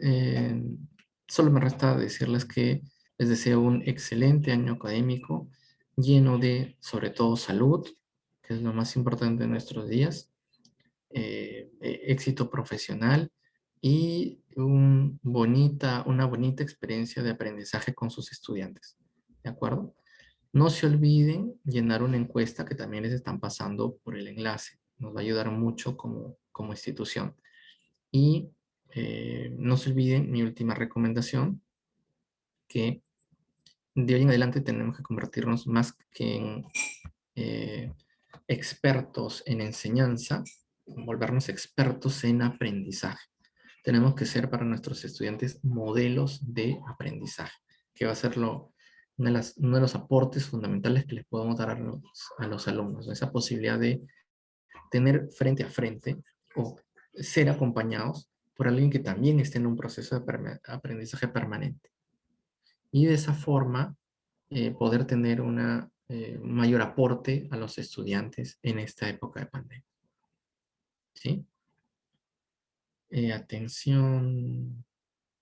S2: solo me resta decirles que les deseo un excelente año académico lleno de, sobre todo, salud, que es lo más importante en nuestros días, éxito profesional y una bonita experiencia de aprendizaje con sus estudiantes. ¿De acuerdo? No se olviden llenar una encuesta que también les están pasando por el enlace. Nos va a ayudar mucho como institución. Y no se olviden mi última recomendación, que de hoy en adelante tenemos que convertirnos más que en expertos en enseñanza, volvernos expertos en aprendizaje. Tenemos que ser para nuestros estudiantes modelos de aprendizaje, que va a ser uno de los aportes fundamentales que les podemos dar a los alumnos, esa posibilidad de tener frente a frente o ser acompañados por alguien que también esté en un proceso de aprendizaje permanente. Y de esa forma poder tener un mayor aporte a los estudiantes en esta época de pandemia. ¿Sí? Atención,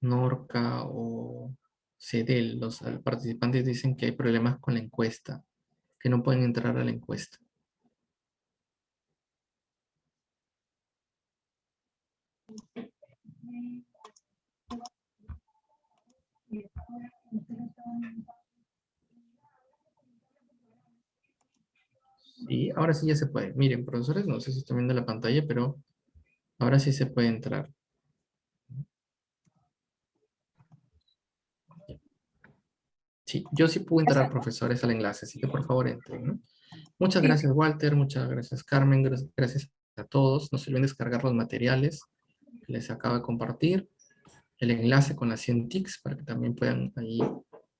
S2: Norca o CEDEL, los participantes dicen que hay problemas con la encuesta. que no pueden entrar a la encuesta. Sí, ahora sí ya se puede. Miren, profesores, no sé si están viendo la pantalla, pero ahora sí se puede entrar. Sí, yo sí pude entrar, profesores, al enlace, así que por favor entren, ¿no? Muchas
S1: Sí,
S2: gracias, Walter. Muchas gracias, Carmen. Gracias a todos. No se olviden descargar los materiales que les acabo de compartir. El enlace con las 100 TICs para que también puedan ahí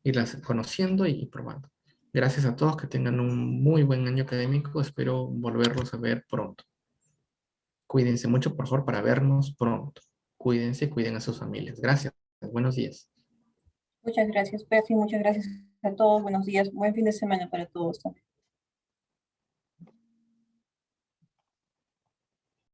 S2: irlas conociendo y probando. Gracias a todos. Que tengan un muy buen año académico. Espero volverlos a ver pronto. Cuídense mucho, por favor, para vernos pronto. Cuídense y cuiden a sus familias. Gracias. Buenos días.
S1: muchas gracias, Percy, muchas gracias a todos. Buenos días, buen fin de semana para todos también.